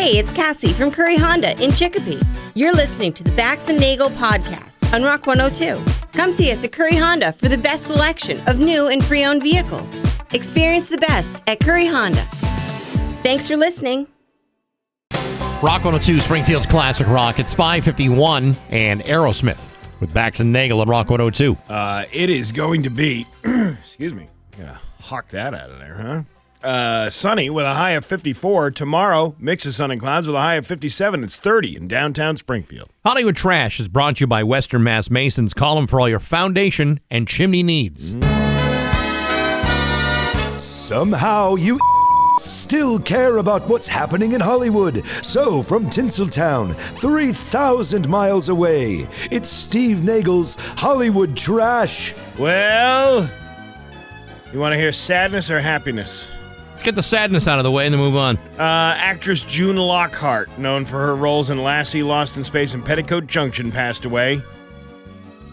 Hey, it's Cassie from Curry Honda in Chicopee. You're listening to the Bax and Nagle podcast on Rock 102. Come see us at Curry Honda for the best selection of new and pre-owned vehicles. Experience the best at Curry Honda. Thanks for listening. Rock 102, Springfield's Classic Rock. It's 5:51 and Aerosmith with Bax and Nagle on Rock 102. It is going to be, excuse me, yeah, hawk that out of there, huh? Sunny with a high of 54. Tomorrow, mix of sun and clouds with a high of 57. It's 30 in downtown Springfield. Hollywood Trash is brought to you by Western Mass Masons. Call them for all your foundation and chimney needs. Somehow you still care about what's happening in Hollywood. So, from Tinseltown, 3,000 miles away, it's Steve Nagle's Hollywood Trash. Well, you want to hear sadness or happiness? Let's get the sadness out of the way and then move on. Actress June Lockhart, known for her roles in Lassie, Lost in Space, and Petticoat Junction, passed away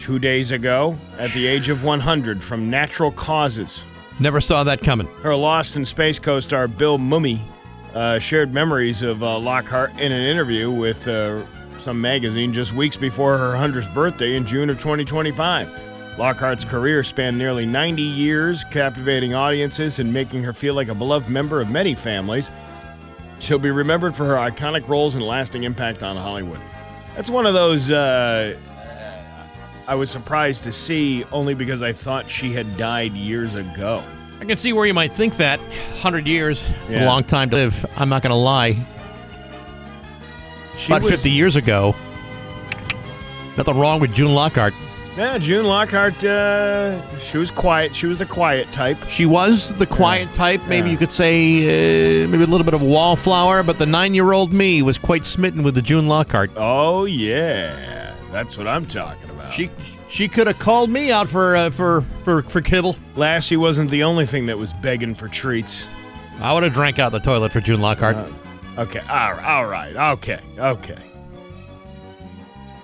2 days ago at the age of 100 from natural causes. Never saw that coming. Her Lost in Space co-star Bill Mummy shared memories of Lockhart in an interview with some magazine just weeks before her 100th birthday in June of 2025. Lockhart's career spanned nearly 90 years, captivating audiences and making her feel like a beloved member of many families. She'll be remembered for her iconic roles and lasting impact on Hollywood. That's one of those I was surprised to see, only because I thought she had died years ago. I can see where you might think that. 100 years, it's a long time to live. I'm not going to lie. About 50 years ago, nothing wrong with June Lockhart. Yeah, June Lockhart, she was quiet. She was the quiet type. She was the quiet type. Maybe you could say maybe a little bit of a wallflower, but the 9-year-old me was quite smitten with the June Lockhart. Oh, yeah. That's what I'm talking about. She could have called me out for kibble. Lassie wasn't the only thing that was begging for treats. I would have drank out the toilet for June Lockhart. Okay, all right. Okay.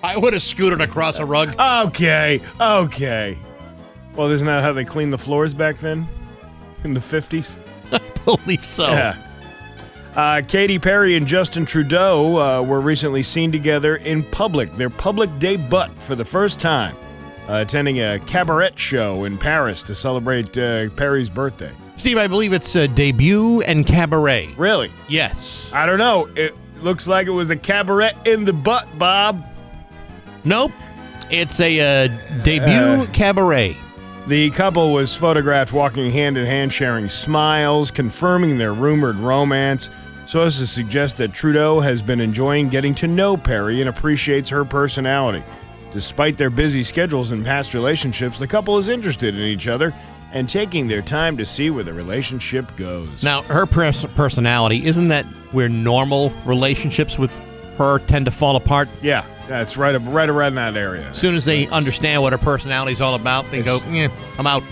I would have scooted across a rug. Okay. Well, isn't that how they cleaned the floors back then? In the 50s? I believe so. Yeah. Katy Perry and Justin Trudeau were recently seen together in public. Their public debut for the first time, attending a cabaret show in Paris to celebrate Perry's birthday. Steve, I believe it's debut and cabaret. Really? Yes. I don't know. It looks like it was a cabaret in the butt, Bob. Nope. It's a debut cabaret. The couple was photographed walking hand-in-hand, sharing smiles, confirming their rumored romance, so as to suggest that Trudeau has been enjoying getting to know Perry and appreciates her personality. Despite their busy schedules and past relationships, the couple is interested in each other and taking their time to see where the relationship goes. Now, her personality, isn't that where normal relationships with her tend to fall apart? Yeah, that's right around that area. As soon as they understand what her personality is all about, they go, I'm out.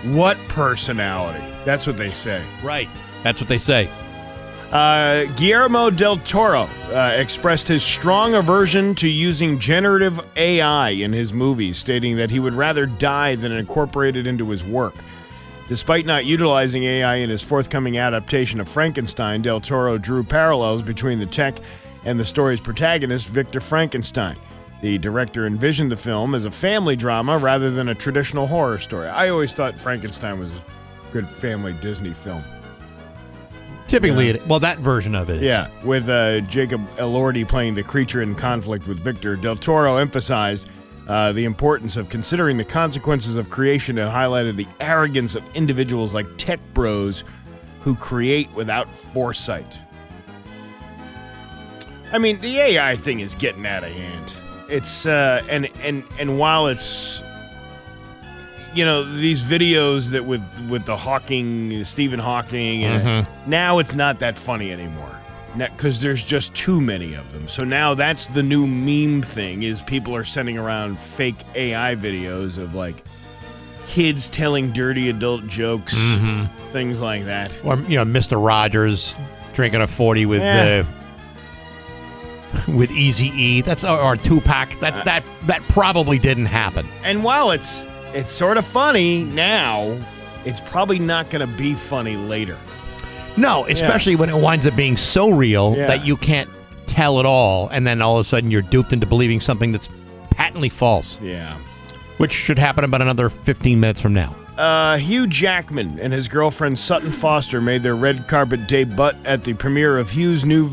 What personality? That's what they say. Right. That's what they say. Guillermo del Toro expressed his strong aversion to using generative AI in his movies, stating that he would rather die than incorporate it into his work. Despite not utilizing AI in his forthcoming adaptation of Frankenstein, del Toro drew parallels between the tech and the story's protagonist, Victor Frankenstein. The director envisioned the film as a family drama rather than a traditional horror story. I always thought Frankenstein was a good family Disney film. Typically, that version of it is. Yeah, with Jacob Elordi playing the creature in conflict with Victor, del Toro emphasized the importance of considering the consequences of creation and highlighted the arrogance of individuals like tech bros who create without foresight. I mean, the AI thing is getting out of hand. It's and while it's, you know, these videos that with the Hawking, Stephen Hawking, now it's not that funny anymore because there's just too many of them. So now that's the new meme thing, is people are sending around fake AI videos of like kids telling dirty adult jokes, things like that. Or, you know, Mr. Rogers drinking a 40 with Eazy-E. That's or Tupac. That probably didn't happen. And while it's sort of funny now, it's probably not going to be funny later. No, especially when it winds up being so real that you can't tell it all, and then all of a sudden you're duped into believing something that's patently false. Yeah. Which should happen about another 15 minutes from now. Hugh Jackman and his girlfriend Sutton Foster made their red carpet debut at the premiere of Hugh's new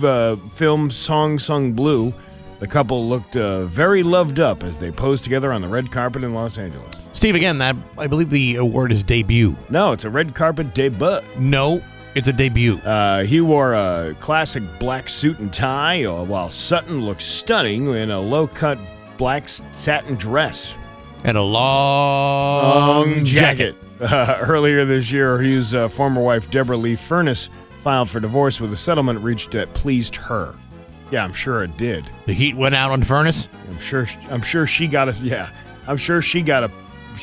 film Song Sung Blue. The couple looked very loved up as they posed together on the red carpet in Los Angeles. Steve, again, I believe the word is debut. No, it's a red carpet debut. No, it's a debut. He wore a classic black suit and tie, while Sutton looked stunning in a low-cut black satin dress. And a long jacket. Earlier this year, Hughes' former wife, Deborah Lee Furness, filed for divorce with a settlement reached that pleased her. Yeah, I'm sure it did. The heat went out on Furness? I'm sure she got a... Yeah, I'm sure she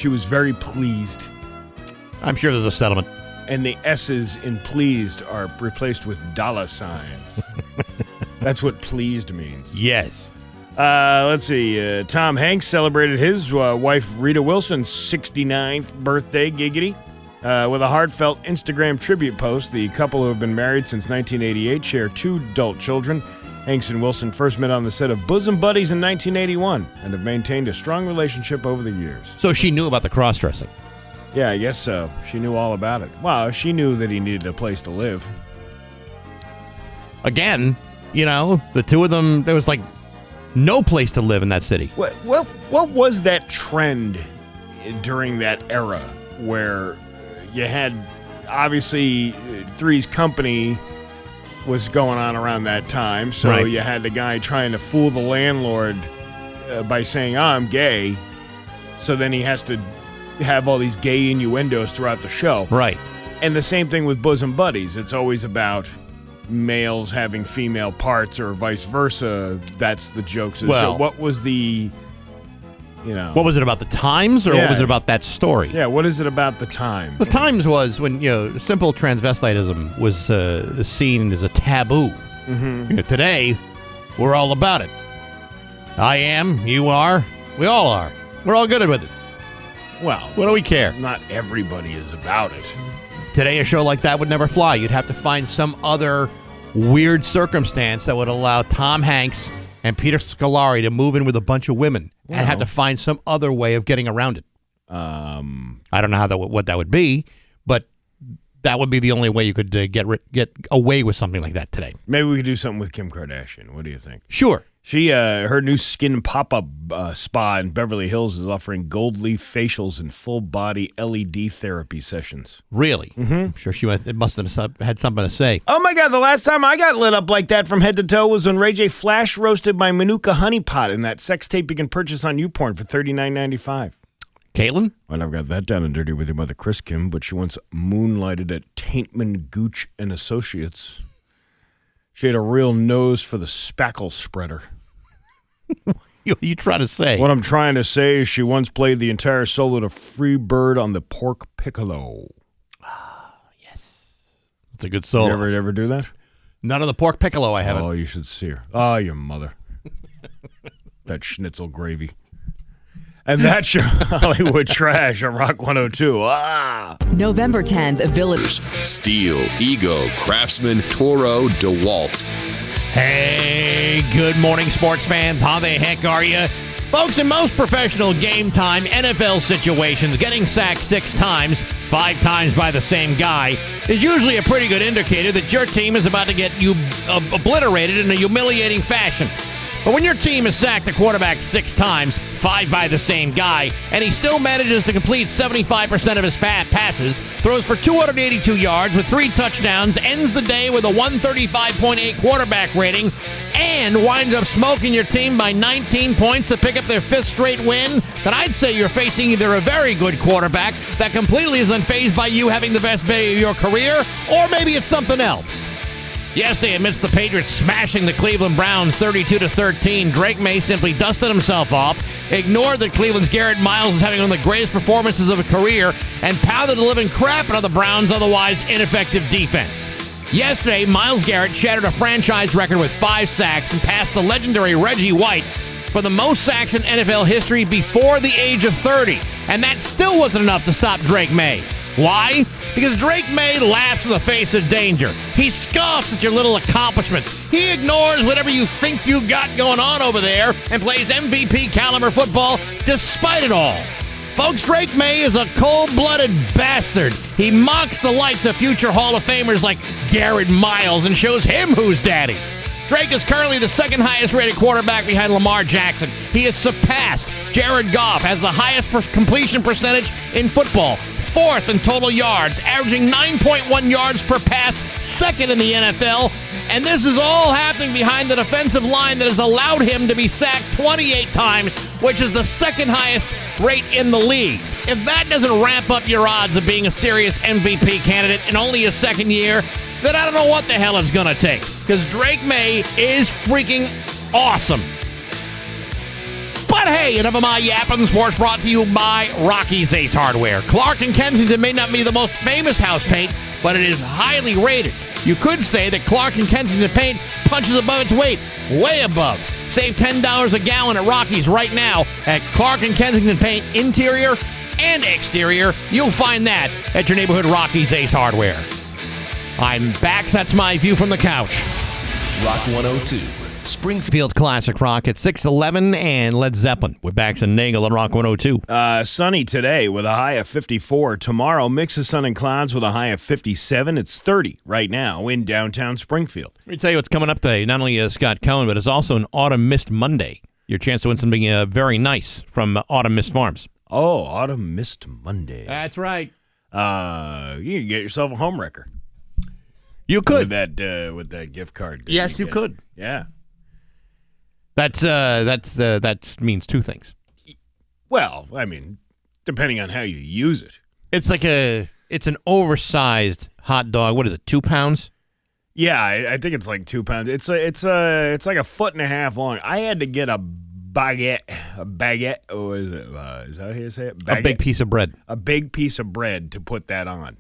was very pleased. I'm sure there's a settlement. And the S's in pleased are replaced with dollar signs. That's what pleased means. Yes. Let's see. Tom Hanks celebrated his wife Rita Wilson's 69th birthday, giggity, with a heartfelt Instagram tribute post. The couple, who have been married since 1988, share 2 adult children. Hanks and Wilson first met on the set of Bosom Buddies in 1981 and have maintained a strong relationship over the years. So she knew about the cross-dressing? Yeah, I guess so. She knew all about it. Well, she knew that he needed a place to live. Again, the two of them, there was like no place to live in that city. What was that trend during that era where you had, obviously, Three's Company was going on around that time, so you had the guy trying to fool the landlord by saying, I'm gay, so then he has to have all these gay innuendos throughout the show. Right. And the same thing with Bosom Buddies. It's always about males having female parts or vice versa. That's the jokes. Well, so what was the, What was it about the Times, or what was it about that story? Yeah, what is it about the Times? The Times was when, simple transvestitism was seen as a taboo. Mm-hmm. Today, we're all about it. I am, you are, we all are. We're all good with it. Well, what do we care? Not everybody is about it. Today, a show like that would never fly. You'd have to find some other weird circumstance that would allow Tom Hanks and Peter Scolari to move in with a bunch of women and have to find some other way of getting around it. I don't know what that would be, but that would be the only way you could get away with something like that today. Maybe we could do something with Kim Kardashian. What do you think? Sure. She, her new skin pop-up spa in Beverly Hills is offering gold leaf facials and full-body LED therapy sessions. Really? Mm-hmm. I'm sure it must have had something to say. Oh, my God. The last time I got lit up like that from head to toe was when Ray J flash roasted my Manuka honey pot in that sex tape you can purchase on YouPorn for $39.95. Caitlin? Well, I've got that down and dirty with your mother, Chris Kim, but she once moonlighted at Taintman, Gooch and Associates. She had a real nose for the spackle spreader. What are you trying to say? What I'm trying to say is she once played the entire solo to Free Bird on the pork piccolo. Ah, yes. That's a good solo. You ever do that? None of the pork piccolo I haven't. Oh, you should see her. Oh, your mother. That schnitzel gravy. And that's your Hollywood trash on Rock 102. Ah! November 10th, Village. Steel, Ego, Craftsman, Toro, DeWalt. Hey, good morning, sports fans. How the heck are you? Folks, in most professional game time NFL situations, getting sacked 6 times, 5 times by the same guy, is usually a pretty good indicator that your team is about to get obliterated in a humiliating fashion. But when your team has sacked the quarterback 6 times, 5 by the same guy, and he still manages to complete 75% of his passes, throws for 282 yards with 3 touchdowns, ends the day with a 135.8 quarterback rating, and winds up smoking your team by 19 points to pick up their 5th straight win, then I'd say you're facing either a very good quarterback that completely is unfazed by you having the best day of your career, or maybe it's something else. Yesterday, amidst the Patriots smashing the Cleveland Browns 32-13, Drake May simply dusted himself off, ignored that Cleveland's Garrett Miles is having one of the greatest performances of a career, and pounded the living crap out of the Browns' otherwise ineffective defense. Yesterday, Myles Garrett shattered a franchise record with 5 sacks and passed the legendary Reggie White for the most sacks in NFL history before the age of 30, and that still wasn't enough to stop Drake May. Why? Because Drake May laughs in the face of danger. He scoffs at your little accomplishments. He ignores whatever you think you got going on over there and plays MVP caliber football despite it all. Folks, Drake May is a cold-blooded bastard. He mocks the likes of future Hall of Famers like Garrett Miles and shows him who's daddy. Drake is currently the second highest-rated quarterback behind Lamar Jackson. He has surpassed Jared Goff as the highest completion percentage in football, fourth in total yards, averaging 9.1 yards per pass, second in the NFL. And this is all happening behind the defensive line that has allowed him to be sacked 28 times, which is the second highest rate in the league. If that doesn't ramp up your odds of being a serious MVP candidate in only his second year, then I don't know what the hell it's going to take. Because Drake May is freaking awesome. But hey, enough of my yapping. Sports brought to you by Rocky's Ace Hardware. Clark and Kensington may not be the most famous house paint, but it is highly rated. You could say that Clark and Kensington paint punches above its weight, way above. Save $10 a gallon at Rocky's right now at Clark and Kensington paint, interior and exterior. You'll find that at your neighborhood Rocky's Ace Hardware. I'm Bax. That's my view from the couch. Rock 102. Springfield's classic rock at 6:11 and Led Zeppelin with Bax and Nagle on Rock 102. Sunny today with a high of 54. Tomorrow, mix of sun and clouds with a high of 57. It's 30 right now in downtown Springfield. Let me tell you what's coming up today. Not only is Scott Cohen, but it's also an Autumn Mist Monday. Your chance to win something very nice from Autumn Mist Farms. Oh, Autumn Mist Monday. That's right. You can get yourself a home wrecker. You could. With that gift card. Yes, you could. Yeah. That means two things. Well, I mean, depending on how you use it. It's like it's an oversized hot dog. What is it, 2 pounds? Yeah, I think it's like 2 pounds. It's like a foot and a half long. I had to get a baguette. Oh, is it? Is that how you say it? Baguette? A big piece of bread. A big piece of bread to put that on.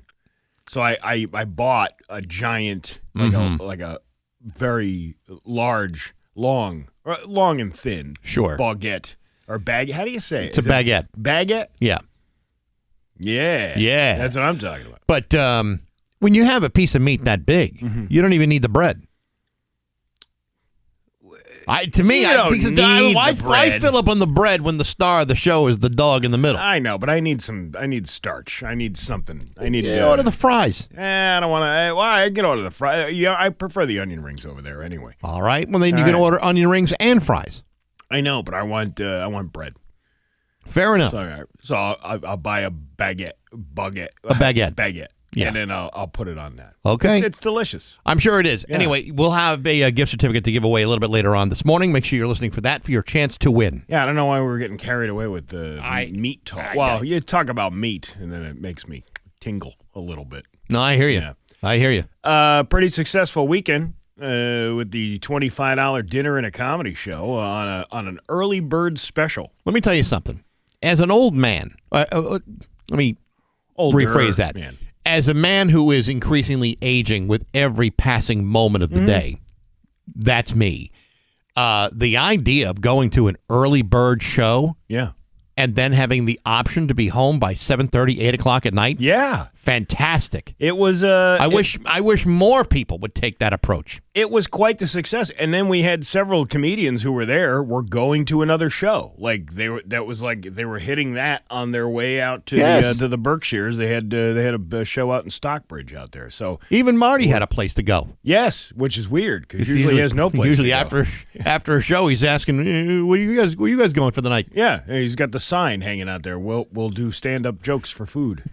So I bought a giant, like a very large, long and thin. Sure. Baguette or bag. How do you say it? It's a baguette. Baguette? Yeah. Yeah. Yeah. That's what I'm talking about. But when you have a piece of meat that big, you don't even need the bread. I fill up on the bread when the star of the show is the dog in the middle. I know, but I need starch. I need something. Order the fries. I don't want to. I can order the fries. Yeah, I prefer the onion rings over there anyway. All right. Well, then you can order onion rings and fries. I know, but I want bread. Fair enough. So I'll buy a baguette. A baguette. Baguette. Yeah. And then I'll put it on that. Okay. It's delicious. I'm sure it is. Yeah. Anyway, we'll have a gift certificate to give away a little bit later on this morning. Make sure you're listening for that for your chance to win. Yeah, I don't know why we're getting carried away with the meat talk. You talk about meat, and then it makes me tingle a little bit. No, I hear you. Yeah. I hear you. Pretty successful weekend with the $25 dinner and a comedy show on an early bird special. Let me tell you something. As an old man, let me rephrase that. Man. As a man who is increasingly aging with every passing moment of the day, that's me. The idea of going to an early bird show and then having the option to be home by 7:30, 8 o'clock at night. Yeah. Fantastic. It was I wish more people would take that approach. It was quite the success. And then we had several comedians who were going to another show. Like they were hitting that on their way out to the Berkshires. They had a show out in Stockbridge out there. So even Marty had a place to go. Yes, which is weird because usually he has no place. Usually to go. after a show, he's asking, "Where you guys going for the night?" Yeah, he's got the sign hanging out there. We'll do stand-up jokes for food.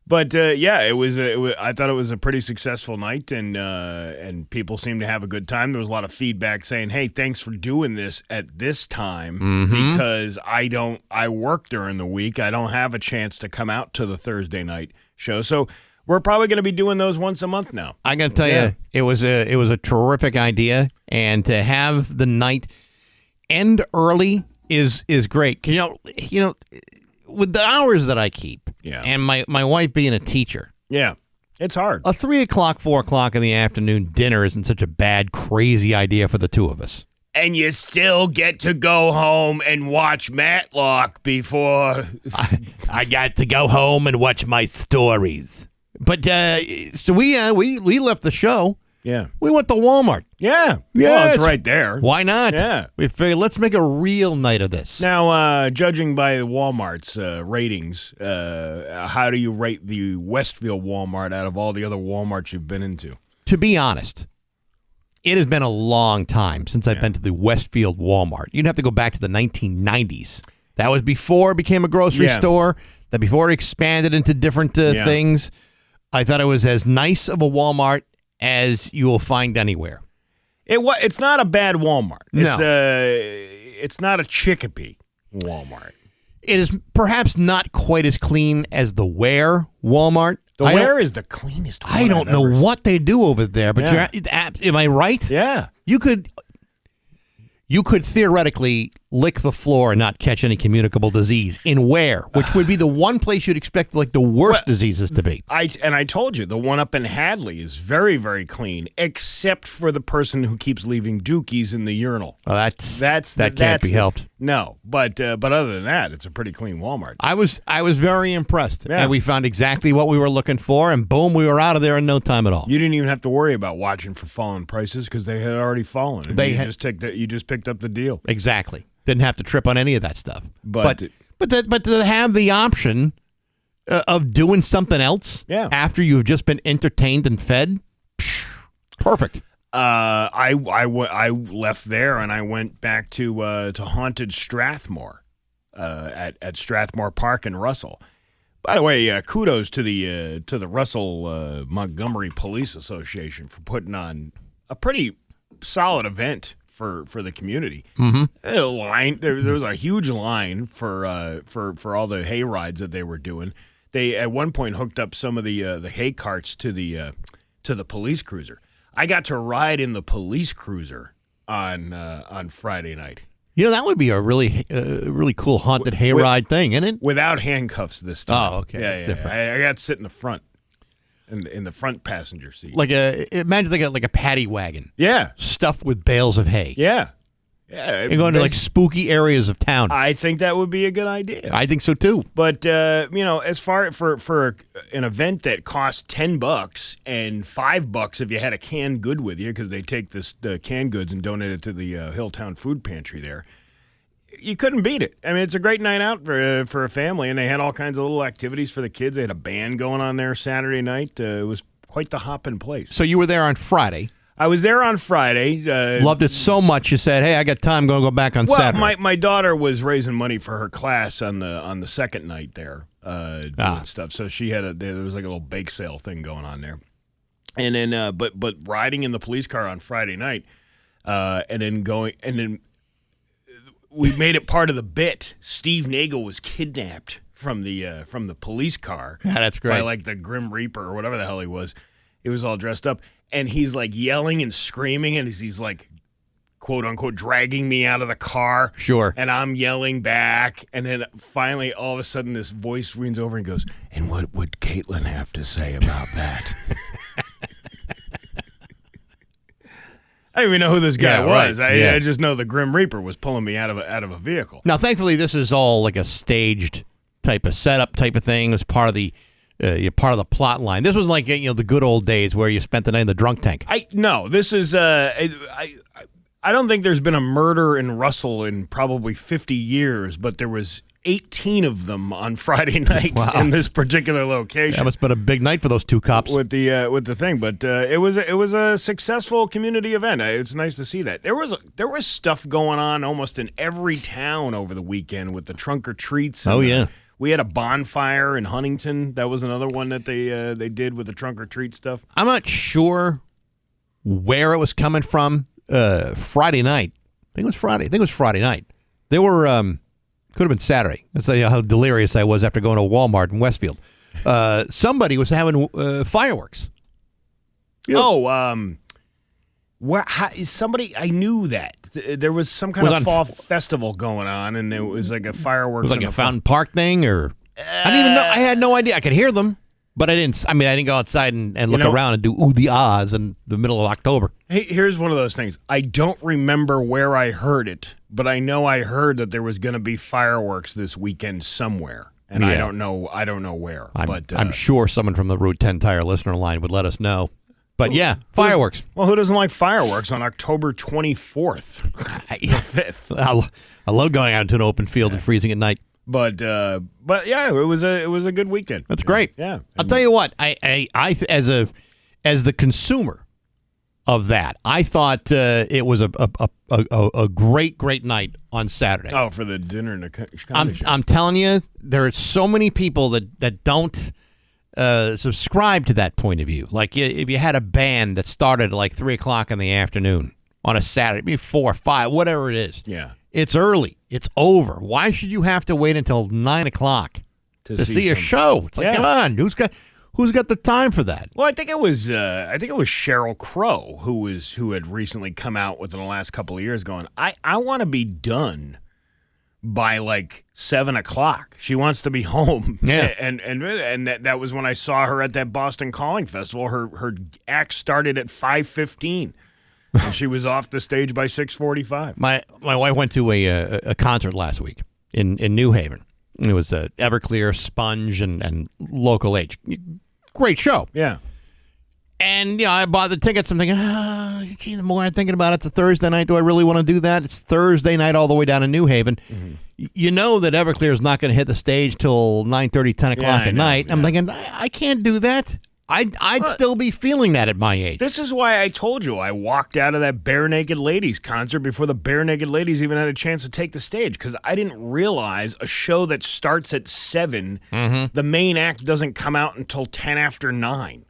But it was. I thought it was a pretty successful night, and people seemed to have a good time. There was a lot of feedback saying, "Hey, thanks for doing this at this time because I work during the week. I don't have a chance to come out to the Thursday night show." So we're probably going to be doing those once a month now. I got to tell you, it was a terrific idea, and to have the night end early is great. You know. With the hours that I keep, and my wife being a teacher, it's hard. A 3 o'clock, 4 o'clock in the afternoon dinner isn't such a bad, crazy idea for the two of us. and you still get to go home and watch Matlock before. I got to go home and watch my stories. But so we left the show. Yeah. We went to Walmart. Yeah. Yes. Well, it's right there. Why not? Yeah. We figured, let's make a real night of this. Now, judging by Walmart's ratings, how do you rate the Westfield Walmart out of all the other Walmarts you've been into? To be honest, it has been a long time since I've been to the Westfield Walmart. You'd have to go back to the 1990s. That was before it became a grocery store. That before it expanded into different things. I thought it was as nice of a Walmart as you will find anywhere. It's not a bad Walmart. No. It's not a Chicopee Walmart. It is perhaps not quite as clean as the Ware Walmart. The Ware is the cleanest one I don't know what they do over there, but am I right? Yeah. You could theoretically lick the floor and not catch any communicable disease in Ware, which would be the one place you'd expect like the worst diseases to be. I told you, the one up in Hadley is very, very clean, except for the person who keeps leaving dookies in the urinal. Well, that can't be helped. No, but other than that, it's a pretty clean Walmart. I was very impressed, and we found exactly what we were looking for, and boom, we were out of there in no time at all. You didn't even have to worry about watching for fallen prices because they had already fallen. And you just picked up the deal. Exactly. Didn't have to trip on any of that stuff. But But to have the option of doing something else after you've just been entertained and fed, perfect. I left there and I went back to haunted Strathmore at Strathmore Park in Russell. By the way, kudos to the Russell Montgomery Police Association for putting on a pretty solid event for the community. Mm-hmm. There was a huge line for all the hay rides that they were doing. They at one point hooked up some of the hay carts to the police cruiser. I got to ride in the police cruiser on Friday night. You know, that would be a really cool haunted hayride thing, isn't it? Without handcuffs this time. Oh, okay, that's different. I got to sit in the front, in the front passenger seat. Imagine like a paddy wagon. Yeah. Stuffed with bales of hay. Yeah. Yeah. You're going to like spooky areas of town. I think that would be a good idea. I think so too. But as far for an event that costs $10 and $5 if you had a canned good with you, because they take the canned goods and donate it to the Hilltown Food Pantry there, you couldn't beat it. I mean, it's a great night out for a family, and they had all kinds of little activities for the kids. They had a band going on there Saturday night. It was quite the hopping place. So you were there on Friday. I was there on Friday. Loved it so much you said, "Hey, I got time. Going to go back on Saturday." Well, my daughter was raising money for her class on the second night there, doing stuff. So she had there was like a little bake sale thing going on there, and then but riding in the police car on Friday night, and then we made it part of the bit. Steve Nagle was kidnapped from the police car. Yeah, that's great. By like the Grim Reaper or whatever the hell he was. He was all dressed up. And he's like yelling and screaming, and he's like, quote unquote, dragging me out of the car. Sure. And I'm yelling back. And then finally, all of a sudden, this voice leans over and goes, "And what would Caitlin have to say about that?" I didn't even know who this guy was. Right. I just know the Grim Reaper was pulling me out of a vehicle. Now, thankfully, this is all like a staged type of setup type of thing. It's part of the plot line. This was like the good old days where you spent the night in the drunk tank. This is I don't think there's been a murder in Russell in probably 50 years, but there was 18 of them on Friday night in this particular location. That must have been a big night for those two cops with the thing. But it was a successful community event. It's nice to see that there was stuff going on almost in every town over the weekend with the trunk or treats. We had a bonfire in Huntington. That was another one that they did with the trunk or treat stuff. I'm not sure where it was coming from. Friday night. I think it was Friday night. They were could have been Saturday. That's how delirious I was after going to Walmart in Westfield. Somebody was having fireworks. Somebody, I knew that. There was some kind of fall festival going on, and it was like a fireworks. It was like a Fountain Park thing, or I didn't even know. I had no idea. I could hear them. But I didn't go outside and look around and do ooh the ahs in the middle of October. Hey, here's one of those things. I don't remember where I heard it, but I know I heard that there was going to be fireworks this weekend somewhere, and Yeah. I don't know where. I'm sure someone from the Route 10 Tire listener line would let us know. But yeah, fireworks. Well, who doesn't like fireworks on October 24th? The 5th. I love going out into an open field and freezing at night. But yeah, it was a good weekend. That's great. Yeah, I'll tell you what. I as the consumer of that, I thought it was a great night on Saturday. Oh, for the dinner and the comedy show. I'm telling you, there are so many people that don't subscribe to that point of view. Like if you had a band that started at like 3:00 in the afternoon on a Saturday, maybe 4 or 5, whatever it is. Yeah. It's early. It's over. Why should you have to wait until 9:00 to see a show? It's like, come on, who's got the time for that? Well, I think it was Sheryl Crow who had recently come out within the last couple of years going, I want to be done by like 7:00. She wants to be home. Yeah. And that was when I saw her at that Boston Calling Festival. Her act started at 5:15. And she was off the stage by 6:45. My wife went to a concert last week in New Haven. It was Everclear, Sponge, and Local H. Great show. Yeah. And I bought the tickets. I'm thinking, gee, the more I'm thinking about it, it's a Thursday night. Do I really want to do that? It's Thursday night all the way down in New Haven. Mm-hmm. You know that Everclear is not going to hit the stage till 9:30, 10 o'clock at night. Yeah. I'm thinking, I can't do that. I'd still be feeling that at my age. This is why I told you I walked out of that Bare Naked Ladies concert before the Bare Naked Ladies even had a chance to take the stage, because I didn't realize a show that starts at 7, the main act doesn't come out until 10 after 9.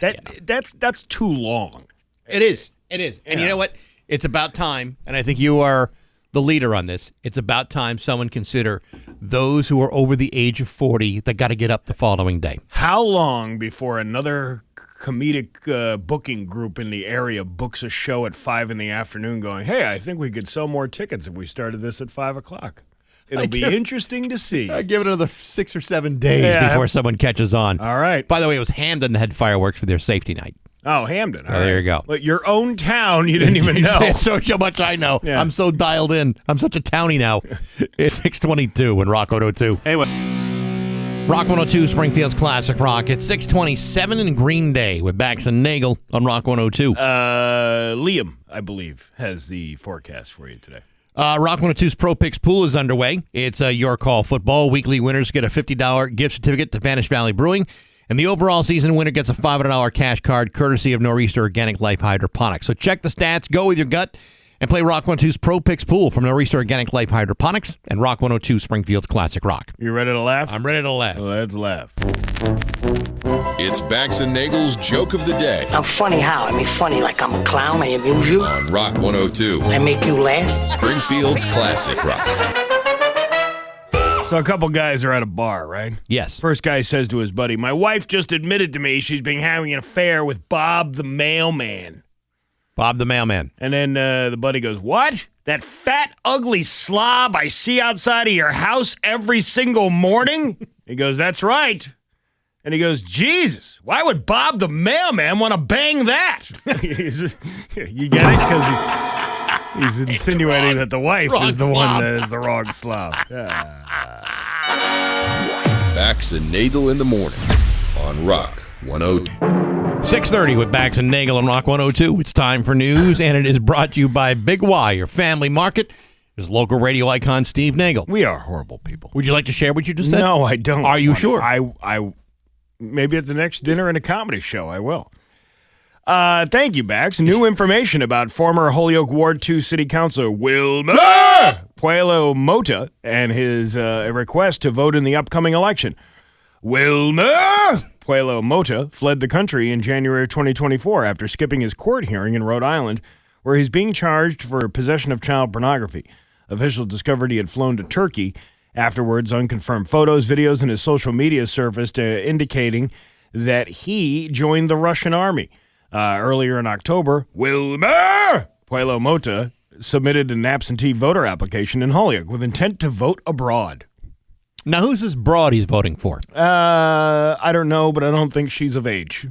That's too long. It is. And you know what? It's about time, and I think you are the leader on this. It's about time someone consider those who are over the age of 40 that got to get up the following day. How long before another comedic booking group in the area books a show at 5 in the afternoon going, hey, I think we could sell more tickets if we started this at 5 o'clock? It'll be interesting to see. I give it another 6 or 7 days before someone catches on. All right. By the way, it was Hamden that had fireworks for their safety night. Oh, Hamden. All right. There you go. But your own town, you didn't even know. So much I know. Yeah. I'm so dialed in. I'm such a townie now. It's 6:22 in Rock 102. Anyway. Rock 102, Springfield's Classic Rock. It's 6:27 in Green Day with Bax and Nagle on Rock 102. Liam, I believe, has the forecast for you today. Rock 102's Pro Picks Pool is underway. It's Your Call Football. Weekly winners get a $50 gift certificate to Vanish Valley Brewing. And the overall season winner gets a $500 cash card courtesy of Nor'easter Organic Life Hydroponics. So check the stats, go with your gut, and play Rock 102's Pro Picks Pool from Nor'easter Organic Life Hydroponics and Rock 102 Springfield's Classic Rock. You ready to laugh? I'm ready to laugh. Let's laugh. It's Bax and Nagle's Joke of the Day. I'm funny how? I mean funny like I'm a clown, I amuse you? On Rock 102. I make you laugh? Springfield's Classic Rock. So a couple guys are at a bar, right? Yes. First guy says to his buddy, my wife just admitted to me she's been having an affair with Bob the mailman. Bob the mailman. And then the buddy goes, what? That fat, ugly slob I see outside of your house every single morning? He goes, that's right. And he goes, Jesus, why would Bob the mailman want to bang that? You get it? Because he's insinuating that the wife is the one that is the wrong slob. Bax and Nagle in the morning on Rock 102. 6:30 with Bax and Nagle on Rock 102. It's time for news, and it is brought to you by Big Y, your family market. There's local radio icon Steve Nagle. We are horrible people. Would you like to share what you just said? No, I don't. Are you sure? I maybe at the next dinner and a comedy show, I will. Thank you, Bax. New information about former Holyoke Ward 2 City Councilor Wilmer Puelo Mota and his request to vote in the upcoming election. Wilmer Puelo Mota fled the country in January 2024 after skipping his court hearing in Rhode Island, where he's being charged for possession of child pornography. Officials discovered he had flown to Turkey. Afterwards, unconfirmed photos, videos, and his social media surfaced indicating that he joined the Russian army. Earlier in October, Wilmer Puelo Mota submitted an absentee voter application in Holyoke with intent to vote abroad. Now, who's this broad he's voting for? I don't know, but I don't think she's of age,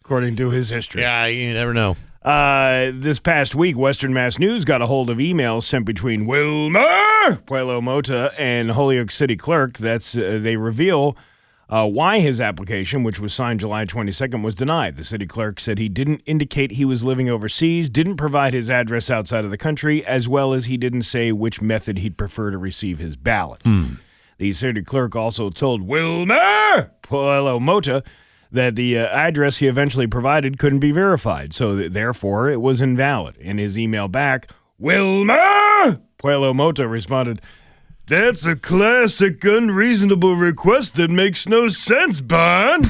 according to his history. Yeah, you never know. This past week, Western Mass News got a hold of emails sent between Wilmer Puelo Mota and Holyoke City Clerk. They reveal why his application, which was signed July 22nd, was denied. The city clerk said he didn't indicate he was living overseas, didn't provide his address outside of the country, as well as he didn't say which method he'd prefer to receive his ballot. The city clerk also told Wilmer Puelo Mota that the address he eventually provided couldn't be verified, so therefore it was invalid. In his email back, Wilmer Puelo Mota responded, "That's a classic unreasonable request that makes no sense, Bon."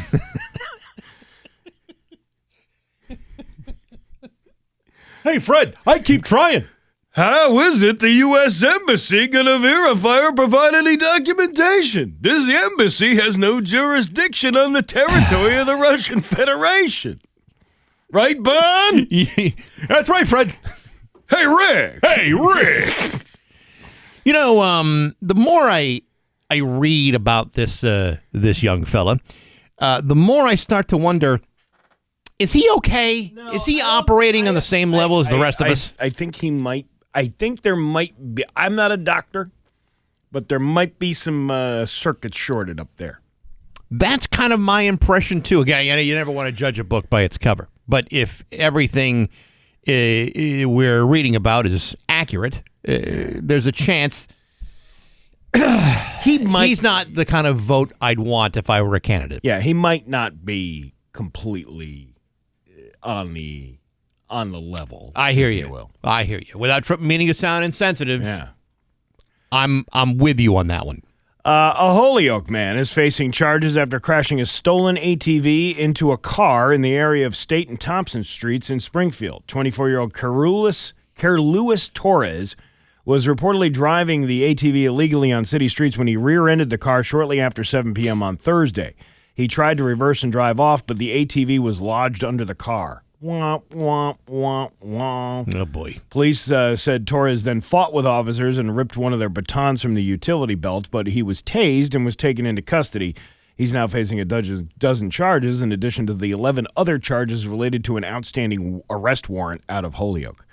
Hey, Fred, I keep trying. How is it the U.S. Embassy gonna verify or provide any documentation? This embassy has no jurisdiction on the territory of the Russian Federation. Right, Bon? That's right, Fred. Hey, Rick! Hey, Rick! You know, the more I read about this young fella, the more I start to wonder, is he okay? Is he operating on the same level as the rest of us? I think he might. I think there might be. I'm not a doctor, but there might be some circuits shorted up there. That's kind of my impression, too. Again, you never want to judge a book by its cover. But if everything we're reading about is accurate, there's a chance he's not the kind of vote I'd want if I were a candidate. Yeah, he might not be completely on the level. I hear you. I hear you. Without meaning to sound insensitive, yeah, I'm with you on that one. A Holyoke man is facing charges after crashing a stolen ATV into a car in the area of State and Thompson Streets in Springfield. 24-year-old Carluis Torres was reportedly driving the ATV illegally on city streets when he rear-ended the car shortly after 7 p.m. on Thursday. He tried to reverse and drive off, but the ATV was lodged under the car. Womp, womp, womp, womp. Oh, boy. Police said Torres then fought with officers and ripped one of their batons from the utility belt, but he was tased and was taken into custody. He's now facing a dozen charges in addition to the 11 other charges related to an outstanding arrest warrant out of Holyoke.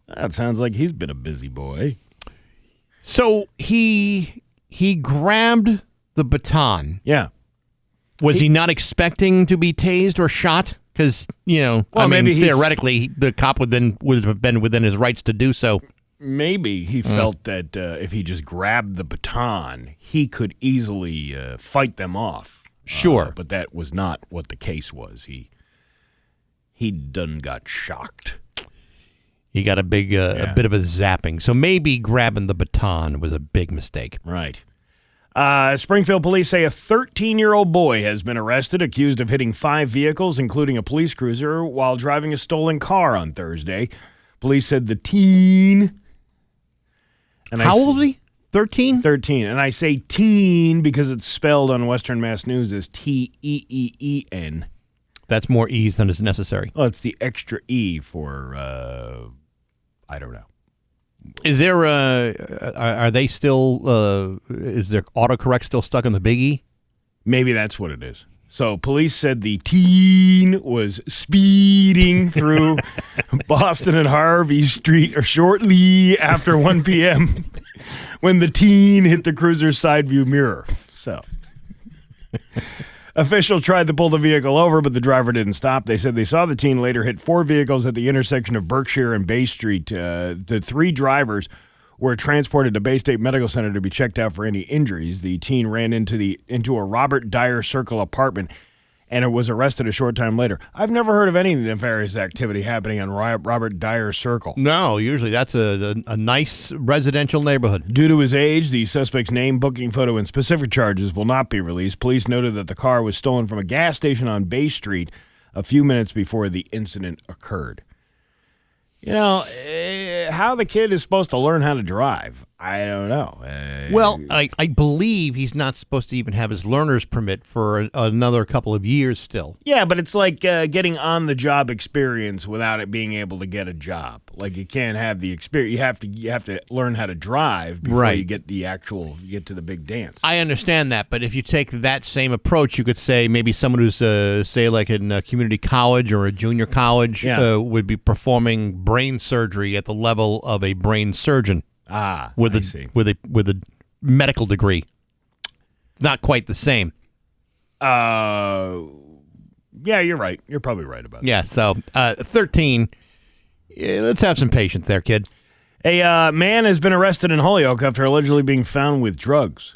That sounds like he's been a busy boy. So he grabbed the baton. Yeah. Was he not expecting to be tased or shot? Because, maybe theoretically, the cop would have been within his rights to do so. Maybe he felt that if he just grabbed the baton, he could easily fight them off. Sure. But that was not what the case was. He done got shocked. He got a bit of a zapping. So maybe grabbing the baton was a big mistake. Right. Springfield police say a 13-year-old boy has been arrested, accused of hitting 5 vehicles, including a police cruiser, while driving a stolen car on Thursday. Police said the teen... How old is he? 13? 13. And I say teen because it's spelled on Western Mass News as T-E-E-E-N. That's more E's than is necessary. Well, it's the extra E for, I don't know. Is there are they still is their autocorrect still stuck on the big E? Maybe that's what it is. So police said the teen was speeding through Boston and Harvey Street or shortly after 1 p.m. when the teen hit the cruiser's side view mirror. So officials tried to pull the vehicle over, but the driver didn't stop. They said they saw the teen later hit 4 vehicles at the intersection of Berkshire and Bay Street. The 3 drivers were transported to Bay State Medical Center to be checked out for any injuries. The teen ran into a Robert Dyer Circle apartment and it was arrested a short time later. I've never heard of any nefarious activity happening on Robert Dyer Circle. No, usually that's a nice residential neighborhood. Due to his age, the suspect's name, booking photo, and specific charges will not be released. Police noted that the car was stolen from a gas station on Bay Street a few minutes before the incident occurred. How the kid is supposed to learn how to drive, I don't know. Well, I believe he's not supposed to even have his learner's permit for another couple of years still. Yeah, but it's like getting on-the-job experience without it being able to get a job. Like you can't have the experience. You have to learn how to drive before you get get to the big dance. I understand that, but if you take that same approach, you could say maybe someone who's say like in a community college or a junior college would be performing brain surgery at the level of a brain surgeon. With a medical degree. Not quite the same. Yeah, you're right. You're probably right about that. Yeah, so 13. Let's have some patience there, kid. A man has been arrested in Holyoke after allegedly being found with drugs.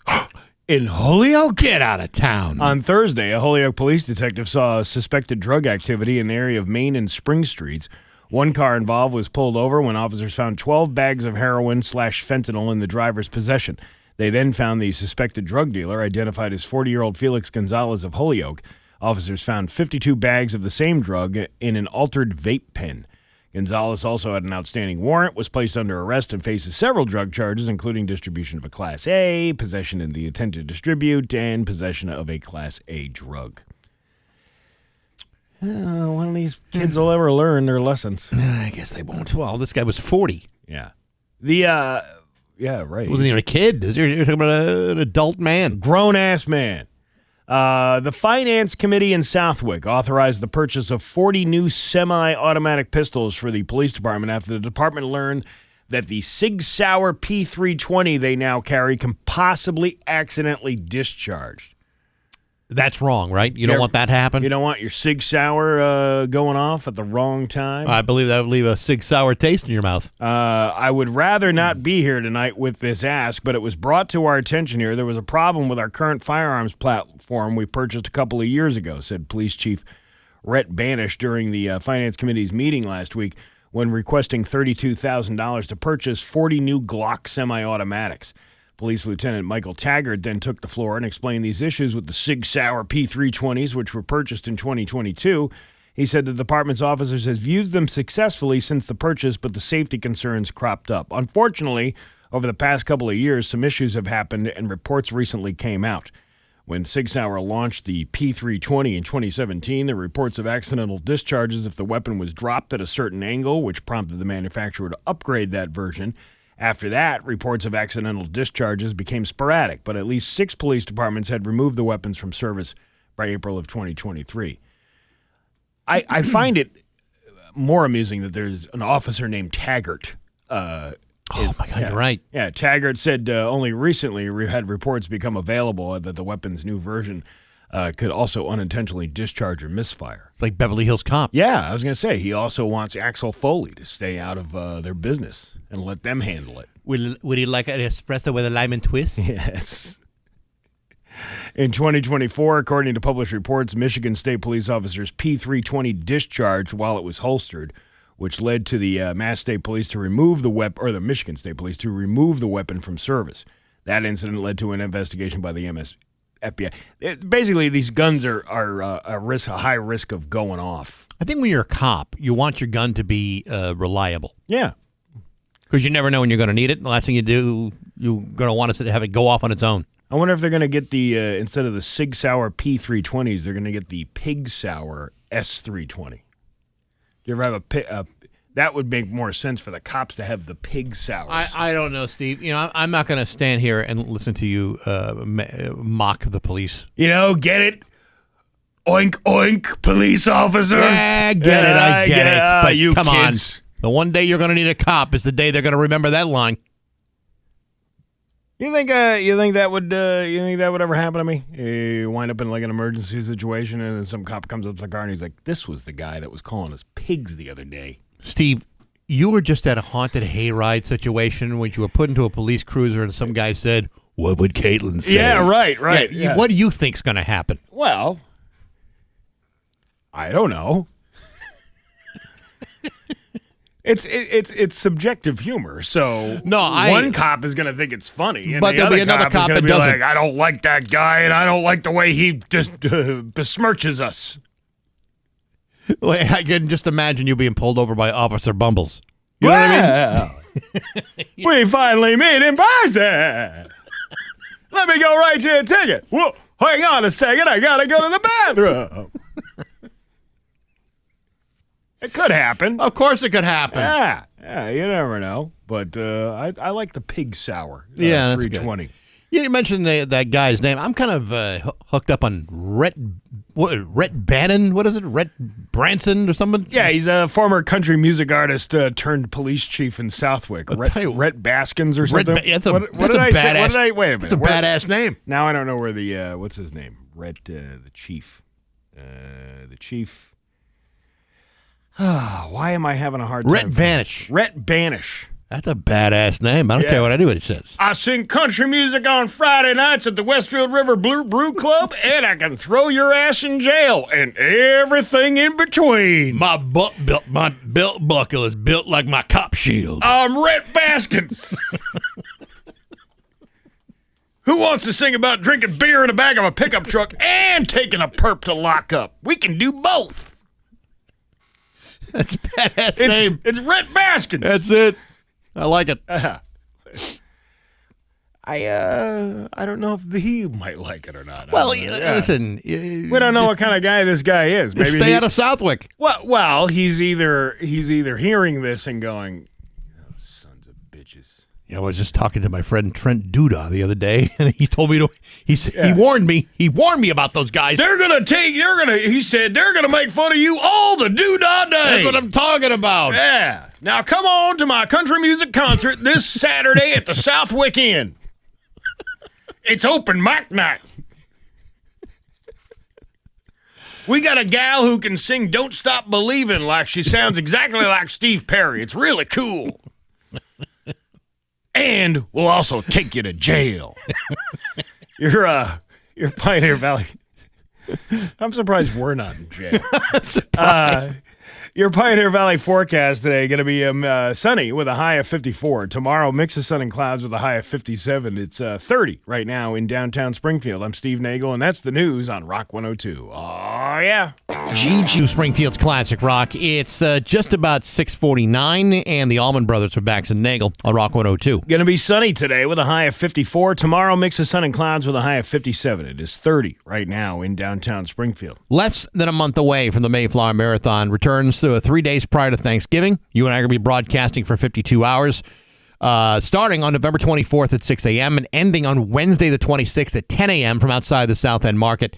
In Holyoke? Get out of town. On Thursday, a Holyoke police detective saw suspected drug activity in the area of Main and Spring Streets. One car involved was pulled over when officers found 12 bags of heroin/fentanyl in the driver's possession. They then found the suspected drug dealer, identified as 40-year-old Felix Gonzalez of Holyoke. Officers found 52 bags of the same drug in an altered vape pen. Gonzalez also had an outstanding warrant, was placed under arrest, and faces several drug charges, including distribution of a Class A, possession in the intent to distribute, and possession of a Class A drug. One of these kids will ever learn their lessons. I guess they won't. Well, this guy was 40. Yeah. Yeah, right. He wasn't even a kid. You're talking about an adult man. Grown-ass man. The Finance Committee in Southwick authorized the purchase of 40 new semi-automatic pistols for the police department after the department learned that the Sig Sauer P320 they now carry can possibly accidentally discharged. That's wrong, right? You don't want that to happen? You don't want your Sig Sauer going off at the wrong time? I believe that would leave a Sig Sauer taste in your mouth. I would rather not be here tonight with this ask, but it was brought to our attention here. There was a problem with our current firearms platform we purchased a couple of years ago, said Police Chief Rhett Banish during the Finance Committee's meeting last week when requesting $32,000 to purchase 40 new Glock semi-automatics. Police Lieutenant Michael Taggart then took the floor and explained these issues with the Sig Sauer P320s, which were purchased in 2022. He said the department's officers has used them successfully since the purchase, but the safety concerns cropped up. Unfortunately, over the past couple of years, some issues have happened and reports recently came out. When Sig Sauer launched the P320 in 2017, there were reports of accidental discharges if the weapon was dropped at a certain angle, which prompted the manufacturer to upgrade that version. After that, reports of accidental discharges became sporadic, but at least 6 police departments had removed the weapons from service by April of 2023. I find it more amusing that there's an officer named Taggart. Oh, my God, you're right. Yeah, Taggart said only recently had reports become available that the weapon's new version could also unintentionally discharge or misfire. It's like Beverly Hills Cop. Yeah, I was going to say, he also wants Axel Foley to stay out of their business and let them handle it. Would he like an espresso with a lime and twist? Yes. In 2024, according to published reports, Michigan State Police officers P320 discharged while it was holstered, which led to the Mass State Police to remove the weapon, or the Michigan State Police to remove the weapon from service. That incident led to an investigation by the FBI. Basically, these guns are a high risk of going off. I think when you're a cop, you want your gun to be reliable. Yeah. Because you never know when you're going to need it. The last thing you do, you're going to want us to have it go off on its own. I wonder if they're going to get the, instead of the Sig Sauer P320s, they're going to get the Pig Sauer S320. Do you ever have that would make more sense for the cops to have the Pig Sours. I don't know, Steve. You know, I'm not going to stand here and listen to you mock the police. You know, get it? Oink, oink, police officer. Yeah, I get it. But you come kids. on. The one day you're going to need a cop is the day they're going to remember that line. You think that would ever happen to me? You wind up in like an emergency situation, and then some cop comes up to the car and he's like, "This was the guy that was calling us pigs the other day." Steve, you were just at a haunted hayride situation when you were put into a police cruiser, and some guy said, "What would Caitlin say?" Yeah, right. Yeah. What do you think's going to happen? Well, I don't know. It's subjective humor, so one cop is going to think it's funny, and but there'll be another cop that doesn't. Like, I don't like that guy, and I don't like the way he just besmirches us. Well, I can just imagine you being pulled over by Officer Bumbles. You know what I mean? We finally meet in person. Let me go write you a ticket. Whoa, hang on a second. I got to go to the bathroom. It could happen. Of course it could happen. Yeah, you never know. But I like the pig sour. Yeah, that's 320. good. Yeah, you mentioned that guy's name. I'm kind of hooked up on Rhett Bannon. What is it? Rhett Branson or something? Yeah, he's a former country music artist turned police chief in Southwick. Rhett Baskins or something. That's a badass. Wait a minute. That's a badass name. Now I don't know where the what's his name? Rhett the chief. The chief. Why am I having a hard time? Rhett Banish. That's a badass name. I don't care what anybody says. I sing country music on Friday nights at the Westfield River Brew Club, and I can throw your ass in jail and everything in between. My belt buckle is built like my cop shield. I'm Rhett Baskins. Who wants to sing about drinking beer in the back of a pickup truck and taking a perp to lock up? We can do both. That's a badass name. It's Rhett Baskins. That's it. I like it. I don't know if he might like it or not. Well, listen. We don't know what kind of guy this guy is. Maybe stay out of Southwick. Well, he's either hearing this and going, "Oh, sons of bitches." I was just talking to my friend Trent Duda the other day, and he told me he warned me. He warned me about those guys. He said they're gonna make fun of you all the Duda day. That's what I'm talking about. Yeah. Now come on to my country music concert this Saturday at the Southwick Inn. It's open mic night. We got a gal who can sing "Don't Stop Believin'" like she sounds exactly like Steve Perry. It's really cool. And we'll also take you to jail. You're Pioneer Valley. I'm surprised we're not in jail. Your Pioneer Valley forecast today going to be sunny with a high of 54. Tomorrow, mix of sun and clouds with a high of 57. It's 30 right now in downtown Springfield. I'm Steve Nagle, and that's the news on Rock 102. Oh, yeah. GG Springfield's Classic Rock. It's just about 6:49, and the Allman Brothers are Bax and Nagle on Rock 102. Going to be sunny today with a high of 54. Tomorrow, mix of sun and clouds with a high of 57. It is 30 right now in downtown Springfield. Less than a month away from the Mayflower Marathon returns 3 days prior to Thanksgiving. You and I are going to be broadcasting for 52 hours, starting on November 24th at 6 a.m. and ending on Wednesday the 26th at 10 a.m. from outside the South End Market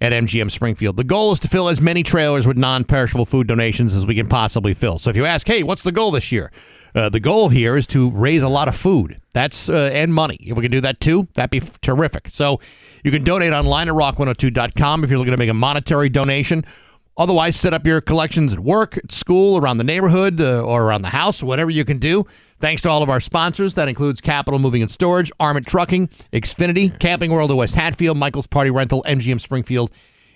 at MGM Springfield. The goal is to fill as many trailers with non-perishable food donations as we can possibly fill. So if you ask, hey, what's the goal this year? The goal here is to raise a lot of food. That's and money. If we can do that too, that'd be terrific. So you can donate online at rock102.com if you're looking to make a monetary donation. Otherwise, set up your collections at work, at school, around the neighborhood, or around the house, whatever you can do. Thanks to all of our sponsors. That includes Capital Moving and Storage, Armit Trucking, Xfinity, Camping World of West Hatfield, Michael's Party Rental, MGM Springfield,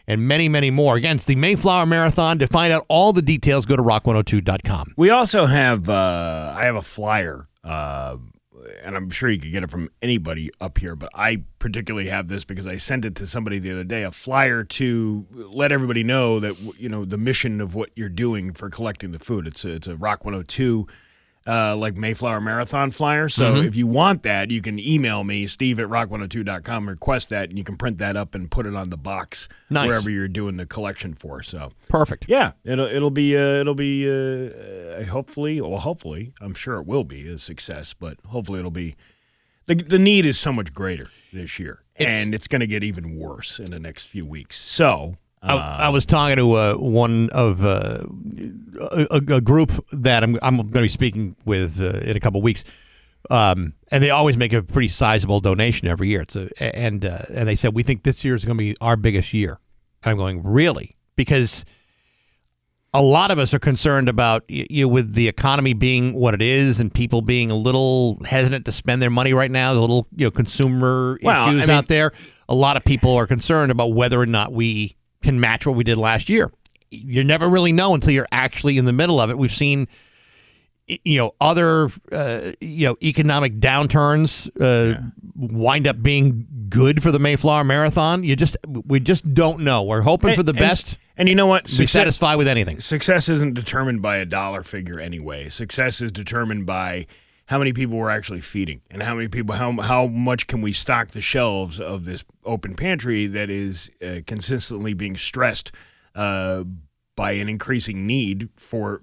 and many, many more. Again, it's the Mayflower Marathon. To find out all the details, go to rock102.com. We also have, I have a flyer, and I'm sure you could get it from anybody up here, but I particularly have this because I sent it to somebody the other day, a flyer to let everybody know that, the mission of what you're doing for collecting the food. It's a Rock 102 like Mayflower Marathon flyer. So if you want that, you can email me, steve@rock102.com, request that, and you can print that up and put it on the box wherever you're doing the collection for. So perfect. Yeah, it'll be hopefully, I'm sure it will be a success, but hopefully it'll be the need is so much greater this year, and it's going to get even worse in the next few weeks. So. I was talking to one of a group that I'm going to be speaking with in a couple of weeks, and they always make a pretty sizable donation every year. And they said, we think this year is going to be our biggest year. And I'm going, really? Because a lot of us are concerned about with the economy being what it is and people being a little hesitant to spend their money right now. There's a little consumer issues out there. A lot of people are concerned about whether or not we can match what we did last year. You never really know until you're actually in the middle of it. We've seen, other, economic downturns wind up being good for the Mayflower Marathon. We just don't know. We're hoping for the best. And you know what? Be satisfied with anything. Success isn't determined by a dollar figure anyway. Success is determined by how many people we're actually feeding, and how many people, how much can we stock the shelves of this open pantry that is consistently being stressed by an increasing need for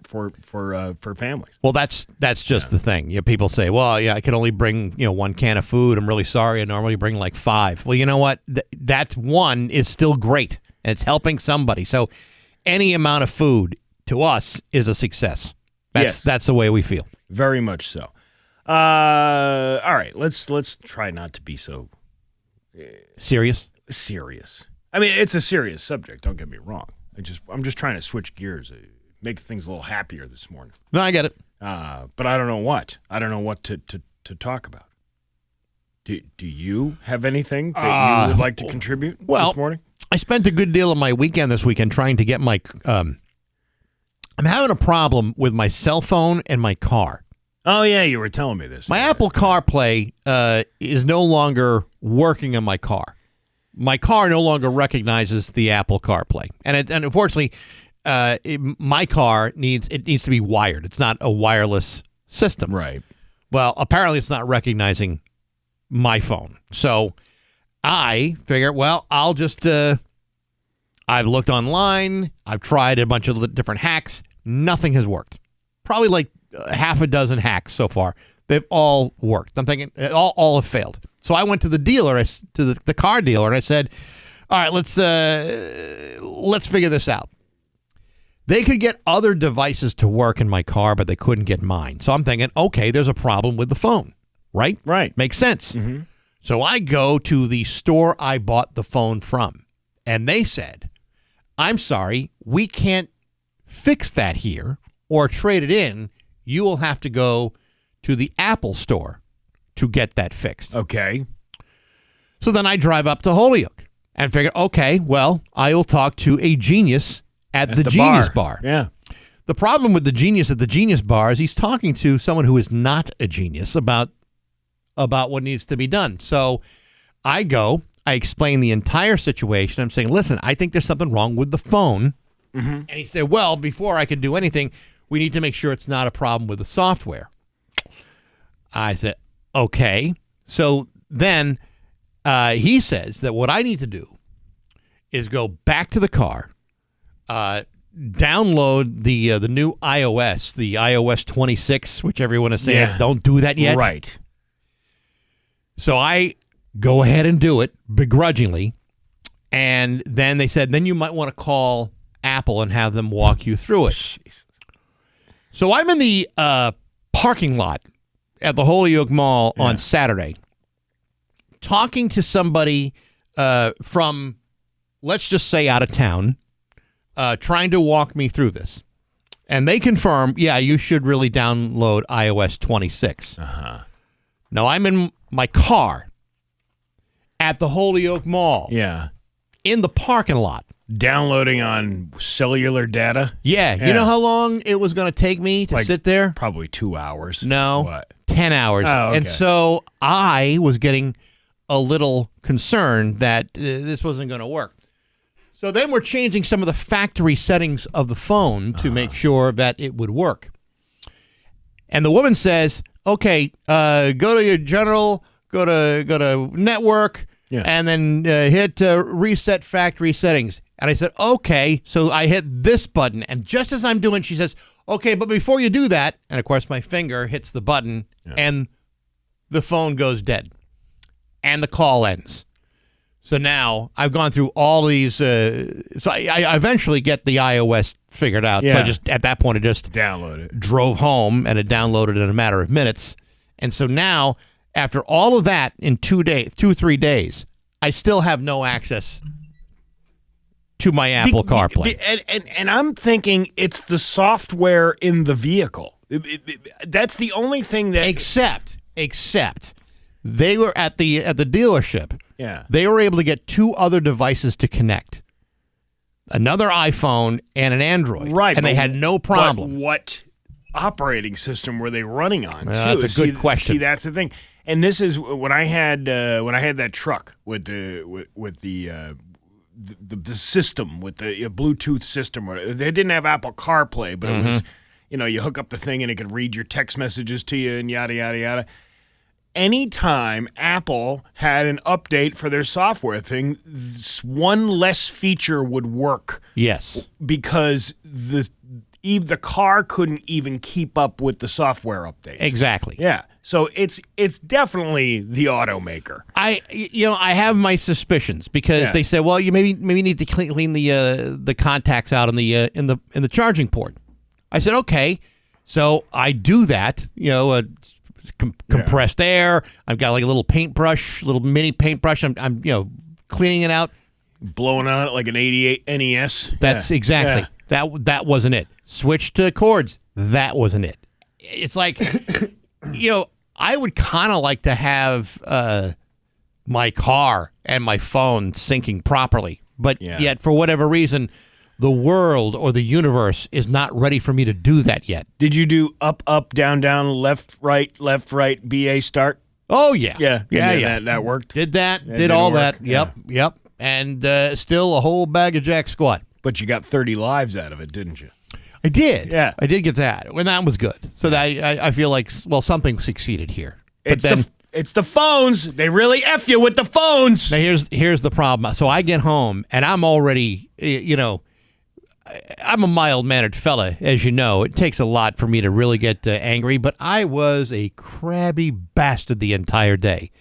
families. Well, that's just the thing. People say, well, I could only bring 1 can of food. I'm really sorry. I normally bring like 5. Well, you know what? That one is still great, and it's helping somebody. So any amount of food to us is a success. That's the way we feel. Very much so. All right, let's try not to be so serious. I mean, it's a serious subject. Don't get me wrong. I'm just trying to switch gears, make things a little happier this morning. No, I get it. But I don't know what. I don't know what to talk about. Do you have anything that you would like to contribute this morning? I spent a good deal of my weekend this weekend trying to get my. I'm having a problem with my cell phone and my car. Oh yeah, you were telling me this. My Apple CarPlay is no longer working on my car. My car no longer recognizes the Apple CarPlay, and unfortunately, my car needs to be wired. It's not a wireless system, right? Well, apparently, it's not recognizing my phone. So I figure, I'll just. I've looked online. I've tried a bunch of different hacks. Nothing has worked. Probably like half a dozen hacks so far. They've all worked. I'm thinking all have failed. So I went to the dealer, to the car dealer, and I said, "All right, let's figure this out." They could get other devices to work in my car, but they couldn't get mine. So I'm thinking, okay, there's a problem with the phone, right? Right. Makes sense. Mm-hmm. So I go to the store I bought the phone from, and they said, "I'm sorry, we can't fix that here or trade it in. You will have to go to the Apple store to get that fixed." Okay. So then I drive up to Holyoke and figure, okay, I will talk to a genius at the Genius Bar. Yeah. The problem with the genius at the Genius Bar is he's talking to someone who is not a genius about what needs to be done. So I go, I explain the entire situation. I'm saying, listen, I think there's something wrong with the phone. Mm-hmm. And he said, before I can do anything, we need to make sure it's not a problem with the software. I said, okay. So then he says that what I need to do is go back to the car, download the new iOS, the iOS 26, which everyone is saying, don't do that yet. Right. So I go ahead and do it begrudgingly. And then they said, then you might want to call Apple and have them walk you through it. Jesus. So I'm in the parking lot at the Holyoke Mall on Saturday, talking to somebody from, let's just say, out of town, trying to walk me through this. And they confirm, you should really download iOS 26. Uh-huh. Now, I'm in my car at the Holyoke Mall. Yeah. In the parking lot. Downloading on cellular data? Yeah. You know how long it was going to take me to sit there? Probably 2 hours. No. What? 10 hours. Oh, okay. And so I was getting a little concerned that this wasn't going to work. So then we're changing some of the factory settings of the phone to make sure that it would work. And the woman says, okay, go to your general, go to network, and then hit reset factory settings. And I said, okay. So I hit this button. And just as I'm doing, she says, okay, but before you do that, and of course my finger hits the button and the phone goes dead and the call ends. So now I've gone through all these. So I eventually get the iOS figured out. Yeah. So I just, at that point, I just download it, drove home, and it downloaded in a matter of minutes. And so now, after all of that in 3 days, I still have no access to my Apple CarPlay. And I'm thinking it's the software in the vehicle. That's the only thing that. Except they were at the dealership. Yeah. They were able to get 2 other devices to connect. Another iPhone and an Android. Right. And they had no problem. But what operating system were they running on? That's a good question. See, that's the thing. And this is when I had that truck with the system, with the Bluetooth system. They didn't have Apple CarPlay, but it was you hook up the thing and it could read your text messages to you and yada, yada, yada. Anytime Apple had an update for their software thing, one less feature would work. Yes. Because the car couldn't even keep up with the software updates. Exactly. Yeah. So it's definitely the automaker. I have my suspicions because they say, well, you maybe need to clean the contacts out in the charging port. I said, okay. So I do that, compressed air. I've got like a little paintbrush, little mini paintbrush. I'm cleaning it out. Blowing on it like an 88 NES. That's exactly. Yeah. That wasn't it. Switch to cords. That wasn't it. It's like, I would kind of like to have my car and my phone syncing properly. But yet, for whatever reason, the world or the universe is not ready for me to do that yet. Did you do up, down, left, right, BA start? Oh, yeah. Yeah. That worked? Did that. Did all that. Yep. And still a whole bag of jack squat. But you got 30 lives out of it, didn't you? I did. Yeah. I did get that. And that was good. So that I feel like, well, something succeeded here. But It's the phones. They really F you with the phones. Now, here's the problem. So I get home, and I'm already, I'm a mild-mannered fella, as you know. It takes a lot for me to really get angry, but I was a crabby bastard the entire day.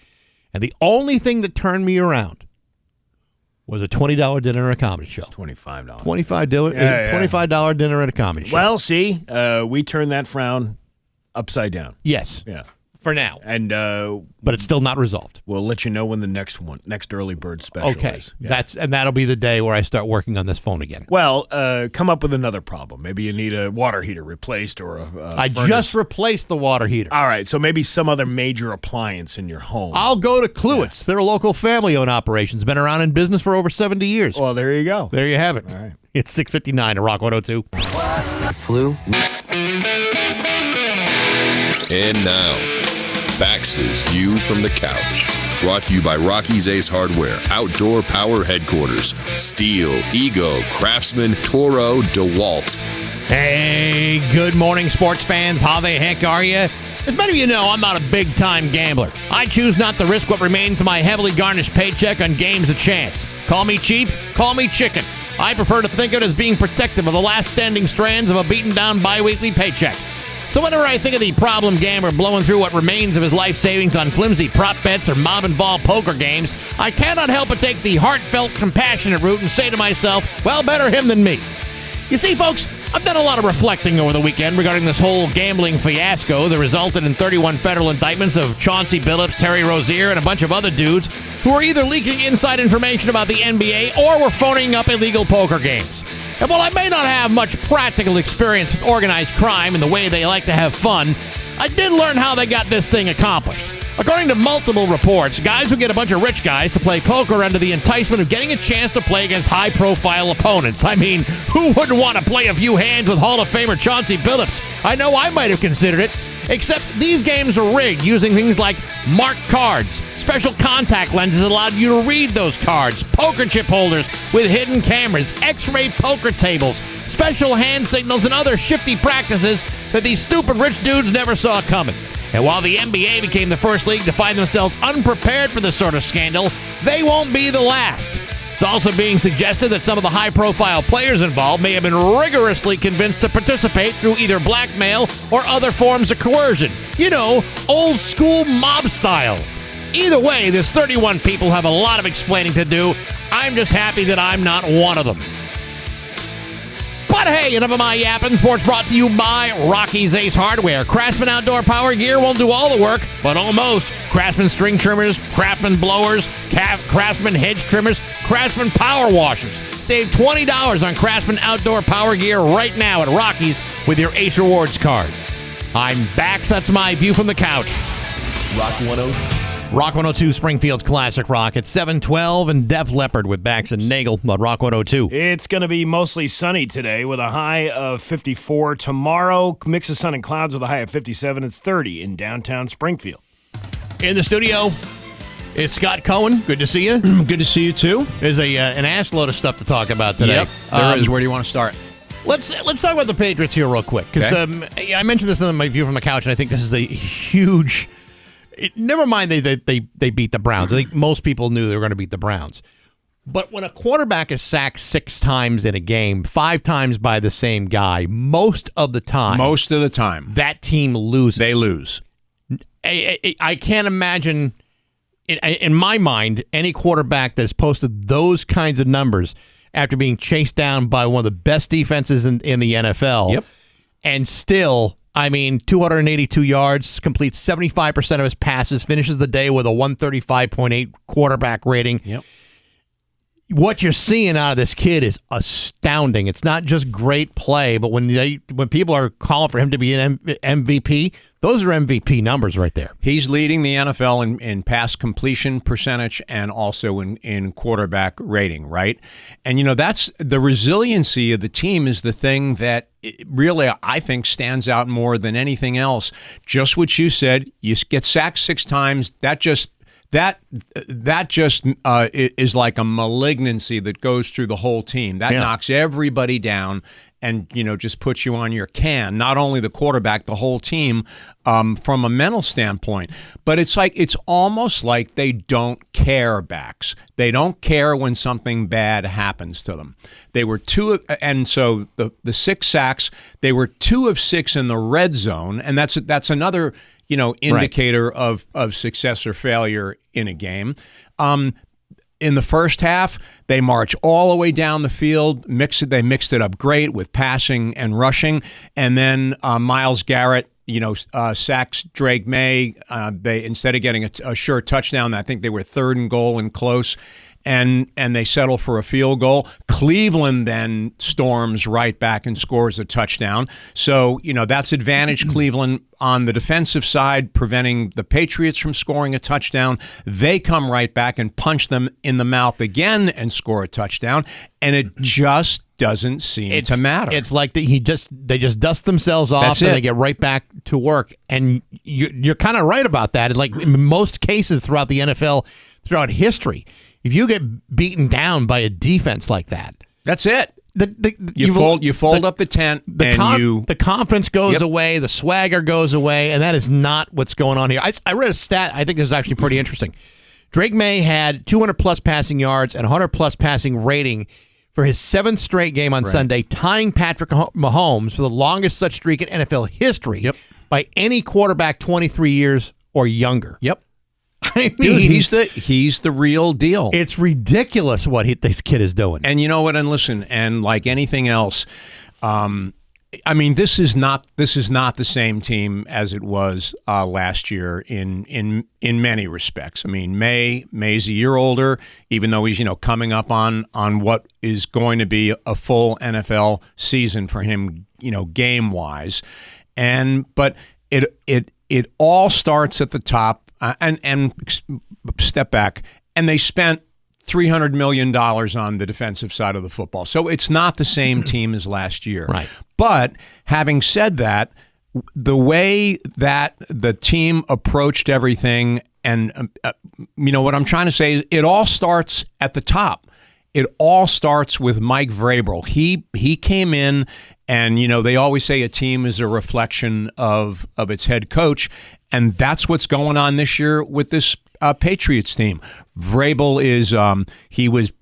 And the only thing that turned me around was a $20 dinner at a comedy show. $25. $25 dinner at a comedy show. Well, see, we turned that frown upside down. Yes. Yeah. For now. And but it's still not resolved. We'll let you know when the next early bird special is. Yeah. That'll be the day where I start working on this phone again. Well, come up with another problem. Maybe you need a water heater replaced or a I furnace. just replaced the water heater. All right, so maybe some other major appliance in your home. I'll go to Kluwitz. Yeah. They're a local family-owned operation. Been around in business for over 70 years. Well, there you go. There you have it. All right. It's 6:59 at Rock 102. Flu. And now, Bax's View from the Couch. Brought to you by Rocky's Ace Hardware, Outdoor Power Headquarters, Steel, Ego, Craftsman, Toro, DeWalt. Hey, good morning, sports fans. How the heck are you? As many of you know, I'm not a big-time gambler. I choose not to risk what remains of my heavily garnished paycheck on games of chance. Call me cheap, call me chicken. I prefer to think of it as being protective of the last standing strands of a beaten-down bi-weekly paycheck. So whenever I think of the problem gambler blowing through what remains of his life savings on flimsy prop bets or mob-involved poker games, I cannot help but take the heartfelt, compassionate route and say to myself, well, better him than me. You see, folks, I've done a lot of reflecting over the weekend regarding this whole gambling fiasco that resulted in 31 federal indictments of Chauncey Billups, Terry Rozier, and a bunch of other dudes who were either leaking inside information about the NBA or were phoning up illegal poker games. And while I may not have much practical experience with organized crime and the way they like to have fun, I did learn how they got this thing accomplished. According to multiple reports, guys who get a bunch of rich guys to play poker under the enticement of getting a chance to play against high-profile opponents. I mean, who wouldn't want to play a few hands with Hall of Famer Chauncey Billups? I know I might have considered it. Except these games are rigged using things like marked cards, special contact lenses that allowed you to read those cards, poker chip holders with hidden cameras, x-ray poker tables, special hand signals, and other shifty practices that these stupid rich dudes never saw coming. And while the NBA became the first league to find themselves unprepared for this sort of scandal, they won't be the last. It's also being suggested that some of the high-profile players involved may have been rigorously convinced to participate through either blackmail or other forms of coercion. You know, old-school mob style. Either way, there's 31 people who have a lot of explaining to do. I'm just happy that I'm not one of them. But hey, enough of my yapping. Sports brought to you by Rocky's Ace Hardware. Craftsman Outdoor Power Gear won't do all the work, but almost. Craftsman string trimmers, Craftsman blowers, Craftsman hedge trimmers, Craftsman power washers. Save $20 on Craftsman Outdoor Power Gear right now at Rocky's with your Ace Rewards card. I'm Bax. That's my view from the couch. Rock 102, Springfield's Classic Rock at 7:12, and Def Leppard with Bax and Nagle on Rock 102. It's going to be mostly sunny today with a high of 54. Tomorrow, mix of sun and clouds with a high of 57. It's 30 in downtown Springfield. In the studio, it's Scott Cohen. Good to see you. Good to see you, too. There's an assload of stuff to talk about today. Yep, there is. Where do you want to start? Let's talk about the Patriots here real quick, because I mentioned this in my view from the couch, and I think this is a huge. Never mind they beat the Browns. I think most people knew they were going to beat the Browns. But when a quarterback is sacked 6 times in a game, 5 times by the same guy, most of the time, that team loses. They lose. I can't imagine, in my mind, any quarterback that's posted those kinds of numbers after being chased down by one of the best defenses in the NFL. Yep. And still, 282 yards, completes 75% of his passes, finishes the day with a 135.8 quarterback rating. Yep. What you're seeing out of this kid is astounding. It's not just great play, but when people are calling for him to be an MVP, those are MVP numbers right there. He's leading the NFL in pass completion percentage and also in quarterback rating, right? And, that's the resiliency of the team is the thing that really, I think, stands out more than anything else. Just what you said, you get sacked 6 times, that just is like a malignancy that goes through the whole team. That knocks everybody down and, just puts you on your can. Not only the quarterback, the whole team from a mental standpoint. But it's almost like they don't care, Bax. They don't care when something bad happens to them. They were and so the 6 sacks, they were 2 of 6 in the red zone, and that's another indicator of success or failure in a game. In the first half, they march all the way down the field. They mixed it up great with passing and rushing. And then Myles Garrett, sacks Drake May. They instead of getting a sure touchdown, I think they were 3rd and goal and close. And they settle for a field goal. Cleveland then storms right back and scores a touchdown. So, that's advantage Cleveland on the defensive side, preventing the Patriots from scoring a touchdown. They come right back and punch them in the mouth again and score a touchdown. And it just doesn't seem to matter. It's like they just dust themselves off and they get right back to work. And you're kind of right about that. It's like in most cases throughout the NFL, throughout history, if you get beaten down by a defense like that, that's it. You fold up the tent, the confidence goes away, the swagger goes away, and that is not what's going on here. I read a stat I think is actually pretty interesting. Drake May had 200-plus passing yards and 100-plus passing rating for his 7th straight game on Sunday, tying Patrick Mahomes for the longest such streak in NFL history by any quarterback 23 years or younger. Yep. Dude, he's the real deal. It's ridiculous what this kid is doing. And you know what? And listen, and like anything else, this is not the same team as it was last year in many respects. May's a year older, even though he's coming up on what is going to be a full NFL season for him, game wise, but it all starts at the top. And step back, and they spent $300 million on the defensive side of the football. So it's not the same team as last year. Right. But having said that, the way that the team approached everything, and what I'm trying to say is it all starts at the top. It all starts with Mike Vrabel. He came in, and they always say a team is a reflection of its head coach, and that's what's going on this year with this Patriots team. Vrabel is he was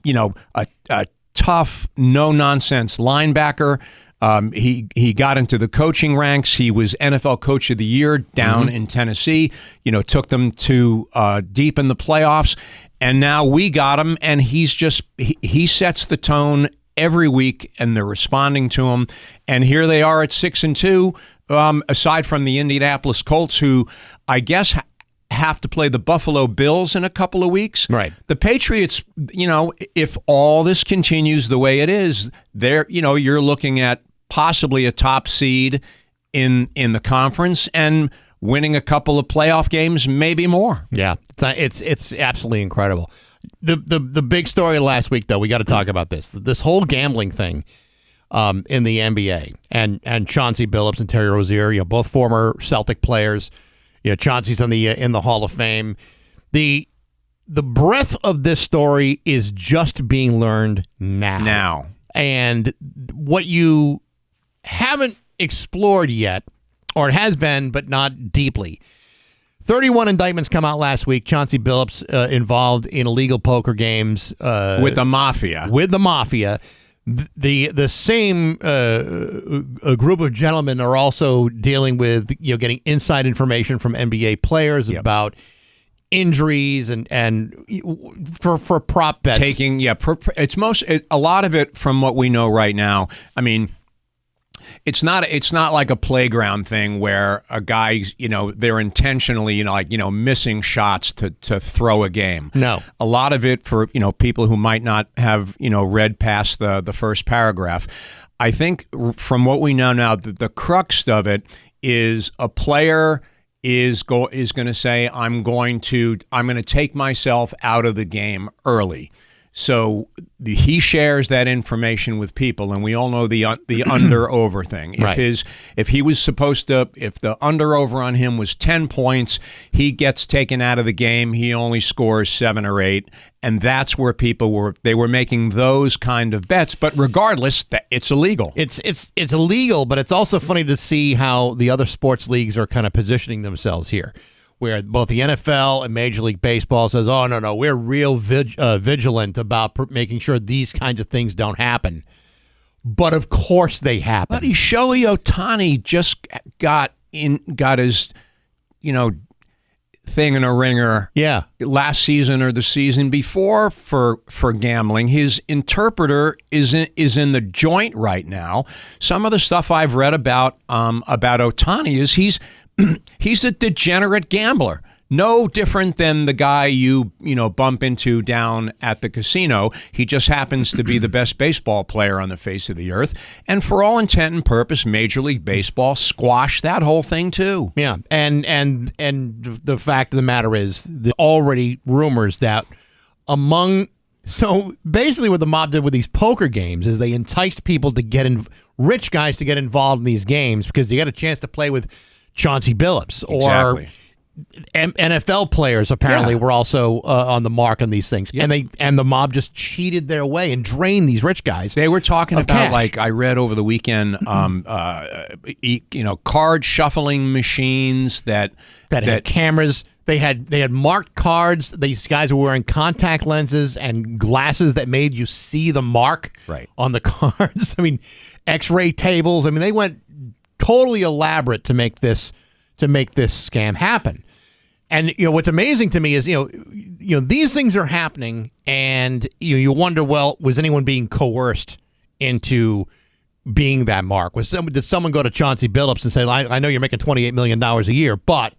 a tough, no nonsense linebacker. He got into the coaching ranks. He was NFL Coach of the Year down in Tennessee. Took them to deep in the playoffs. And now we got him, and he sets the tone every week, and they're responding to him. And here they are at 6-2, aside from the Indianapolis Colts, who I guess have to play the Buffalo Bills in a couple of weeks. Right. The Patriots, if all this continues the way it is, you're looking at possibly a top seed in the conference and winning a couple of playoff games, maybe more. Yeah, it's absolutely incredible. The big story last week, though, we got to talk about this whole gambling thing in the NBA, and Chauncey Billups and Terry Rozier, both former Celtic players. Chauncey's in the Hall of Fame. The breadth of this story is just being learned now. And what you haven't explored yet, or it has been, but not deeply. 31 indictments come out last week. Chauncey Billups involved in illegal poker games with the mafia. The same a group of gentlemen are also dealing with getting inside information from NBA players about injuries and for prop bets. A lot of it from what we know right now. I mean, it's not like a playground thing where a guy, they're intentionally, missing shots to throw a game. No. A lot of it for, people who might not have, read past the first paragraph. I think from what we know now, the crux of it is a player is going to say, I'm going to take myself out of the game early. So he shares that information with people, and we all know the under-over thing. If he was supposed to, if the under-over on him was 10 points, he gets taken out of the game. He only scores 7 or 8, and that's where people were making those kind of bets. But regardless, it's illegal. It's illegal, but it's also funny to see how the other sports leagues are kind of positioning themselves here, where both the NFL and Major League Baseball says, oh, no, we're real vigilant about making sure these kinds of things don't happen. But, of course, they happen. Buddy, Shohei Ohtani just got his, thing in a ringer last season or the season before for gambling. His interpreter is in the joint right now. Some of the stuff I've read about Ohtani is he's a degenerate gambler. No different than the guy you bump into down at the casino. He just happens to be the best baseball player on the face of the earth. And for all intent and purpose, Major League Baseball squashed that whole thing too. Yeah, and the fact of the matter is, the already rumors that so basically what the mob did with these poker games is they enticed people to rich guys to get involved in these games because they got a chance to play with Chauncey Billups or NFL players apparently were also on the mark on these things, and the mob just cheated their way and drained these rich guys. They were talking about cash. Like I read over the weekend, card shuffling machines that had cameras. They had marked cards. These guys were wearing contact lenses and glasses that made you see the mark on the cards. I mean, X-ray tables. I mean, they went totally elaborate to make this scam happen. And what's amazing to me is these things are happening, and you wonder, well, was anyone being coerced into being that mark? Did someone go to Chauncey Billups and say, I know you're making $28 million a year, but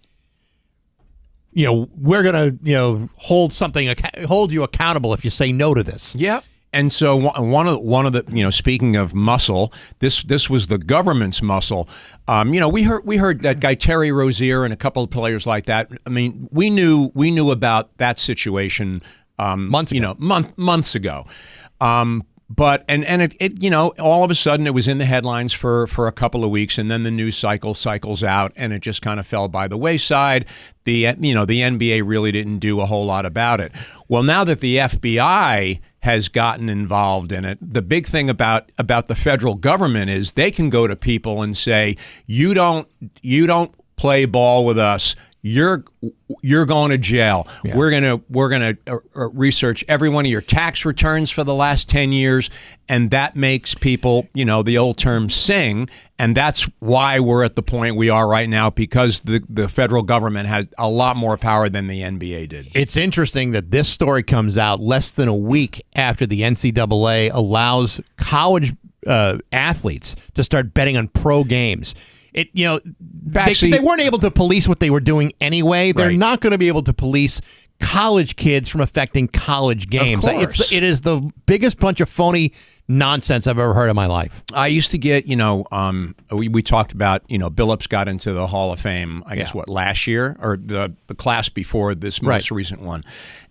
we're gonna hold you accountable if you say no to this. Yeah. And so one of the speaking of muscle, this was the government's muscle. We heard that guy Terry Rozier and a couple of players like that. I mean, we knew about that situation months ago. But it all of a sudden it was in the headlines for a couple of weeks, and then the news cycles out, and it just kind of fell by the wayside. The NBA really didn't do a whole lot about it. Well, now that the FBI has gotten involved in it, the big thing about the federal government is they can go to people and say, you don't play ball with us, you're going to jail. Yeah. We're gonna research every one of your tax returns for the last 10 years, and that makes people, the old term, sing. And that's why we're at the point we are right now, because the federal government has a lot more power than the NBA did. It's interesting that this story comes out less than a week after the NCAA allows college athletes to start betting on pro games. They weren't able to police what they were doing anyway. They're not going to be able to police college kids from affecting college games. It is the biggest bunch of phony nonsense I've ever heard in my life. I used to get, we talked about, Billups got into the Hall of Fame, I guess, last year, or the class before this most recent one.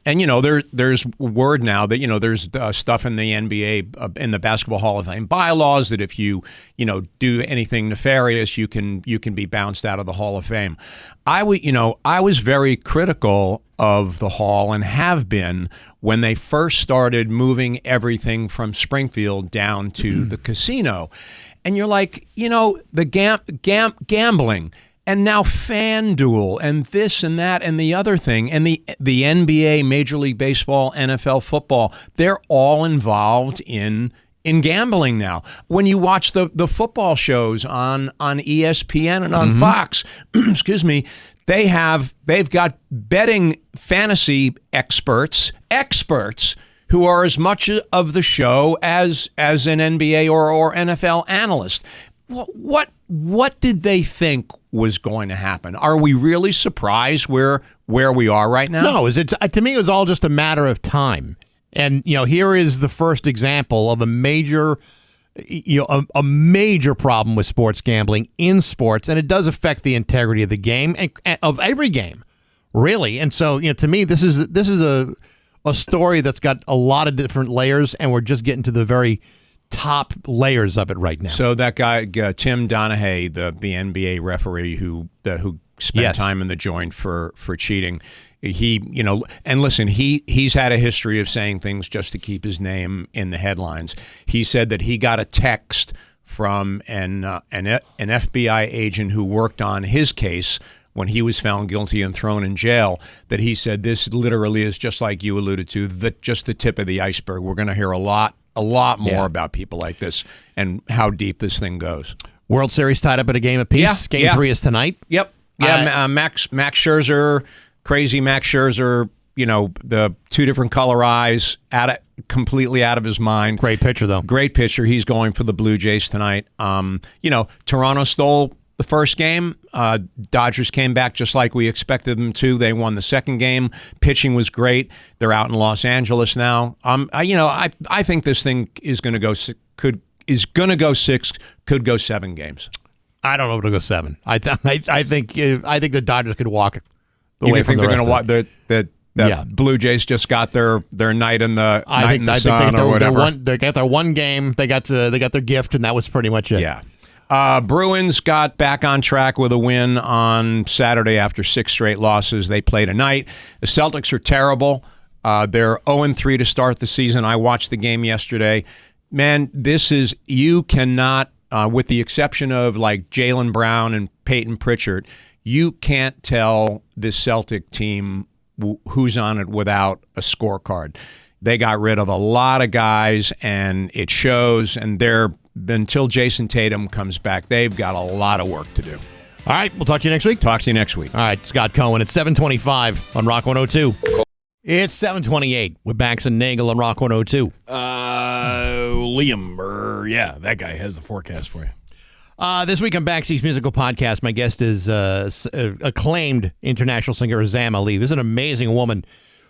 And, there's word now that, there's stuff in the NBA, in the Basketball Hall of Fame bylaws that if you, do anything nefarious, you can be bounced out of the Hall of Fame. I was very critical of the Hall, and have been, when they first started moving everything from Springfield down to the casino. And you're like, the gambling. And now FanDuel and this and that and the other thing and the NBA, Major League Baseball, NFL football, they're all involved in gambling now. When you watch the football shows on ESPN and on Fox, excuse me, they've got betting fantasy experts who are as much of the show as an NBA or NFL analyst. What did they think was going to happen? Are we really surprised where we are right now? No, to me it was all just a matter of time. And here is the first example of a major problem with sports gambling in sports, and it does affect the integrity of the game and of every game, really. And so, to me, this is a story that's got a lot of different layers, and we're just getting to the very top layers of it right now. So that guy Tim Donaghy, the NBA referee who spent time in the joint for cheating, he and listen, he's had a history of saying things just to keep his name in the headlines. He said that he got a text from an FBI agent who worked on his case when he was found guilty and thrown in jail, that he said this literally is, just like you alluded to, just the tip of the iceberg. We're going to hear a lot more about people like this and how deep this thing goes. World Series tied up at a game apiece. Game 3 is tonight. Yep. Yeah, Max Scherzer, crazy Max Scherzer, the two different color eyes, completely out of his mind. Great pitcher, though. Great pitcher. He's going for the Blue Jays tonight. Toronto stole the first game. Dodgers came back just like we expected them to. They won the second game. Pitching was great. They're out in Los Angeles now. I think this thing is going to go 6, could go 7 games. I don't know if it'll go 7. I think the Dodgers could walk it. You think they're going to walk the Blue Jays just got their night in the sun or whatever? They got their one game. They got their gift, and that was pretty much it. Yeah. Bruins got back on track with a win on Saturday after 6 straight losses. They played tonight. The Celtics are terrible. They're 0-3 to start the season. I watched the game yesterday. Man, you cannot, with the exception of like Jaylen Brown and Peyton Pritchard, you can't tell this Celtic team who's on it without a scorecard. They got rid of a lot of guys, and it shows, and until Jason Tatum comes back, they've got a lot of work to do. All right, we'll talk to you next week. Talk to you next week. All right, Scott Cohen at 7:25 on Rock 102. It's 7:28 with Bax and Nagle on Rock 102. Liam, that guy has the forecast for you. This week on Baxi's Musical Podcast, my guest is acclaimed international singer Zam Ali. This is an amazing woman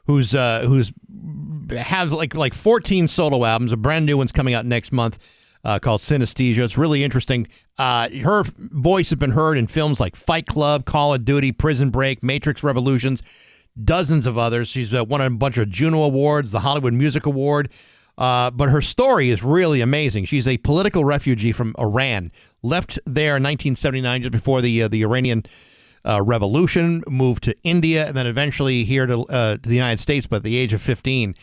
who's has like 14 solo albums. A brand new one's coming out next month called Synesthesia. It's really interesting. Her voice has been heard in films like Fight Club, Call of Duty, Prison Break, Matrix Revolutions, dozens of others. She's won a bunch of Juno Awards, the Hollywood Music Award. But her story is really amazing. She's a political refugee from Iran, left there in 1979 just before the Iranian Revolution, moved to India, and then eventually here to the United States, but at the age of 15.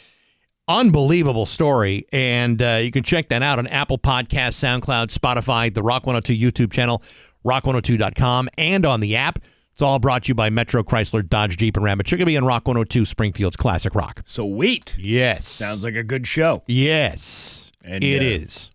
Unbelievable story, and you can check that out on Apple Podcasts, SoundCloud, Spotify, the Rock 102 YouTube channel, rock102.com, and on the app. It's all brought to you by Metro Chrysler, Dodge, Jeep, and Ram. It should be on Rock 102, Springfield's classic rock. Sweet. Yes. Sounds like a good show. Yes, and it is.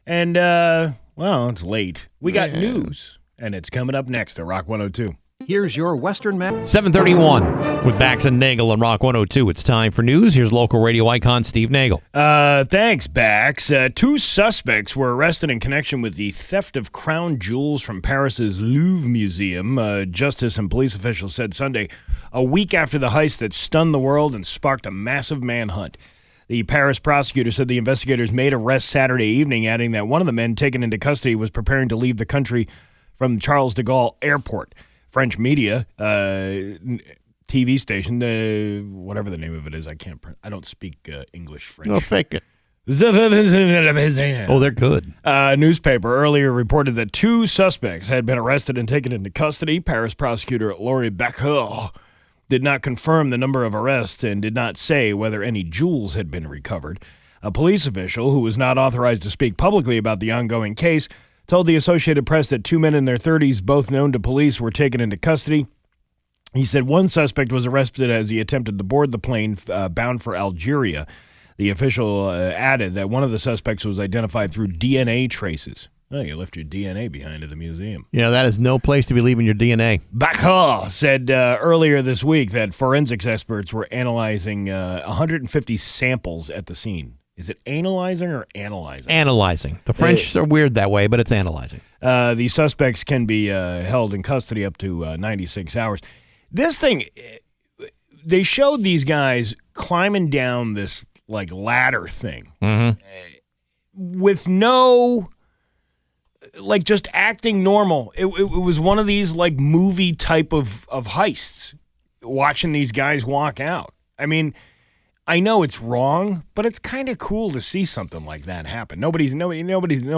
And, it's late. We got news, and it's coming up next at Rock 102. Here's your Western map. 7:31 with Bax and Nagle on Rock 102. It's time for news. Here's local radio icon Steve Nagle. Thanks, Bax. 2 suspects were arrested in connection with the theft of crown jewels from Paris's Louvre Museum. Justice and police officials said Sunday, a week after the heist that stunned the world and sparked a massive manhunt. The Paris prosecutor said the investigators made arrests Saturday evening, adding that one of the men taken into custody was preparing to leave the country from Charles de Gaulle Airport. French media, TV station, whatever the name of it is, I don't speak English, French. Oh, fake it. Oh, they're good. Newspaper earlier reported that 2 suspects had been arrested and taken into custody. Paris prosecutor Laurie Baccheur did not confirm the number of arrests and did not say whether any jewels had been recovered. A police official who was not authorized to speak publicly about the ongoing case told the Associated Press that 2 men in their 30s, both known to police, were taken into custody. He said one suspect was arrested as he attempted to board the plane bound for Algeria. The official added that one of the suspects was identified through DNA traces. Oh, you left your DNA behind at the museum. Yeah, that is no place to be leaving your DNA. Bax said earlier this week that forensics experts were analyzing 150 samples at the scene. Is it analyzing or analyzing? Analyzing. The French are weird that way, but it's analyzing. The suspects can be held in custody up to 96 hours. This thing, they showed these guys climbing down this like ladder thing with no, like, just acting normal. It was one of these like movie type of heists, watching these guys walk out. I mean, I know it's wrong, but it's kind of cool to see something like that happen. No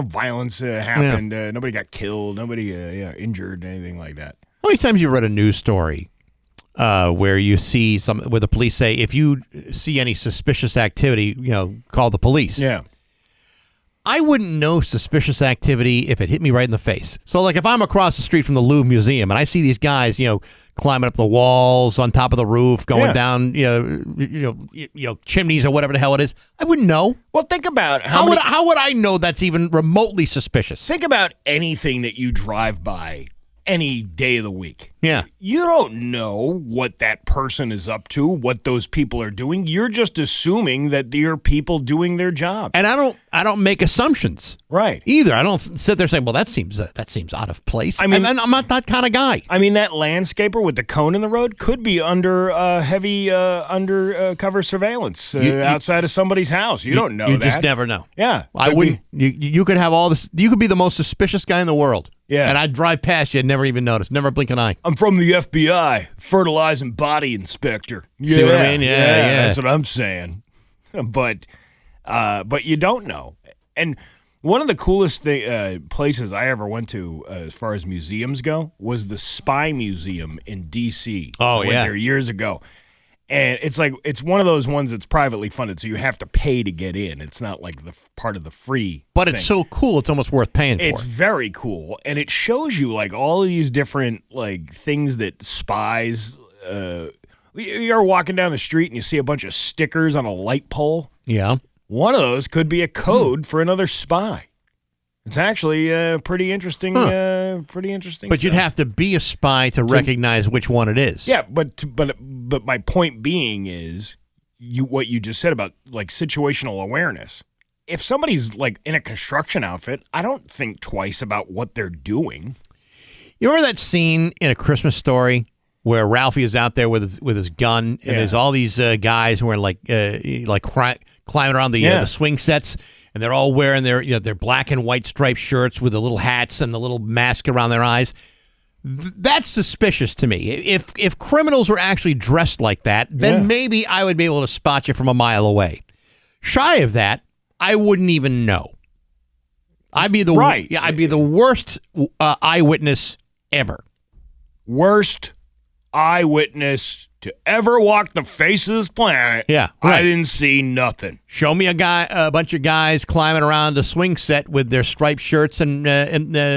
violence happened. Yeah. Nobody got killed. Nobody injured, anything like that. How many times you read a news story where you see where the police say, if you see any suspicious activity, call the police? Yeah. I wouldn't know suspicious activity if it hit me right in the face. So, like, if I'm across the street from the Louvre Museum and I see these guys, climbing up the walls, on top of the roof, going down, chimneys or whatever the hell it is, I wouldn't know. Well, think about how would I know that's even remotely suspicious? Think about anything that you drive by any day of the week. Yeah. You don't know what that person is up to, what those people are doing. You're just assuming that they're people doing their job. And I don't make assumptions. Right. Either. I don't sit there saying, well, that seems out of place. I mean, and I'm not that kind of guy. I mean, that landscaper with the cone in the road could be under heavy undercover surveillance outside of somebody's house. You don't know that. You just never know. Yeah. I wouldn't. You could have all this. You could be the most suspicious guy in the world. Yeah. And I'd drive past you and never even notice, never blink an eye. I'm from the FBI, fertilizing body inspector. See what I mean? Yeah. That's what I'm saying. But you don't know. And one of the coolest places I ever went to, as far as museums go, was the Spy Museum in D.C. Oh, I went there years ago. And it's one of those ones that's privately funded, so you have to pay to get in. It's not like the part of the free But thing. It's so cool, it's almost worth paying for. It's very cool, and it shows you like all of these different like things that spies. You're walking down the street and you see a bunch of stickers on a light pole. Yeah, one of those could be a code for another spy. It's actually pretty interesting. Pretty interesting. But stuff. you'd have to be a spy to recognize which one it is. Yeah, but my point being is what you just said about like situational awareness. If somebody's like in a construction outfit, I don't think twice about what they're doing. You remember that scene in A Christmas Story where Ralphie is out there with his gun, and there's all these guys who are climbing around the swing sets. And they're all wearing their black and white striped shirts with the little hats and the little mask around their eyes. That's suspicious to me. If criminals were actually dressed like that, then maybe I would be able to spot you from a mile away. Shy of that, I wouldn't even know. I'd be the worst eyewitness ever. Worst eyewitness to ever walk the face of this planet. Yeah, right. I didn't see nothing. Show me a bunch of guys climbing around a swing set with their striped shirts and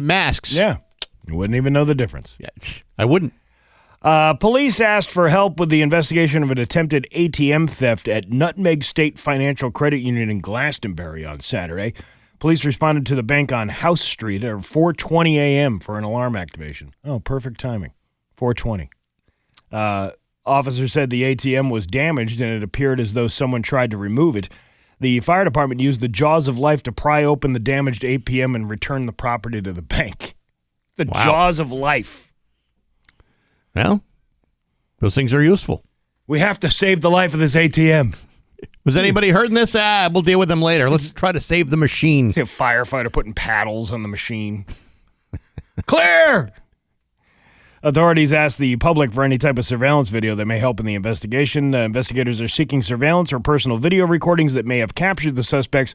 masks. Yeah, you wouldn't even know the difference. Yeah, I wouldn't. Police asked for help with the investigation of an attempted ATM theft at Nutmeg State Financial Credit Union in Glastonbury on Saturday. Police responded to the bank on House Street at 4:20 a.m. for an alarm activation. Oh, perfect timing. 4:20. Officers said the ATM was damaged and it appeared as though someone tried to remove it. The fire department used the jaws of life to pry open the damaged ATM and return the property to the bank. The jaws of life. Well, those things are useful. We have to save the life of this ATM. Was anybody hurt in this? We'll deal with them later. Let's try to save the machine. See a firefighter putting paddles on the machine. Clear! Authorities asked the public for any type of surveillance video that may help in the investigation. Investigators are seeking surveillance or personal video recordings that may have captured the suspects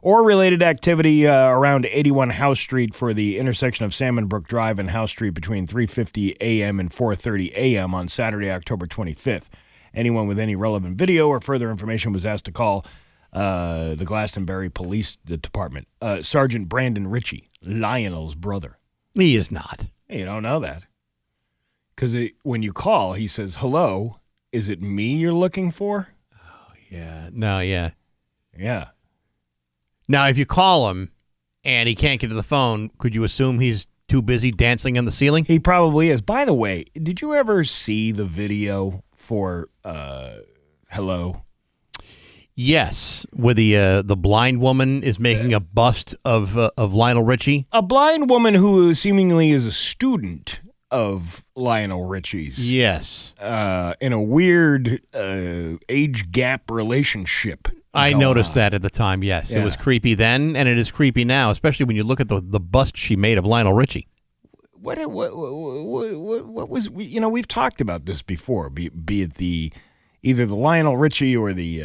or related activity around 81 House Street for the intersection of Salmon Brook Drive and House Street between 3:50 a.m. and 4:30 a.m. on Saturday, October 25th. Anyone with any relevant video or further information was asked to call the Glastonbury Police Department. Sergeant Brandon Ritchie, Lionel's brother. He is not. Hey, you don't know that. Because when you call, he says, hello, is it me you're looking for? Oh, yeah. No, yeah. Yeah. Now, if you call him and he can't get to the phone, could you assume he's too busy dancing on the ceiling? He probably is. By the way, did you ever see the video for Hello? Yes, where the blind woman is making a bust of Lionel Richie. A blind woman who seemingly is a student of Lionel Richie's. Yes. In a weird age gap relationship. I noticed that at the time, yes. Yeah. It was creepy then, and it is creepy now, especially when you look at the bust she made of Lionel Richie. What was, we've talked about this before, be it either the Lionel Richie or the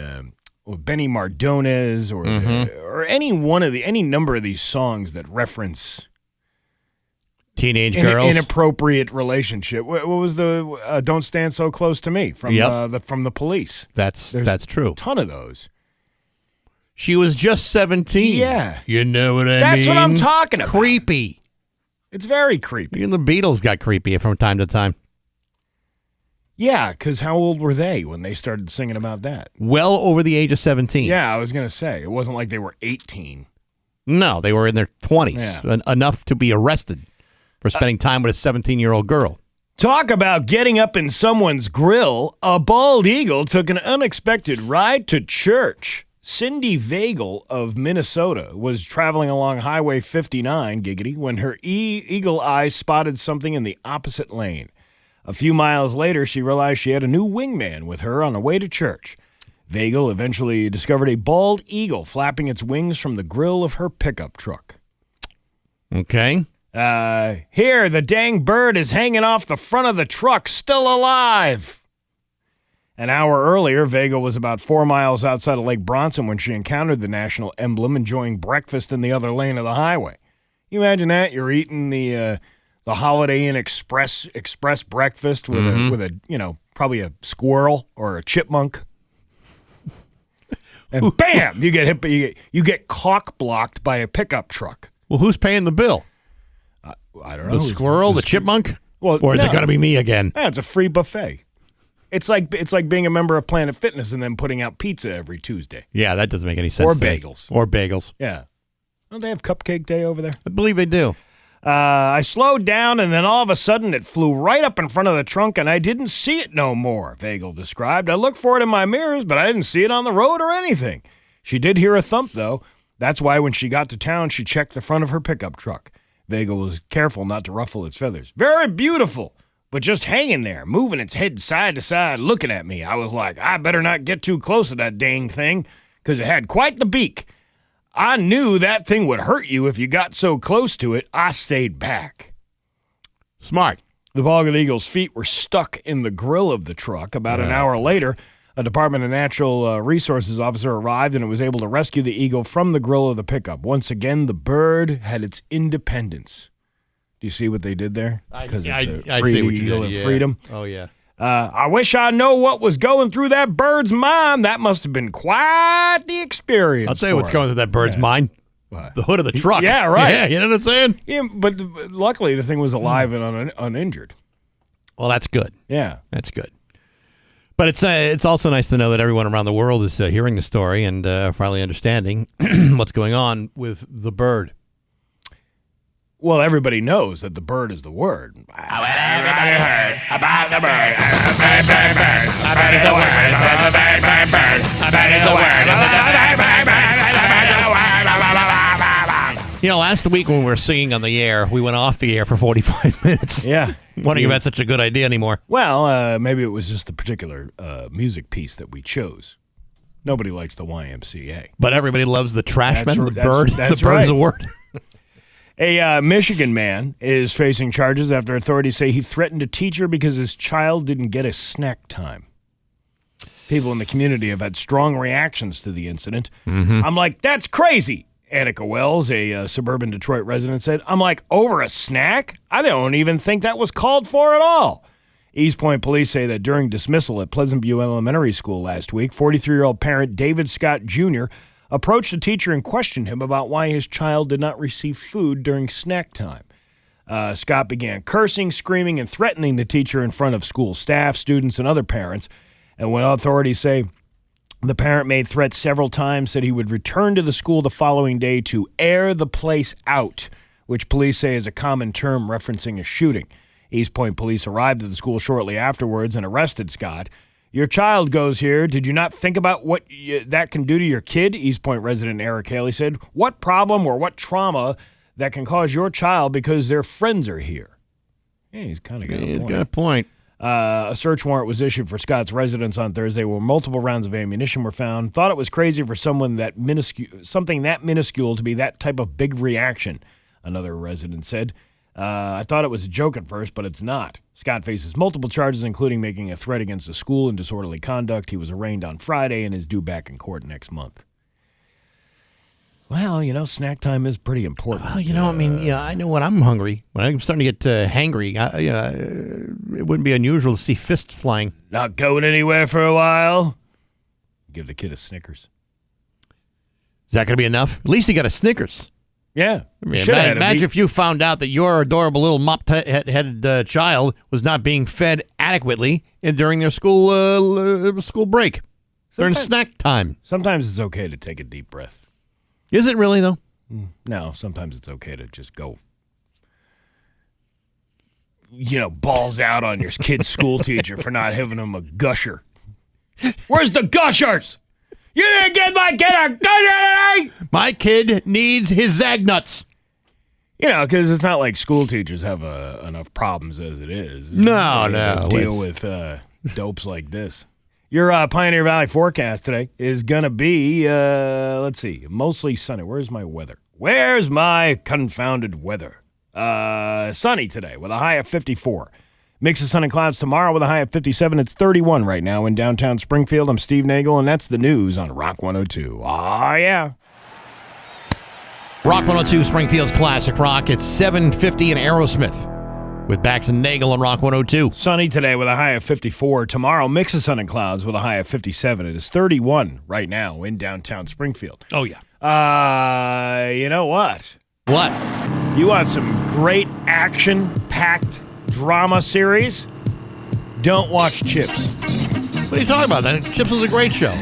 or Benny Mardones or any number of these songs that reference teenage girls, inappropriate relationship. What was the "Don't Stand So Close to Me" from the Police? That's true. A ton of those. She was just 17. Yeah, you know what I mean. That's what I'm talking about. Creepy. It's very creepy. Even the Beatles got creepy from time to time. Yeah, because how old were they when they started singing about that? Well over the age of 17. Yeah, I was going to say. It wasn't like they were 18. No, they were in their 20s. Yeah. Enough to be arrested for spending time with a 17-year-old girl. Talk about getting up in someone's grill. A bald eagle took an unexpected ride to church. Cindy Vagel of Minnesota was traveling along Highway 59, giggity, when her eagle eye spotted something in the opposite lane. A few miles later, she realized she had a new wingman with her on the way to church. Vagel eventually discovered a bald eagle flapping its wings from the grill of her pickup truck. Okay. Here, the dang bird is hanging off the front of the truck, still alive. An hour earlier, Vagel was about 4 miles outside of Lake Bronson when she encountered the national emblem enjoying breakfast in the other lane of the highway. You imagine that? You're eating the Holiday Inn Express breakfast with a probably a squirrel or a chipmunk. And bam, you get hit. You get cock blocked by a pickup truck. Well, who's paying the bill? I don't know. The squirrel, the chipmunk, or is it going to be me again? Yeah, it's a free buffet. It's like being a member of Planet Fitness and then putting out pizza every Tuesday. Yeah, that doesn't make any sense. Or bagels. Yeah. Don't they have Cupcake Day over there? I believe they do. I slowed down, and then all of a sudden it flew right up in front of the trunk, and I didn't see it no more, Vagel described. I looked for it in my mirrors, but I didn't see it on the road or anything. She did hear a thump, though. That's why when she got to town, she checked the front of her pickup truck. Vagel was careful not to ruffle its feathers. Very beautiful, but just hanging there, moving its head side to side, looking at me. I was like, I better not get too close to that dang thing, because it had quite the beak. I knew that thing would hurt you if you got so close to it. I stayed back. Smart. The bald eagle's feet were stuck in the grill of the truck. About an hour later, a Department of Natural Resources officer arrived and was able to rescue the eagle from the grill of the pickup. Once again, the bird had its independence. Do you see what they did there? Because it's a free eagle of freedom. Oh, yeah. I wish I know what was going through that bird's mind. That must have been quite the experience. I'll tell you what's going through that bird's mind. What? The hood of the truck. Yeah, right. Yeah, you know what I'm saying? Yeah, but luckily the thing was alive and uninjured. Well, that's good. Yeah. That's good. But it's also nice to know that everyone around the world is hearing the story and finally understanding what's going on with the bird. Well, everybody knows that the bird is the word. Everybody heard about the bird. Bird, bird, bird. A bird is the word. A bird, bird, bird. A bird is the word. A bird, bird, bird. You know, last week when we were singing on the air, we went off the air for 45 minutes. Yeah. Wondering if that's such a good idea anymore. Well, maybe it was just the particular music piece that we chose. Nobody likes the YMCA. But everybody loves the Trashman, the bird. That's the bird right. is a word. A Michigan man is facing charges after authorities say he threatened a teacher because his child didn't get a snack time. People in the community have had strong reactions to the incident. Mm-hmm. I'm like, that's crazy. Annika Wells, a suburban Detroit resident, said, I'm like, over a snack? I don't even think that was called for at all. East Point police say that during dismissal at Pleasant View Elementary School last week, 43-year-old parent David Scott Jr. approached the teacher and questioned him about why his child did not receive food during snack time. Scott began cursing, screaming, and threatening the teacher in front of school staff, students, and other parents. And when authorities say the parent made threats several times, said he would return to the school the following day to air the place out, which police say is a common term referencing a shooting. East Point police arrived at the school shortly afterwards and arrested Scott. Your child goes here. Did you not think about what that can do to your kid? East Point resident Eric Haley said. What problem or what trauma that can cause your child because their friends are here? Yeah, he's kind of got a point. He's got a point. A search warrant was issued for Scott's residence on Thursday where multiple rounds of ammunition were found. Thought it was crazy for something that minuscule to be that type of big reaction, another resident said. I thought it was a joke at first, but it's not. Scott faces multiple charges, including making a threat against the school and disorderly conduct. He was arraigned on Friday and is due back in court next month. Well, snack time is pretty important. Well, I know when I'm hungry, when I'm starting to get hangry, it wouldn't be unusual to see fists flying. Not going anywhere for a while? Give the kid a Snickers. Is that going to be enough? At least he got a Snickers. Yeah. Imagine if you found out that your adorable little mop-headed child was not being fed adequately during their school break, during snack time. Sometimes it's okay to take a deep breath. Is it really, though? No, sometimes it's okay to just go, balls out on your kid's school teacher for not having him a gusher. Where's the gushers? You didn't get my kid a gusher! My kid needs his Zagnuts. Because it's not like school teachers have enough problems as it is. No. Deal with dopes like this. Your Pioneer Valley forecast today is going to be, mostly sunny. Where's my weather? Where's my confounded weather? Sunny today with a high of 54. Mix of sun and clouds tomorrow with a high of 57. It's 31 right now in downtown Springfield. I'm Steve Nagle, and that's the news on Rock 102. Yeah. Rock 102, Springfield's classic rock. It's 7:50 in Aerosmith with Bax and Nagle on Rock 102. Sunny today with a high of 54. Tomorrow, mix of sun and clouds with a high of 57. It is 31 right now in downtown Springfield. Oh, yeah. You know what? What? You want some great action-packed drama series? Don't watch Chips. What are you talking about? That Chips was a great show.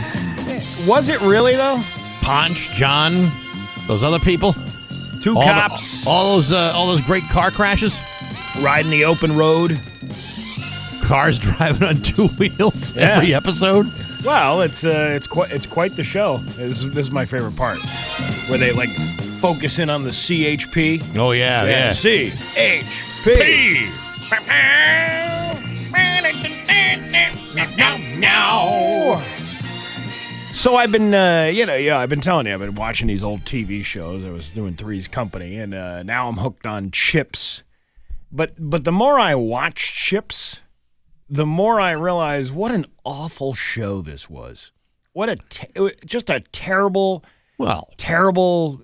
Was it really, though? Ponch, John, those other people. Two cops. All those great car crashes. Riding the open road. Cars driving on two wheels every episode. Well, it's quite the show. This is my favorite part, where they focus in on the CHP. Oh yeah. CHP. So I've been, I've been telling you, I've been watching these old TV shows. I was doing Three's Company, and now I'm hooked on Chips. But the more I watch Chips, the more I realize what an awful show this was. Just a terrible, horrible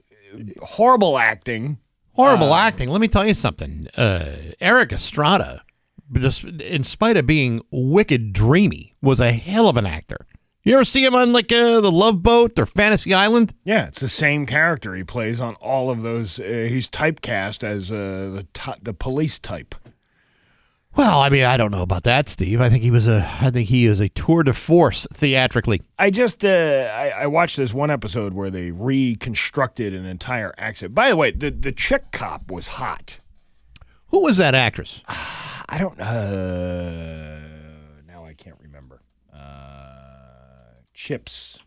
acting. Horrible acting. Let me tell you something. Eric Estrada, just in spite of being wicked dreamy, was a hell of an actor. You ever see him on the Love Boat or Fantasy Island? Yeah, it's the same character he plays on all of those. He's typecast as the police type. Well, I mean, I don't know about that, Steve. I think he is a tour de force theatrically. I just I watched this one episode where they reconstructed an entire accident. By the way, the chick cop was hot. Who was that actress? I don't now I can't remember. Chips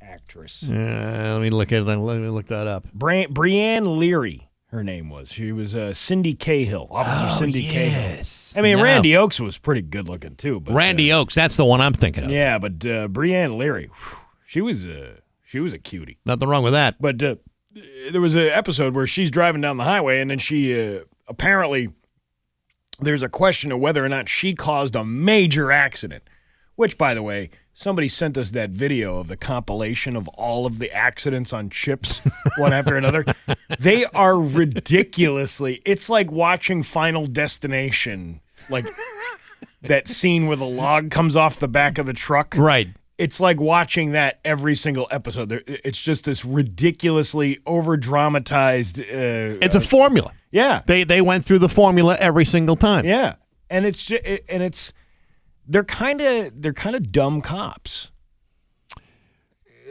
actress. Let me look that up. Brianne Leary. Her name was. She was Cindy Cahill, Officer Cindy Cahill. I mean, Randy Oakes was pretty good looking too. But Randy Oakes, that's the one I'm thinking of. Yeah, but Brianne Leary, she was a cutie. Nothing wrong with that. But there was an episode where she's driving down the highway, and then she apparently there's a question of whether or not she caused a major accident. Which, by the way, somebody sent us that video of the compilation of all of the accidents on Chips, one after another. They are ridiculously. It's like watching Final Destination, that scene where the log comes off the back of the truck. Right. It's like watching that every single episode. It's just this ridiculously over-dramatized. It's a formula. Yeah. They went through the formula every single time. Yeah. And they're kind of dumb cops.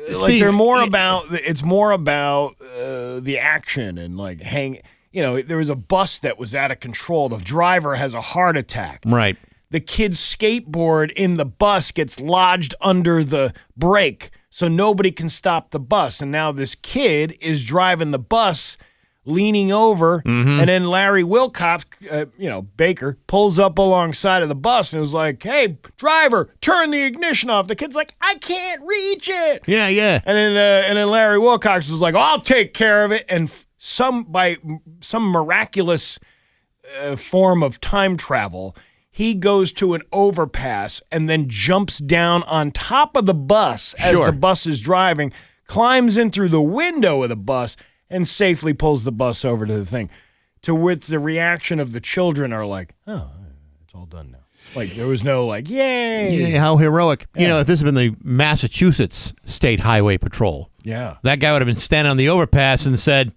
Steve, like they're more about it's more about the action and like there was a bus that was out of control. The driver has a heart attack. Right. The kid's skateboard in the bus gets lodged under the brake, so nobody can stop the bus. And now this kid is driving the bus, leaning over, and then Larry Wilcox, Baker, pulls up alongside of the bus and was like, "Hey, driver, turn the ignition off." The kid's like, "I can't reach it." Yeah. And then Larry Wilcox was like, "I'll take care of it." And by some miraculous form of time travel, he goes to an overpass and then jumps down on top of the bus as the bus is driving, climbs in through the window of the bus, and safely pulls the bus over to the thing. To which the reaction of the children are like, "Oh, it's all done now." Like there was no like, "Yay!" Yeah, how heroic! Yeah. If this had been the Massachusetts State Highway Patrol, that guy would have been standing on the overpass and said,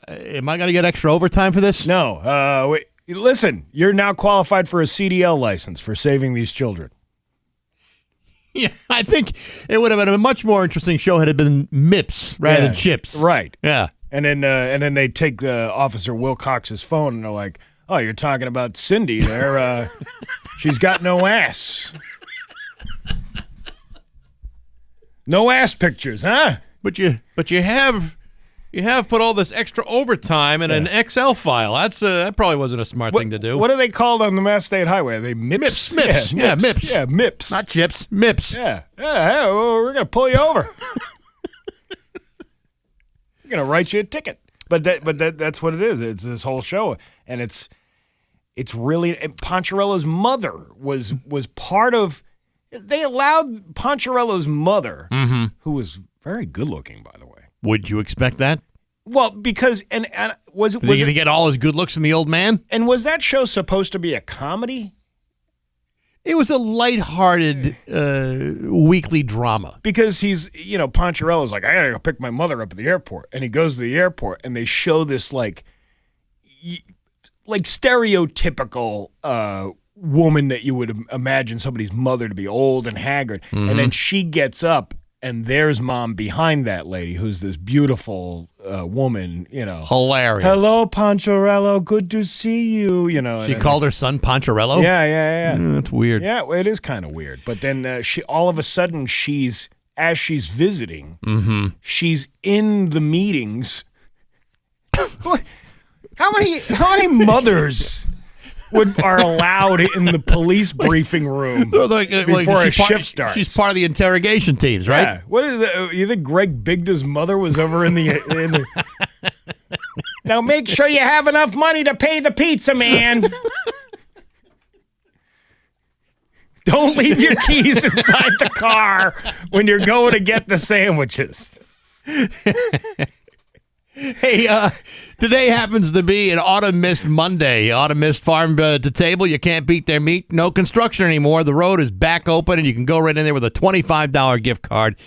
"Am I going to get extra overtime for this?" No. Wait. Listen, you're now qualified for a CDL license for saving these children. Yeah, I think it would have been a much more interesting show had it been MIPS rather than CHIPS. Right. Yeah. And then they take Officer Wilcox's phone and they're like, "Oh, you're talking about Cindy there. She's got no ass. No ass pictures, huh?" But you have put all this extra overtime in an Excel file. That probably wasn't a smart thing to do. What are they called on the Mass State Highway? Are they MIPS? MIPS. Yeah, MIPS. Yeah, MIPS. Not chips, MIPS. Yeah. Hey, well, we're going to pull you over. We're going to write you a ticket. But that's what it is. It's this whole show. And it's really Poncherello's mother was part of. They allowed Poncherello's mother, who was very good looking, by the way. Would you expect that? Well, because and was Are you going to get all his good looks from the old man? And was that show supposed to be a comedy? It was a lighthearted weekly drama. Because he's, Poncherello's like, "I got to go pick my mother up at the airport." And he goes to the airport and they show this like stereotypical woman that you would imagine somebody's mother to be, old and haggard. And then she gets up and there's mom behind that lady who's this beautiful woman, Hilarious. "Hello, Poncherello. Good to see you." She called her son Poncherello? Yeah. That's weird. Yeah, it is kind of weird. But then she all of a sudden as she's visiting, she's in the meetings. How many mothers are allowed in the police briefing room before a shift starts? She's part of the interrogation teams, right? Yeah. What is it? You think Greg Bigda's mother was over in the Now make sure you have enough money to pay the pizza man. Don't leave your keys inside the car when you're going to get the sandwiches. Hey, today happens to be an Autumn Mist Monday. Autumn Mist Farm to Table. You can't beat their meat. No construction anymore. The road is back open, and you can go right in there with a $25 gift card.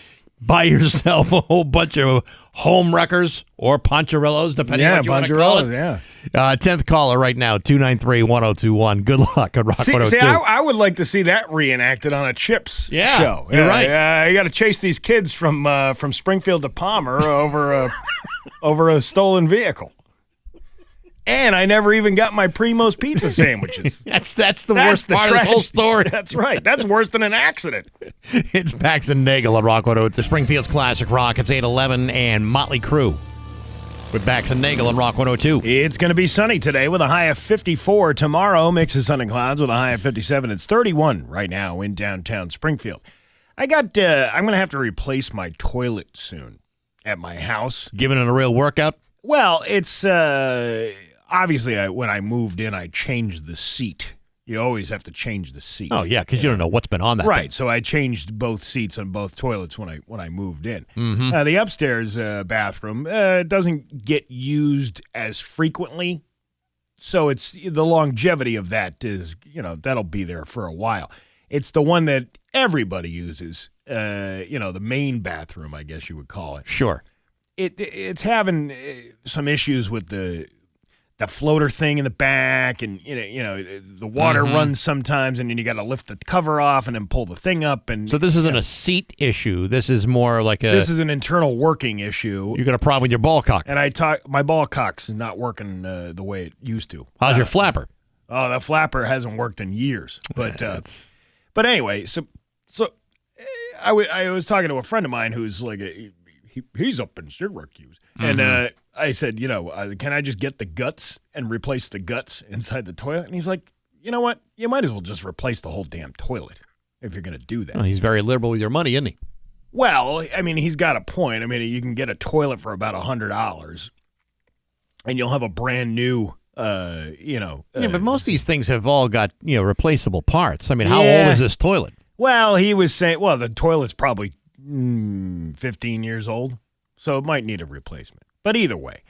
Buy yourself a whole bunch of home wreckers or Poncherellos, depending on what you want to call it. Yeah. 10th caller right now, 293-1021. Good luck on Rock 102. See, I would like to see that reenacted on a Chips show. You're right. You got to chase these kids from Springfield to Palmer over a stolen vehicle. And I never even got my Primo's pizza sandwiches. That's the worst part of this whole story. That's right. That's worse than an accident. It's Bax and Nagle on Rock 102. It's the Springfield's Classic Rock. It's 811 and Motley Crue with Bax and Nagle on Rock 102. It's going to be sunny today with a high of 54. Tomorrow, mix of sun and clouds with a high of 57. It's 31 right now in downtown Springfield. I'm going to have to replace my toilet soon at my house. Giving it a real workout? Well, it's obviously when I moved in, I changed the seat. You always have to change the seat. Oh yeah, because you don't know what's been on that. Right. thing. So I changed both seats on both toilets when I moved in. Mm-hmm. The upstairs bathroom doesn't get used as frequently. So it's the longevity of that is, that'll be there for a while. It's the one that everybody uses, the main bathroom, I guess you would call it. Sure. It's having some issues with the floater thing in the back, and the water runs sometimes, and then you got to lift the cover off and then pull the thing up. And so this isn't a seat issue. This is more like this is an internal working issue. You got a problem with your ball cock, and my ball cock's not working the way it used to. How's your flapper? Oh, the flapper hasn't worked in years. But anyway, so I was talking to a friend of mine who's like he's up in Syracuse, and I said, can I just get the guts and replace the guts inside the toilet? And he's like, you know what? You might as well just replace the whole damn toilet if you're going to do that. Oh, he's very liberal with your money, isn't he? Well, I mean, he's got a point. I mean, you can get a toilet for about $100, and you'll have a brand new, yeah, but most of these things have all got, replaceable parts. I mean, how old is this toilet? Well, he was saying, the toilet's probably 15 years old, so it might need a replacement. But either way,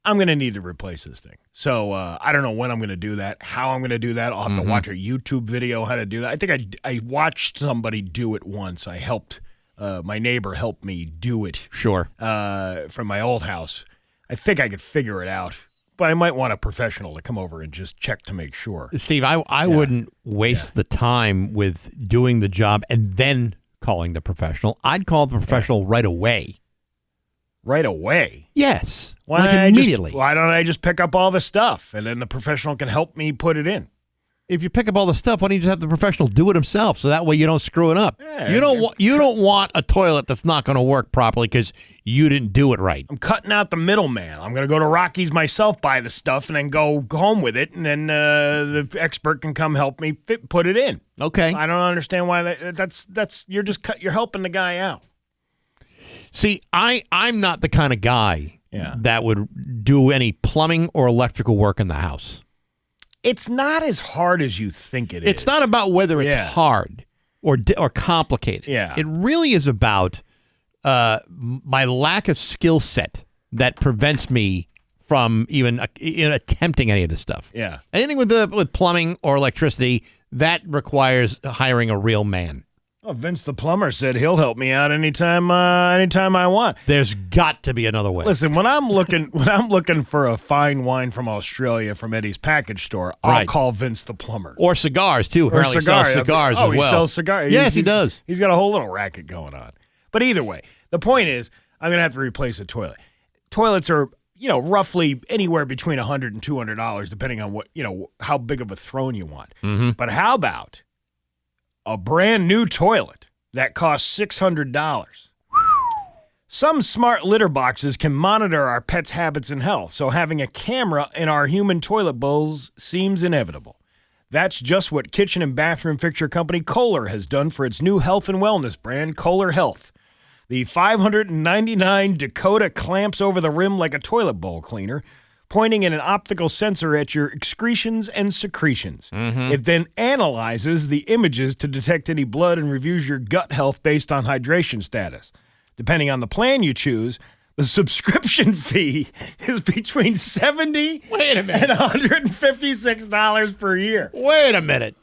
I'm going to need to replace this thing. So I don't know when I'm going to do that, how I'm going to do that. I'll have to watch a YouTube video how to do that. I think I watched somebody do it once. I helped, my neighbor helped me do it. Sure. From my old house. I think I could figure it out. But I might want a professional to come over and just check to make sure. Steve, I wouldn't waste the time with doing the job and then calling the professional. I'd call the professional right away. Right away? Yes. Immediately. Why don't I just pick up all the stuff and then the professional can help me put it in? If you pick up all the stuff, why don't you just have the professional do it himself so that way you don't screw it up? Yeah, you don't want a toilet that's not going to work properly because you didn't do it right. I'm cutting out the middleman. I'm going to go to Rocky's myself, buy the stuff, and then go home with it, and then the expert can come help me put it in. Okay. I don't understand why that's you're helping the guy out. See, I'm not the kind of guy that would do any plumbing or electrical work in the house. It's not as hard as you think it is. It's not about whether it's hard or complicated. Yeah. It really is about my lack of skill set that prevents me from even attempting any of this stuff. Yeah. Anything with plumbing or electricity, that requires hiring a real man. Oh, Vince the plumber said he'll help me out anytime I want. There's got to be another way. Listen, when I'm looking for a fine wine from Australia from Eddie's package store, I'll call Vince the plumber. Or cigars too. Or Apparently sells cigars as well. He sells cigars. Yes, he does. He's got a whole little racket going on. But either way, the point is, I'm gonna have to replace a toilet. Toilets are, roughly anywhere between $100 and $200, depending on what, how big of a throne you want. Mm-hmm. But how about a brand new toilet that costs $600? Some smart litter boxes can monitor our pets' habits and health, so having a camera in our human toilet bowls seems inevitable. That's just what kitchen and bathroom fixture company Kohler has done for its new health and wellness brand, Kohler Health. The $599 Dakota clamps over the rim like a toilet bowl cleaner, pointing in an optical sensor at your excretions and secretions. Mm-hmm. It then analyzes the images to detect any blood and reviews your gut health based on hydration status. Depending on the plan you choose, the subscription fee is between $70 and $156 per year. Wait a minute.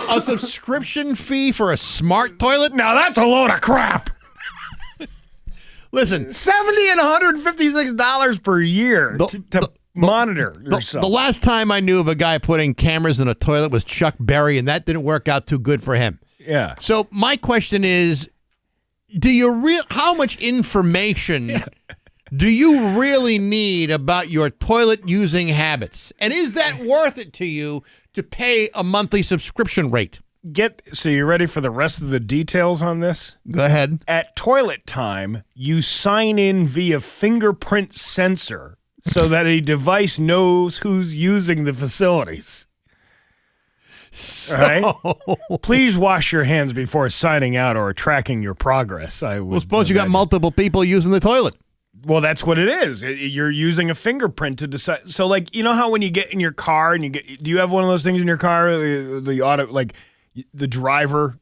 A subscription fee for a smart toilet? Now that's a load of crap. Listen, $70 and $156 per year to monitor yourself. The last time I knew of a guy putting cameras in a toilet was Chuck Berry, and that didn't work out too good for him. Yeah. So my question is, how much information do you really need about your toilet using habits? And is that worth it to you to pay a monthly subscription rate? So you ready for the rest of the details on this? Go ahead. At toilet time, you sign in via fingerprint sensor so that a device knows who's using the facilities. All right? Please wash your hands before signing out or tracking your progress. Well, suppose you got multiple people using the toilet. Well, that's what it is. You're using a fingerprint to decide. So, like, you know how when you get in your car and do you have one of those things in your car, the auto, like the driver,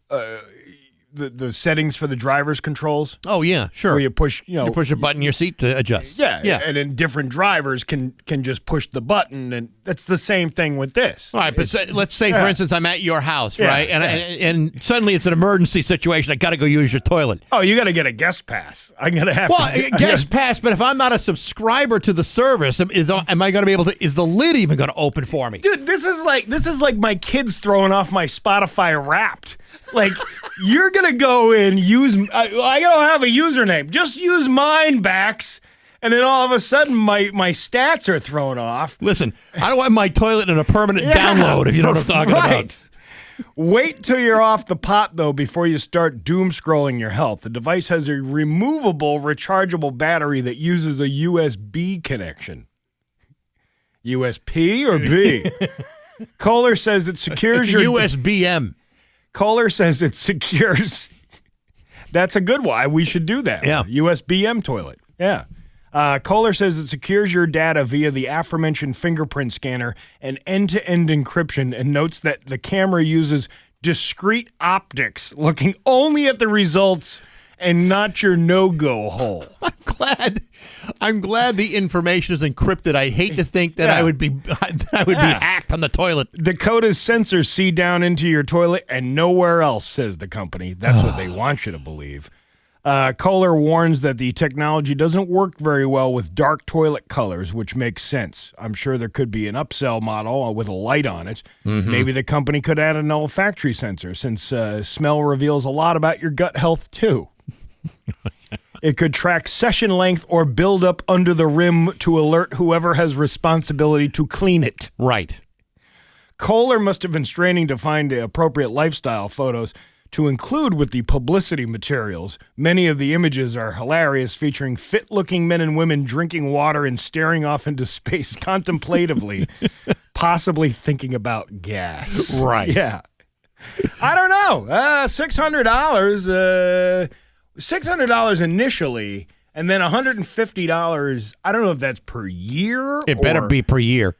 the settings for the driver's controls. Oh yeah, sure. Where you push, you push a button in your seat to adjust. Yeah, yeah. And then different drivers can just push the button, and that's the same thing with this. All right, but let's say, for instance, I'm at your house, right? And suddenly it's an emergency situation. I got to go use your toilet. Oh, you got to get a guest pass. I'm gonna have guest pass. But if I'm not a subscriber to the service, am I going to be able to? Is the lid even going to open for me? Dude, this is like my kids throwing off my Spotify Wrapped. Like, you're gonna go and use. I don't have a username. Just use mine, Bax. And then all of a sudden, my stats are thrown off. Listen, I don't want my toilet in a permanent download. If you know what I'm talking about. Wait till you're off the pot, though, before you start doom scrolling your health. The device has a removable, rechargeable battery that uses a USB connection. USP or B? Kohler says it secures your USBM. Kohler says it secures. That's a good one. We should do that. Yeah. USBM toilet. Yeah. Kohler says it secures your data via the aforementioned fingerprint scanner and end-to-end encryption, and notes that the camera uses discrete optics, looking only at the results and not your no-go hole. I'm glad the information is encrypted. I hate to think that I would be hacked on the toilet. Dakota's sensors see down into your toilet and nowhere else, says the company. That's what they want you to believe. Kohler warns that the technology doesn't work very well with dark toilet colors, which makes sense. I'm sure there could be an upsell model with a light on it. Mm-hmm. Maybe the company could add an olfactory sensor, since smell reveals a lot about your gut health, too. It could track session length or build up under the rim to alert whoever has responsibility to clean it. Right. Kohler must have been straining to find the appropriate lifestyle photos to include with the publicity materials. Many of the images are hilarious, featuring fit-looking men and women drinking water and staring off into space contemplatively, possibly thinking about gas. Right. Yeah. I don't know. $600. $600 initially, and then $150. I don't know if that's per year. It better be per year.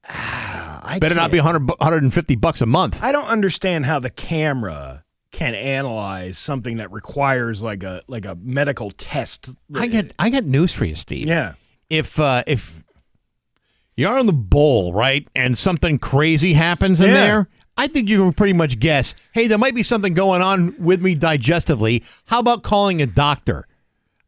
Better not be $150 a month. I don't understand how the camera can analyze something that requires like a medical test. I got news for you, Steve. Yeah. If you're on the bowl, right, and something crazy happens in there, I think you can pretty much guess, hey, there might be something going on with me digestively. How about calling a doctor?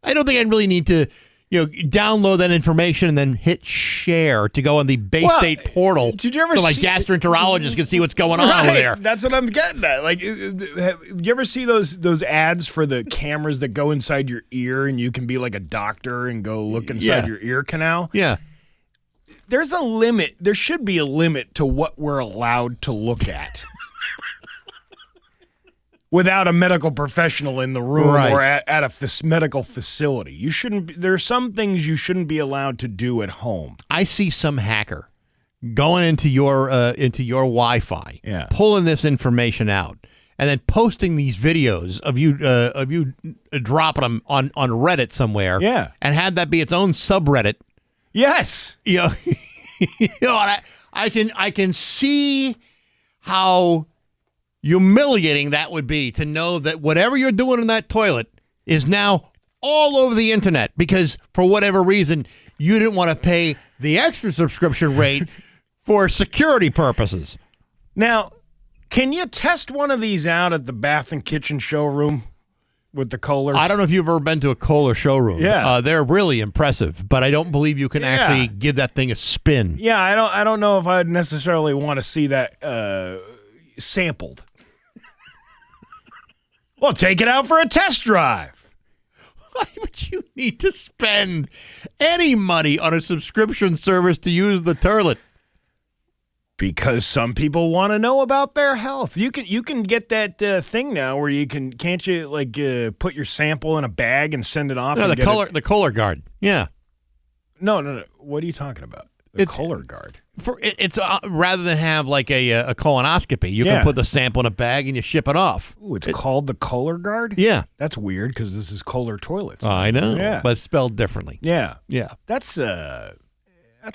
I don't think I really need to, download that information and then hit share to go on the Bay State portal. Did you ever so my gastroenterologist can see what's going on over there? That's what I'm getting at. Like, have you ever see those ads for the cameras that go inside your ear and you can be like a doctor and go look inside your ear canal? Yeah. There's a limit. There should be a limit to what we're allowed to look at. Without a medical professional in the room or at a medical facility. You shouldn't. There are some things you shouldn't be allowed to do at home. I see some hacker going into your Wi-Fi, pulling this information out, and then posting these videos of you dropping them on Reddit somewhere. Yeah, and have that be its own subreddit. Yes, I can see how humiliating that would be to know that whatever you're doing in that toilet is now all over the internet because for whatever reason you didn't want to pay the extra subscription rate for security purposes. Now, can you test one of these out at the bath and kitchen showroom with the Kohlers? I don't know if you've ever been to a Kohler showroom. Yeah. They're really impressive, but I don't believe you can actually give that thing a spin. Yeah, I don't know if I'd necessarily want to see that sampled. Well, take it out for a test drive. Why would you need to spend any money on a subscription service to use the toilet? Because some people want to know about their health. You can get that thing now where can't you put your sample in a bag and send it off? No, the Kohler Guard. Yeah. No. What are you talking about? The Kohler Guard. It's rather than have like a colonoscopy, you can put the sample in a bag and you ship it off. Ooh, it's called the Kohler Guard? Yeah. That's weird because this is Kohler toilets. I know, yeah. but it's spelled differently. Yeah. Yeah. That's a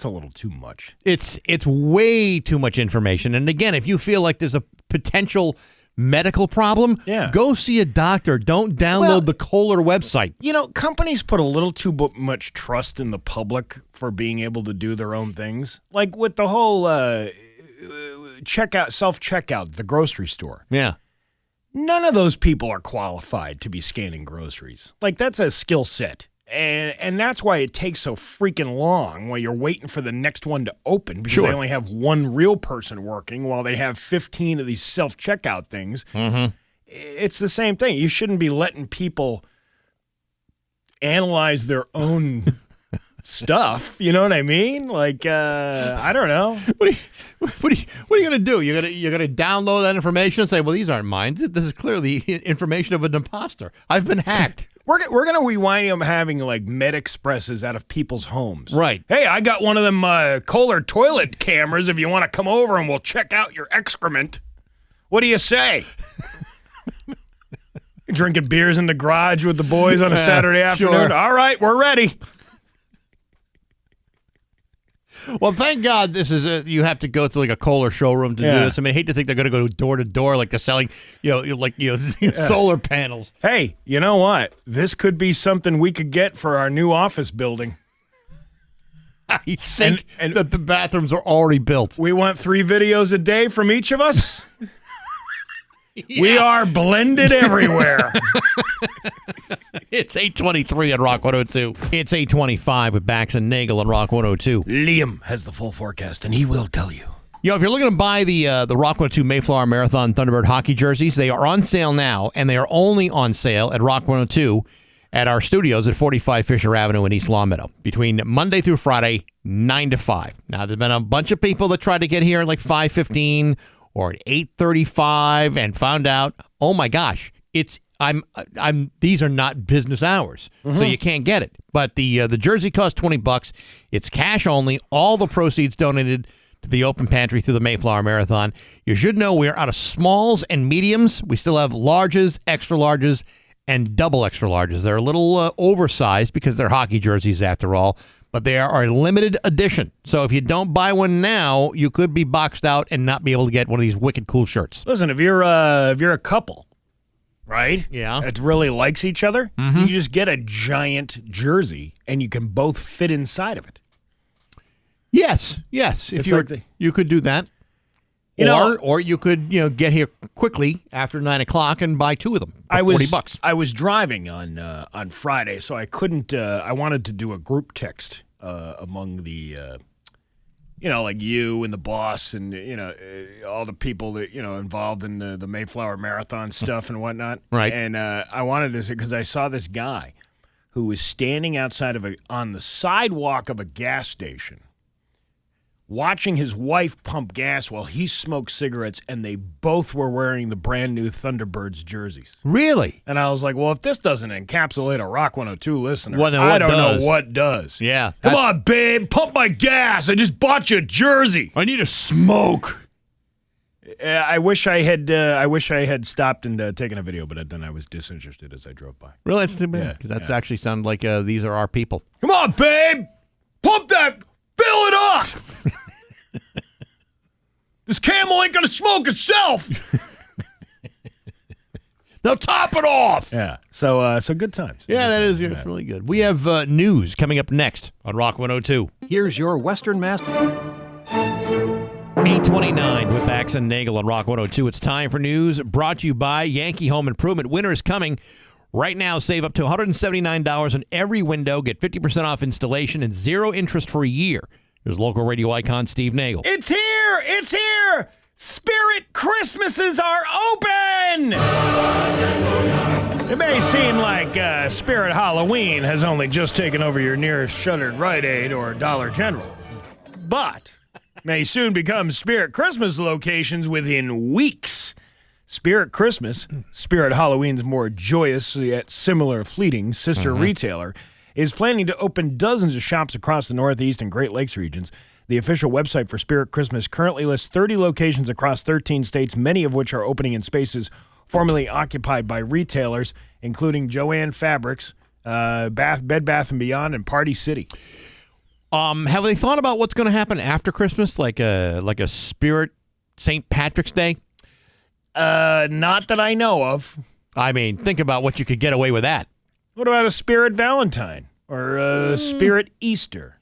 little too much. It's way too much information. And again, if you feel like there's a potential medical problem, go see a doctor. Don't download the Kohler website. You know, companies put a little too much trust in the public for being able to do their own things. Like with the whole self-checkout at the grocery store. Yeah. None of those people are qualified to be scanning groceries. Like, that's a skill set. And that's why it takes so freaking long while you're waiting for the next one to open because they only have one real person working while they have 15 of these self-checkout things. Mm-hmm. It's the same thing. You shouldn't be letting people analyze their own stuff. You know what I mean? Like, I don't know. What are you going to do? You're going to download that information and say, well, these aren't mine. This is clearly information of an imposter. I've been hacked. We're going to rewind them having, like, Med Expresses out of people's homes. Right. Hey, I got one of them Kohler toilet cameras if you want to come over and we'll check out your excrement. What do you say? Drinking beers in the garage with the boys on a Saturday afternoon? Sure. All right, we're ready. Well, thank God this is you have to go through like a Kohler showroom to do this. I mean, I hate to think they're going to go door to door like they're selling, solar panels. Hey, you know what? This could be something we could get for our new office building. I think that the bathrooms are already built. We want 3 videos a day from each of us. We are blended everywhere. It's 8:23 on Rock 102. It's 8:25 with Bax and Nagle on Rock 102. Liam has the full forecast, and he will tell you. If you're looking to buy the Rock 102 Mayflower Marathon Thunderbird hockey jerseys, they are on sale now, and they are only on sale at Rock 102 at our studios at 45 Fisher Avenue in East Longmeadow between Monday through Friday, 9 to 5. Now, there's been a bunch of people that tried to get here at like 5:15 or at 8:35 and found out, oh my gosh, these are not business hours, so you can't get it. But the jersey costs $20. It's cash only. All the proceeds donated to the Open Pantry through the Mayflower Marathon. You should know we're out of smalls and mediums. We still have larges, extra larges, and double extra larges. They're a little oversized because they're hockey jerseys after all, but they are a limited edition. So if you don't buy one now, you could be boxed out and not be able to get one of these wicked cool shirts. Listen, if you're a couple, right? Yeah. That really likes each other, you just get a giant jersey and you can both fit inside of it. Yes. If you could do that. Or you could get here quickly after 9 o'clock and buy 2 of them for $40. I was driving on Friday, so I couldn't. I wanted to do a group text among the, like you and the boss and all the people that involved in the Mayflower Marathon stuff and whatnot. Right. And I wanted to say because I saw this guy who was standing outside on the sidewalk of a gas station, watching his wife pump gas while he smoked cigarettes, and they both were wearing the brand new Thunderbirds jerseys. Really? And I was like, well, if this doesn't encapsulate a Rock 102 listener, I don't know what does. Yeah. Come on, babe, pump my gas. I just bought you a jersey. I need a smoke. I wish I had stopped and taken a video, but then I was disinterested as I drove by. Really? That's too bad. Because that's actually sounded like these are our people. Come on, babe. Pump that. Fill it up. This camel ain't gonna smoke itself. Now top it off. Yeah. So good times. Yeah, that is really good. We have news coming up next on Rock 102. Here's your Western Mass. 8:29 with Bax and Nagle on Rock 102. It's time for news brought to you by Yankee Home Improvement. Winter is coming. Right now, save up to $179 on every window. Get 50% off installation and 0 interest for a year. Here's local radio icon Steve Nagle. It's here! It's here! Spirit Christmases are open! It may seem like Spirit Halloween has only just taken over your nearest shuttered Rite Aid or Dollar General, but may soon become Spirit Christmas locations within weeks. Spirit Christmas, Spirit Halloween's more joyous yet similar fleeting sister retailer, is planning to open dozens of shops across the Northeast and Great Lakes regions. The official website for Spirit Christmas currently lists 30 locations across 13 states, many of which are opening in spaces formerly occupied by retailers, including Joann Fabrics, Bed Bath & Beyond, and Party City. Have they thought about what's going to happen after Christmas, like a Spirit St. Patrick's Day? Not that I know of. I mean, think about what you could get away with that. What about a Spirit Valentine or a Spirit Easter?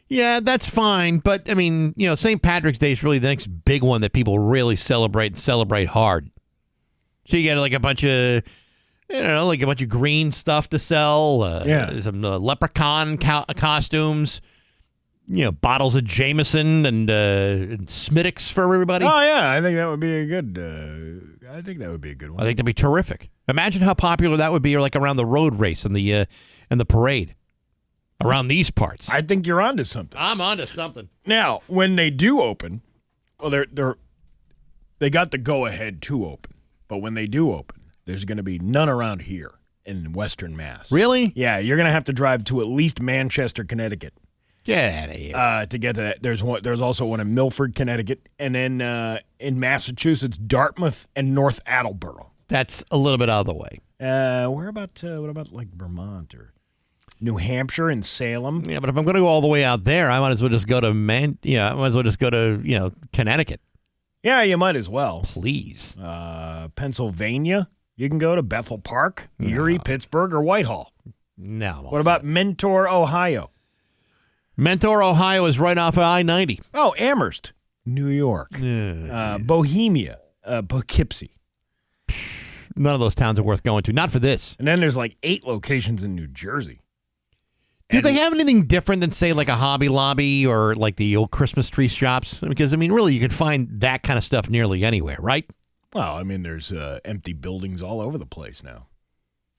Yeah, that's fine. But, I mean, St. Patrick's Day is really the next big one that people really celebrate and celebrate hard. So you get like a bunch of, like a bunch of green stuff to sell. Some leprechaun costumes. Bottles of Jameson and Smittix for everybody. Oh yeah, I think that would be a good. I think that would be a good one. I think that'd be terrific. Imagine how popular that would be, like around the road race and the parade, around these parts. I think you're onto something. I'm onto something. Now, when they do open, well, they got the go ahead to open, but when they do open, there's going to be none around here in Western Mass. Really? Yeah, you're going to have to drive to at least Manchester, Connecticut. Get out of here. To get to that. There's also one in Milford, Connecticut, and then in Massachusetts, Dartmouth and North Attleboro. That's a little bit out of the way. What about like Vermont or New Hampshire and Salem? Yeah, but if I'm going to go all the way out there, I might as well just go to Connecticut. Yeah, you might as well. Please. Pennsylvania, you can go to Bethel Park, Erie, Pittsburgh, or Whitehall. No. What about Mentor, Ohio? Mentor, Ohio is right off of I-90. Oh, Amherst, New York. Bohemia, Poughkeepsie. None of those towns are worth going to. Not for this. And then there's like 8 locations in New Jersey. Do they have anything different than, say, like a Hobby Lobby or like the old Christmas tree shops? Because, I mean, really, you can find that kind of stuff nearly anywhere, right? Well, I mean, there's empty buildings all over the place now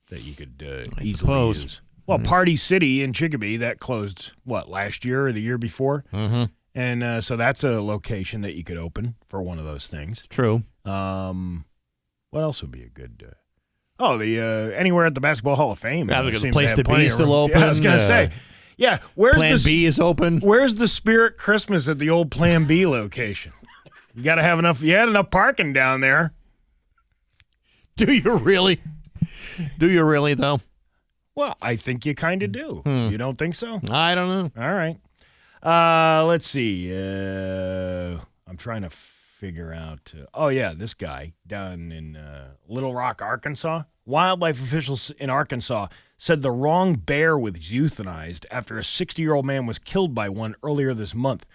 that you could easily use. Well, Party City in Chicopee, that closed, last year or the year before? Mm-hmm. And so that's a location that you could open for one of those things. True. What else would be a good... anywhere at the Basketball Hall of Fame. Yeah, the place to be still open. Yeah, I was going to say. Yeah, Plan B is open. Where's the Spirit Christmas at the old Plan B location? You got to have enough... You had enough parking down there. Do you really? Do you really, though? Well, I think you kind of do. You don't think so? I don't know. All right. Let's see. I'm trying to figure out. This guy down in Little Rock, Arkansas. Wildlife officials in Arkansas said the wrong bear was euthanized after a 60-year-old man was killed by one earlier this month.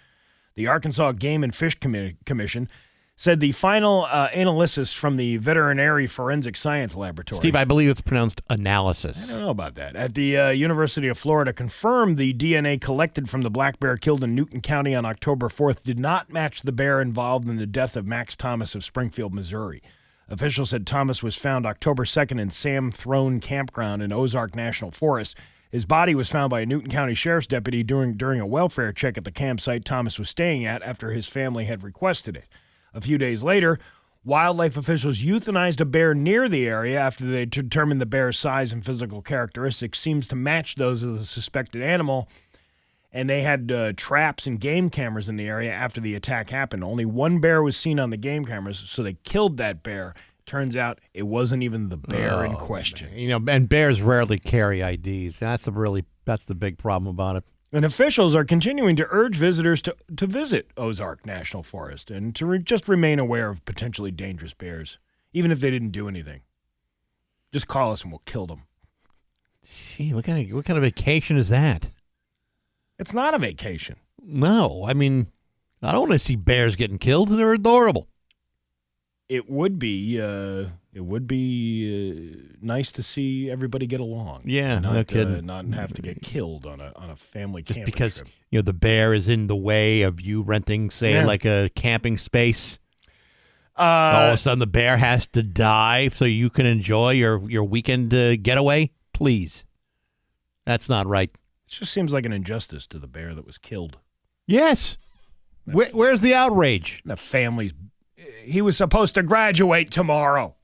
The Arkansas Game and Fish Commission said the final analysis from the Veterinary Forensic Science Laboratory. Steve, I believe it's pronounced analysis. I don't know about that. At the University of Florida confirmed the DNA collected from the black bear killed in Newton County on October 4th did not match the bear involved in the death of Max Thomas of Springfield, Missouri. Officials said Thomas was found October 2nd in Sam Throne Campground in Ozark National Forest. His body was found by a Newton County Sheriff's deputy during a welfare check at the campsite Thomas was staying at after his family had requested it. A few days later, wildlife officials euthanized a bear near the area after they determined the bear's size and physical characteristics seems to match those of the suspected animal, and they had traps and game cameras in the area after the attack happened. Only one bear was seen on the game cameras, so they killed that bear. Turns out it wasn't even the bear in question. And bears rarely carry IDs. That's the big problem about it. And officials are continuing to urge visitors to visit Ozark National Forest and to just remain aware of potentially dangerous bears, even if they didn't do anything. Just call us and we'll kill them. Gee, what kind of vacation is that? It's not a vacation. No, I mean, I don't want to see bears getting killed. They're adorable. It would be nice to see everybody get along. Yeah, no kidding. Not have to get killed on a family just camping because trip. The bear is in the way of you renting, say, like a camping space. All of a sudden, the bear has to die so you can enjoy your weekend getaway. Please, that's not right. It just seems like an injustice to the bear that was killed. Yes. Where's the outrage? The family's. He was supposed to graduate tomorrow.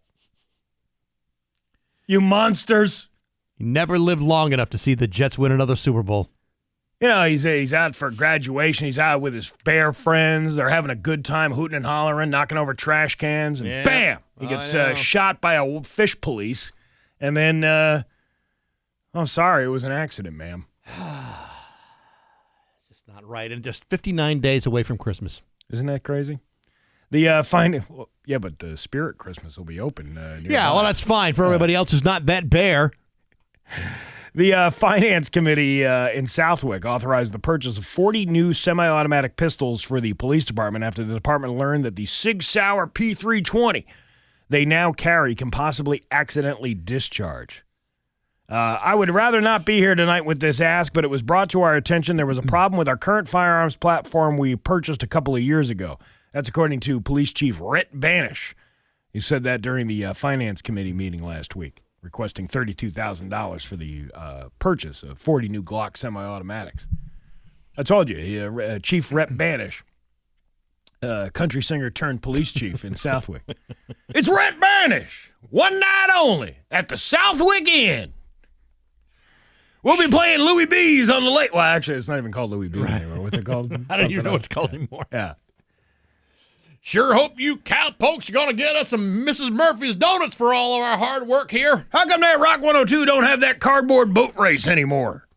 You monsters. He never lived long enough to see the Jets win another Super Bowl. He's out for graduation. He's out with his bear friends. They're having a good time, hooting and hollering, knocking over trash cans, and bam! He gets shot by a fish police. And then, sorry, it was an accident, ma'am. It's just not right. And just 59 days away from Christmas. Isn't that crazy? But the Spirit Christmas will be open. Yeah, well, that's fine for everybody else who's not that bare. The Finance Committee in Southwick authorized the purchase of 40 new semi-automatic pistols for the police department after the department learned that the Sig Sauer P320 they now carry can possibly accidentally discharge. I would rather not be here tonight with this ask, but it was brought to our attention there was a problem with our current firearms platform we purchased a couple of years ago. That's according to Police Chief Rhett Banish. He said that during the Finance Committee meeting last week, requesting $32,000 for the purchase of 40 new Glock semi-automatics. I told you, Chief Rhett Banish, country singer turned police chief in Southwick. It's Rhett Banish, one night only, at the Southwick Inn. We'll be playing Louis B's on the late. Well, actually, it's not even called Louis B anymore. What's it called? I don't even know what it's called anymore. Yeah. Sure hope you cowpokes are going to get us some Mrs. Murphy's Donuts for all of our hard work here. How come that Rock 102 don't have that cardboard boat race anymore?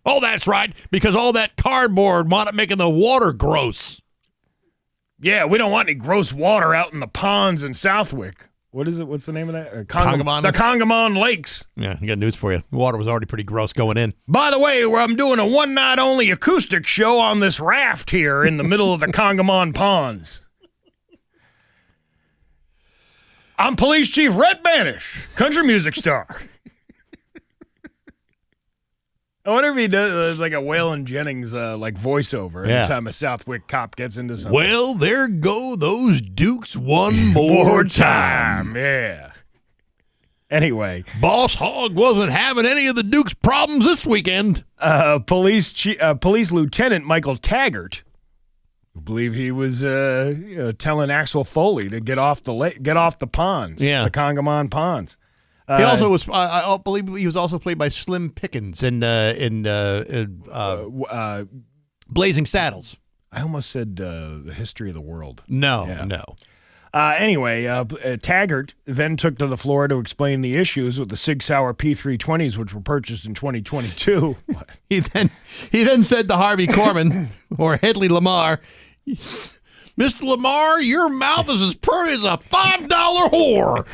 Oh, that's right, because all that cardboard wound up making the water gross. Yeah, we don't want any gross water out in the ponds in Southwick. What is it? What's the name of that? Congamon. The Congamon Lakes. Yeah, I got news for you. The water was already pretty gross going in. By the way, I'm doing a one-night-only acoustic show on this raft here in the middle of the Congamon Ponds. I'm Police Chief Rhett Banish, country music star. I wonder if he does like a Waylon Jennings voiceover every time a Southwick cop gets into something. Well, there go those Dukes one more time. Yeah. Anyway. Boss Hogg wasn't having any of the Dukes' problems this weekend. Police Lieutenant Michael Taggart, I believe he was telling Axel Foley to get off the ponds, the Congamon ponds. He also was. I believe he was also played by Slim Pickens in Blazing Saddles. I almost said the History of the World. No. Anyway, Taggart then took to the floor to explain the issues with the Sig Sauer P320s, which were purchased in 2022. He then said to Harvey Korman or Hedley Lamar, Mr. Lamar, your mouth is as purty as a $5 whore.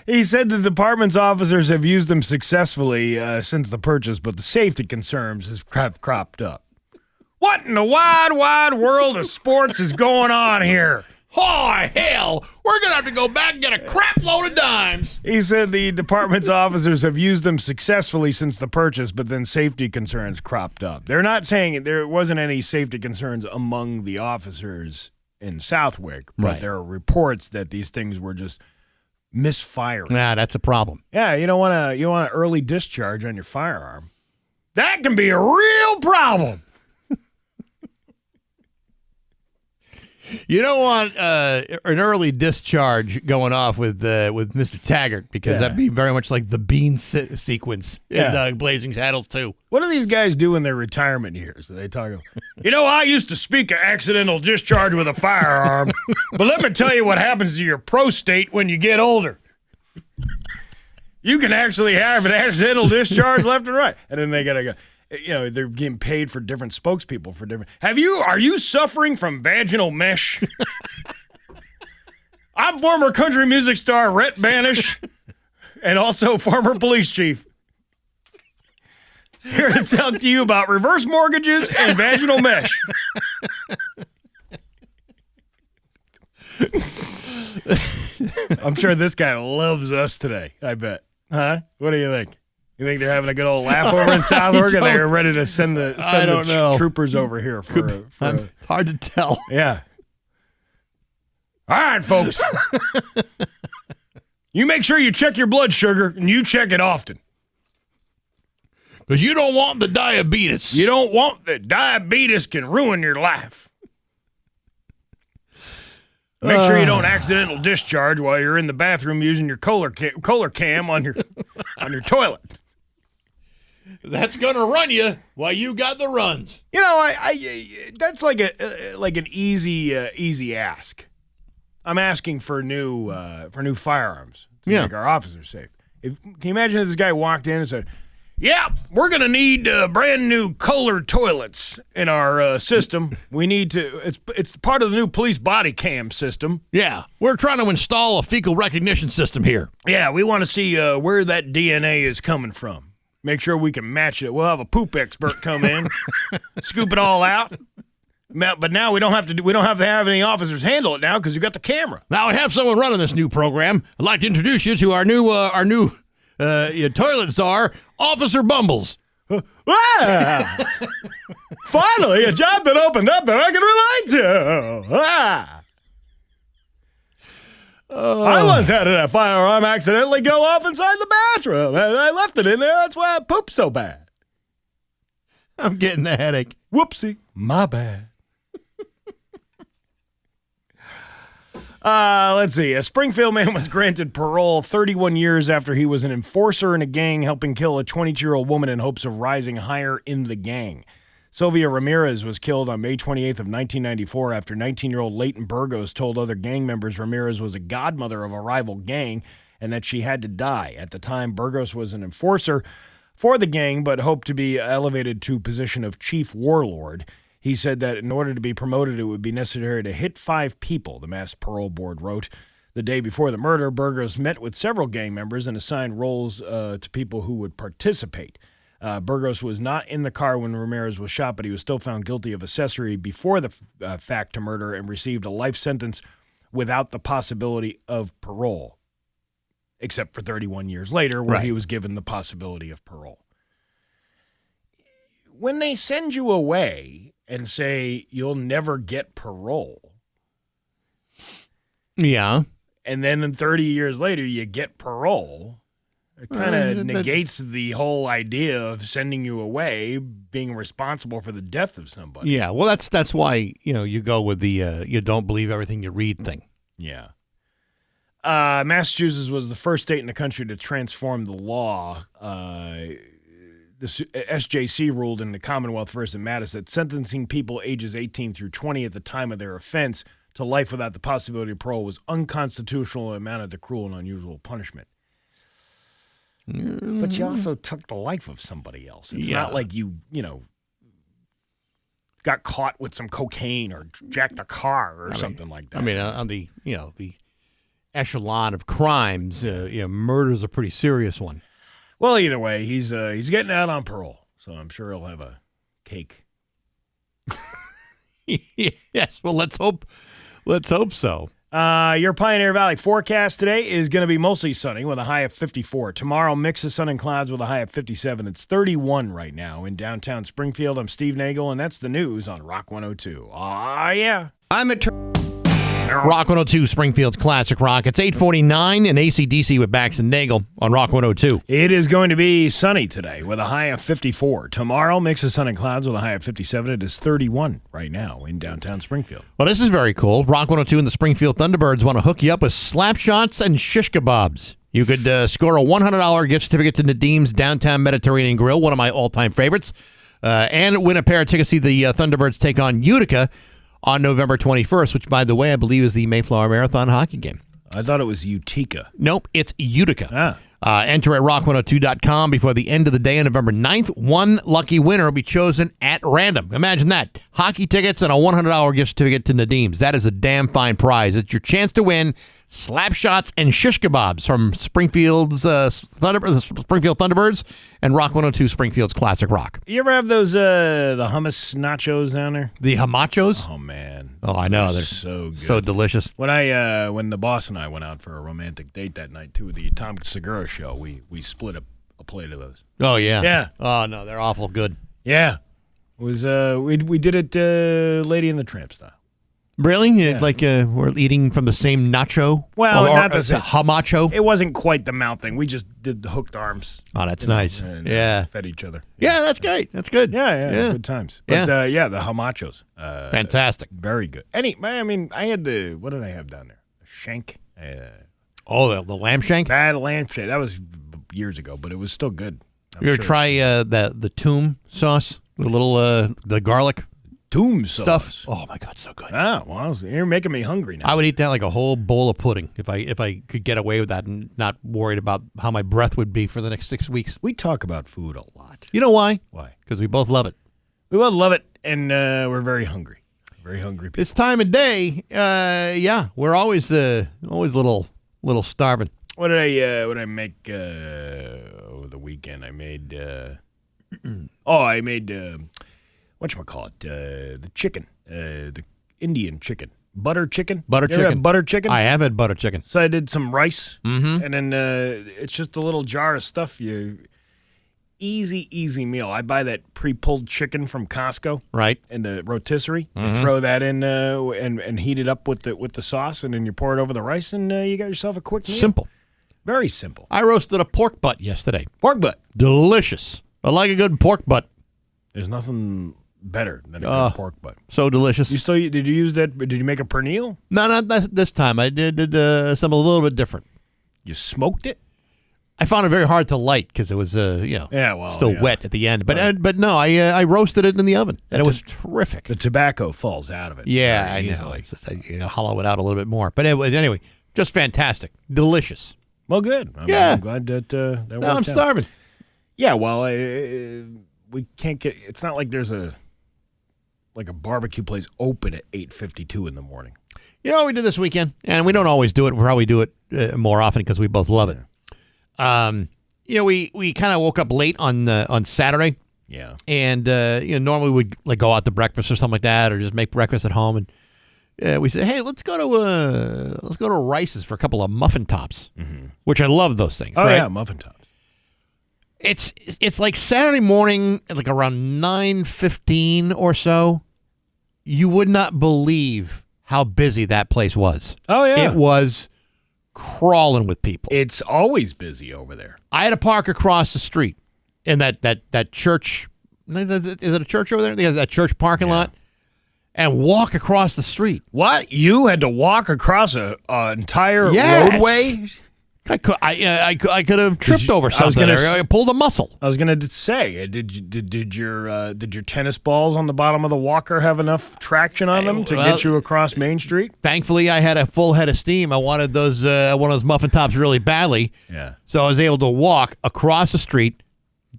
He said the department's officers have used them successfully since the purchase, but the safety concerns have cropped up. What in the wide, wide world of sports is going on here? Oh, hell, we're going to have to go back and get a crap load of dimes. He said the department's officers have used them successfully since the purchase, but then safety concerns cropped up. They're not saying there wasn't any safety concerns among the officers in Southwick, but there are reports that these things were just misfiring. Nah, that's a problem. Yeah, you don't want an early discharge on your firearm. That can be a real problem. You don't want an early discharge going off with Mr. Taggart because that'd be very much like the bean sequence in Blazing Saddles too. What do these guys do in their retirement years? They talk about, I used to speak of accidental discharge with a firearm, but let me tell you what happens to your prostate when you get older. You can actually have an accidental discharge left and right. And then they got to go. They're getting paid for different spokespeople for different. Are you suffering from vaginal mesh? I'm former country music star Rhett Banish and also former police chief. Here to talk to you about reverse mortgages and vaginal mesh. I'm sure this guy loves us today, I bet. Huh? What do you think? You think they're having a good old laugh over in Southwick, and they're ready to send the troopers over here for hard to tell. Yeah. All right, folks. You make sure you check your blood sugar, and you check it often. Because you don't want the diabetes. You don't want the diabetes can ruin your life. Make sure you don't accidental discharge while you're in the bathroom using your Kohler cam on your toilet. That's gonna run you while you got the runs. I that's like an easy ask. I'm asking for new firearms to make our officers safe. Can you imagine if this guy walked in and said, Yeah, we're going to need brand new Kohler toilets in our system. We need to, it's part of the new police body cam system. Yeah, we're trying to install a fecal recognition system here. Yeah, we want to see where that DNA is coming from. Make sure we can match it. We'll have a poop expert come in, scoop it all out. But now we don't have to have any officers handle it now because you got the camera. Now we have someone running this new program. I'd like to introduce you to our new toilet czar, Officer Bumbles. Finally, a job that opened up that I can relate to. I once had a firearm accidentally go off inside the bathroom, and I left it in there. That's why I pooped so bad. I'm getting a headache. Whoopsie, my bad. Let's see. A Springfield man was granted parole 31 years after he was an enforcer in a gang helping kill a 22-year-old woman in hopes of rising higher in the gang. Sylvia Ramirez was killed on May 28th of 1994 after 19-year-old Leighton Burgos told other gang members Ramirez was a godmother of a rival gang and that she had to die. At the time, Burgos was an enforcer for the gang but hoped to be elevated to position of chief warlord. He said that in order to be promoted, it would be necessary to hit 5 people, the Mass Parole Board wrote. The day before the murder, Burgos met with several gang members and assigned roles to people who would participate. Burgos was not in the car when Ramirez was shot, but he was still found guilty of accessory before the fact to murder and received a life sentence without the possibility of parole, except for 31 years later where he was given the possibility of parole. When they send you away and say you'll never get parole. Yeah. And then 30 years later you get parole. It kind of negates the whole idea of sending you away being responsible for the death of somebody. Yeah, well, that's why, you go with the you don't believe everything you read thing. Yeah. Massachusetts was the first state in the country to transform the law. The SJC ruled in the Commonwealth versus Mattis that sentencing people ages 18 through 20 at the time of their offense to life without the possibility of parole was unconstitutional and amounted to cruel and unusual punishment. But you also took the life of somebody else. It's not like you got caught with some cocaine or jacked a car or something like that. I mean, on the the echelon of crimes, murder's a pretty serious one. Well, either way, he's getting out on parole, so I'm sure he'll have a cake. Yes, well, let's hope so. Your Pioneer Valley forecast today is going to be mostly sunny with a high of 54. Tomorrow, mix of sun and clouds with a high of 57. It's 31 right now in downtown Springfield. I'm Steve Nagle, and that's the news on Rock 102. Yeah. I'm Rock 102, Springfield's Classic Rock. It's 8:49 and AC/DC with Bax and Nagle on Rock 102. It is going to be sunny today with a high of 54. Tomorrow, mix of sun and clouds with a high of 57. It is 31 right now in downtown Springfield. Well, this is very cool. Rock 102 and the Springfield Thunderbirds want to hook you up with slap shots and shish kebabs. You could score a $100 gift certificate to Nadim's Downtown Mediterranean Grill, one of my all-time favorites, and win a pair of tickets to see the Thunderbirds take on Utica on November 21st, which, by the way, I believe is the Mayflower Marathon hockey game. I thought it was Utica. Nope, it's Utica. Enter at rock102.com before the end of the day on November 9th. One lucky winner will be chosen at random. Imagine that. Hockey tickets and a $100 gift certificate to Nadim's. That is a damn fine prize. It's your chance to win slap shots and shish kebabs from Springfield's Springfield Thunderbirds and Rock 102 Springfield's Classic Rock. You ever have those the hummus nachos down there? The hamachos? Oh, man. Oh, I know. They're so good. So delicious. When the boss and I went out for a romantic date that night, too, the Tom Segura show, we split a plate of those. Oh, yeah. Yeah. Oh, no, they're awful good. Yeah. It was we did it Lady and the Tramp style. Really? Yeah. Like we're eating from the same nacho? Well, not the same. Hamacho? It wasn't quite the mouth thing. We just did the hooked arms. Oh, that's nice. And, fed each other. Yeah, that's great. That's good. Yeah. Good times. But the hamachos. Fantastic. Very good. I had what did I have down there? A shank. The lamb shank? Bad lamb shank. That was years ago, but it was still good. You ever try the tomb sauce? The little the garlic? Tomb sauce. stuff. Oh my God, so good. Ah, well, you're making me hungry now. I would eat that like a whole bowl of pudding if I could get away with that and not worried about how my breath would be for the next 6 weeks. We talk about food a lot. You know why? Why? Because we both love it. We both love it, and we're very hungry. Very hungry people. This time of day, we're always a little starving. What did I make over the weekend? I made whatchamacallit, the chicken, the Indian chicken. Butter chicken? Butter You ever chicken. had butter chicken? I have had butter chicken. So I did some rice, and then it's just a little jar of stuff. Easy meal. I buy that pre-pulled chicken from Costco, Right. in the rotisserie. You throw that in and heat it up with the sauce, and then you pour it over the rice, and you got yourself a quick meal. Simple. Very simple. I roasted a pork butt yesterday. Pork butt. Delicious. I like a good pork butt. There's nothing better than a good pork butt. So delicious. Did you use that? Did you make a pernil? No, not this time. I did something a little bit different. You smoked it? I found it very hard to light because it was, still wet at the end. But no, I roasted it in the oven, and it was terrific. The tobacco falls out of it. Yeah, very I know. easily. It's just, you hollow it out a little bit more. But anyway, just fantastic. Delicious. Well, good. I'm glad that worked Now I'm out. starving. Yeah, well, we can't get. It's not like there's a barbecue place open at 8:52 in the morning. You know what we did this weekend? And we don't always do it. We'll probably do it more often because we both love it. We kind of woke up late on Saturday. Yeah. And, normally we'd like go out to breakfast or something like that, or just make breakfast at home. And we said, hey, let's go to Rice's for a couple of muffin tops, which I love those things. Oh, right? yeah, muffin tops. It's like Saturday morning, like around 9:15 or so. You would not believe how busy that place was. Oh, yeah. It was crawling with people. It's always busy over there. I had to park across the street in that church. Is it a church over there? They have that church parking lot, and walk across the street. What? You had to walk across an entire Yes. roadway? I could have tripped over something. I pulled a muscle. I was gonna say, did your tennis balls on the bottom of the walker have enough traction on them to get you across Main Street? Thankfully, I had a full head of steam. I wanted those one of those muffin tops really badly. Yeah. So I was able to walk across the street,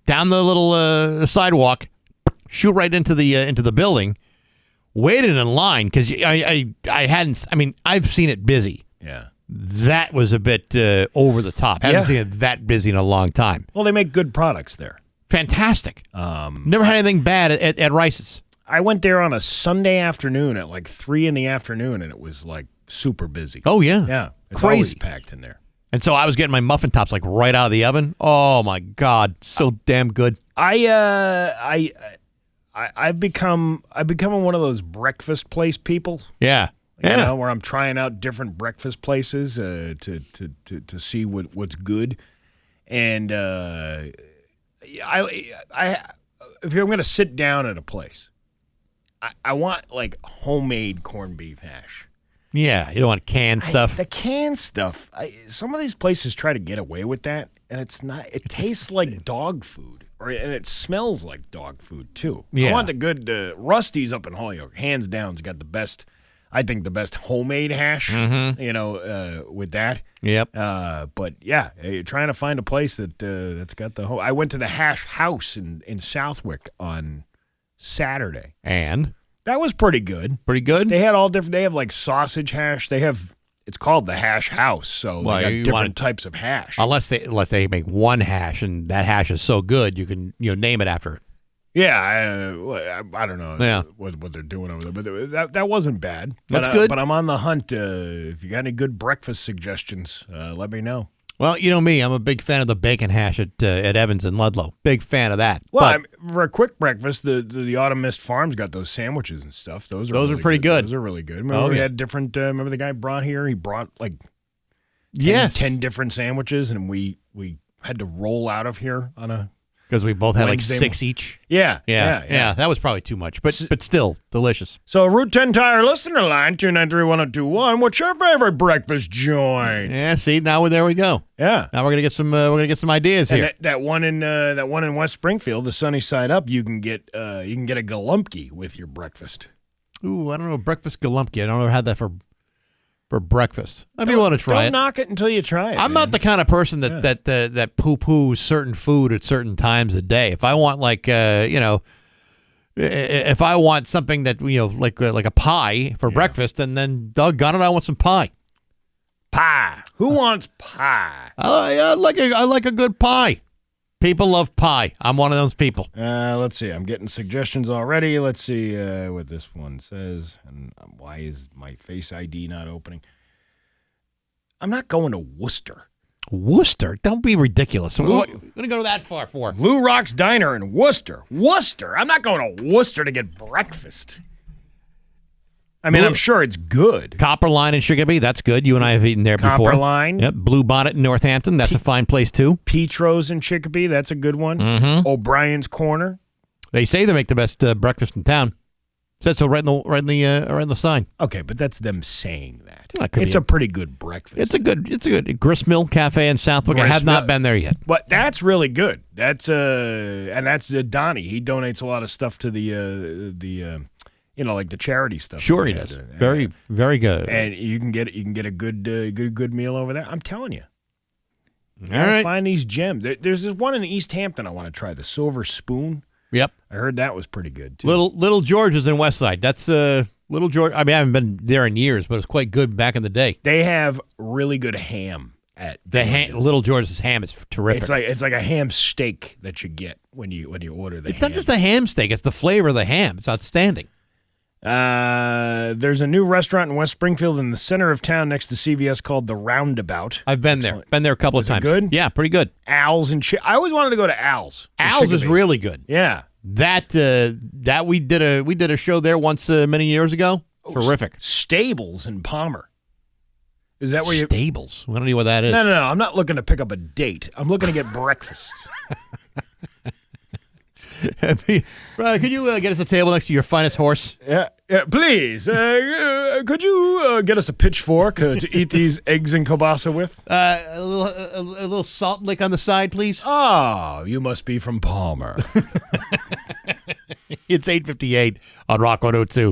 down the little sidewalk, shoot right into the building. Waited in line because I hadn't. I mean, I've seen it busy. Yeah. That was a bit over the top. Haven't seen it that busy in a long time. Well, they make good products there. Fantastic. Never had anything bad at Rice's. I went there on a Sunday afternoon at like 3 in the afternoon, and it was like super busy. Oh yeah, Yeah, it's crazy always packed in there. And so I was getting my muffin tops like right out of the oven. Oh my God, so damn good. I've become one of those breakfast place people. Yeah. You know, where I'm trying out different breakfast places to see what's good, and if I'm going to sit down at a place, I want like homemade corned beef hash. Yeah, you don't want canned stuff. The canned stuff. Some of these places try to get away with that, and it's not. It tastes like dog food, and it smells like dog food too. Yeah. I want the good Rusty's up in Holyoke. Hands down, has got the best. I think the best homemade hash, with that. Yep. But yeah, you're trying to find a place that's got the whole. I went to the Hash House in Southwick on Saturday. And? That was pretty good. Pretty good? They had all different. They have like sausage hash. They have. It's called the Hash House, so Well, they you got different want- types of hash. Unless they make one hash and that hash is so good you can name it after it. Yeah, I don't know Yeah. what they're doing over there, but that wasn't bad. That's but, good. But I'm on the hunt. If you got any good breakfast suggestions, let me know. Well, you know me, I'm a big fan of the bacon hash at Evans and Ludlow. Big fan of that. Well, But for a quick breakfast, the Autumn Mist Farms got those sandwiches and stuff. Those are really pretty good. Those are really good. Remember we had different. Remember the guy brought here? He brought like 10 different sandwiches, and we had to roll out of here on a Because we both had Wednesday like 6 each. Yeah. That was probably too much, but still delicious. So Route 10 Tire listener line, 293-1021, what's your favorite breakfast joint? Yeah, see, there we go. Yeah. Now we're gonna get some ideas And here. that one in West Springfield, the sunny side up, you can get a Galumpki with your breakfast. Ooh, I don't know, breakfast galumpki. I don't know had that for breakfast. I mean, want to try Don't it. knock it until you try it. I'm not the kind of person that poo-poos certain food at certain times of day. If I want if I want something that like a pie for breakfast, and then doggone it, I want some pie. Pie. Who wants pie? I like a good pie. People love pie. I'm one of those people. Let's see. I'm getting suggestions already. Let's see what this one says. And why is my Face ID not opening? I'm not going to Worcester. Worcester? Don't be ridiculous. What are you going to go that far for? Lou Rock's Diner in Worcester. Worcester? I'm not going to Worcester to get breakfast. I mean, I'm sure it's good. Copper Line in Chicopee, that's good. You and I have eaten there before. Copper Line. Yep. Blue Bonnet in Northampton, that's a fine place too. Petro's in Chicopee, that's a good one. Mm-hmm. O'Brien's Corner. They say they make the best breakfast in town. Said so right in the sign. Okay, but that's them saying that. Well, it's a pretty good breakfast. It's a good Gristmill Cafe in Southwick. I have not been there yet. But that's really good. That's Donnie. He donates a lot of stuff to the like the charity stuff. Sure, he does. Very, very good. And you can get a good meal over there. I'm telling you. All right. Find these gems. There's this one in East Hampton I want to try. The Silver Spoon. Yep. I heard that was pretty good too. Little George is in Westside. That's Little George. I mean, I haven't been there in years, but it's quite good back in the day. They have really good ham at Little George's ham is terrific. It's like a ham steak that you get when you order the ham. It's not just the ham steak; it's the flavor of the ham. It's outstanding. There's a new restaurant in West Springfield in the center of town next to CVS called The Roundabout. I've been there. Been there a couple of times. Good? Yeah, pretty good. Al's and I always wanted to go to Al's. Al's is really good. Yeah. That we did a show there once many years ago. Terrific. Stables in Palmer. Is that where Stables? I don't know what that is. No. I'm not looking to pick up a date. I'm looking to get breakfast. Could you get us a table next to your finest horse? Yeah, please. Could you get us a pitchfork to eat these eggs and kielbasa with? A little salt lick on the side, please. Oh, you must be from Palmer. It's 8:58 on Rock 102.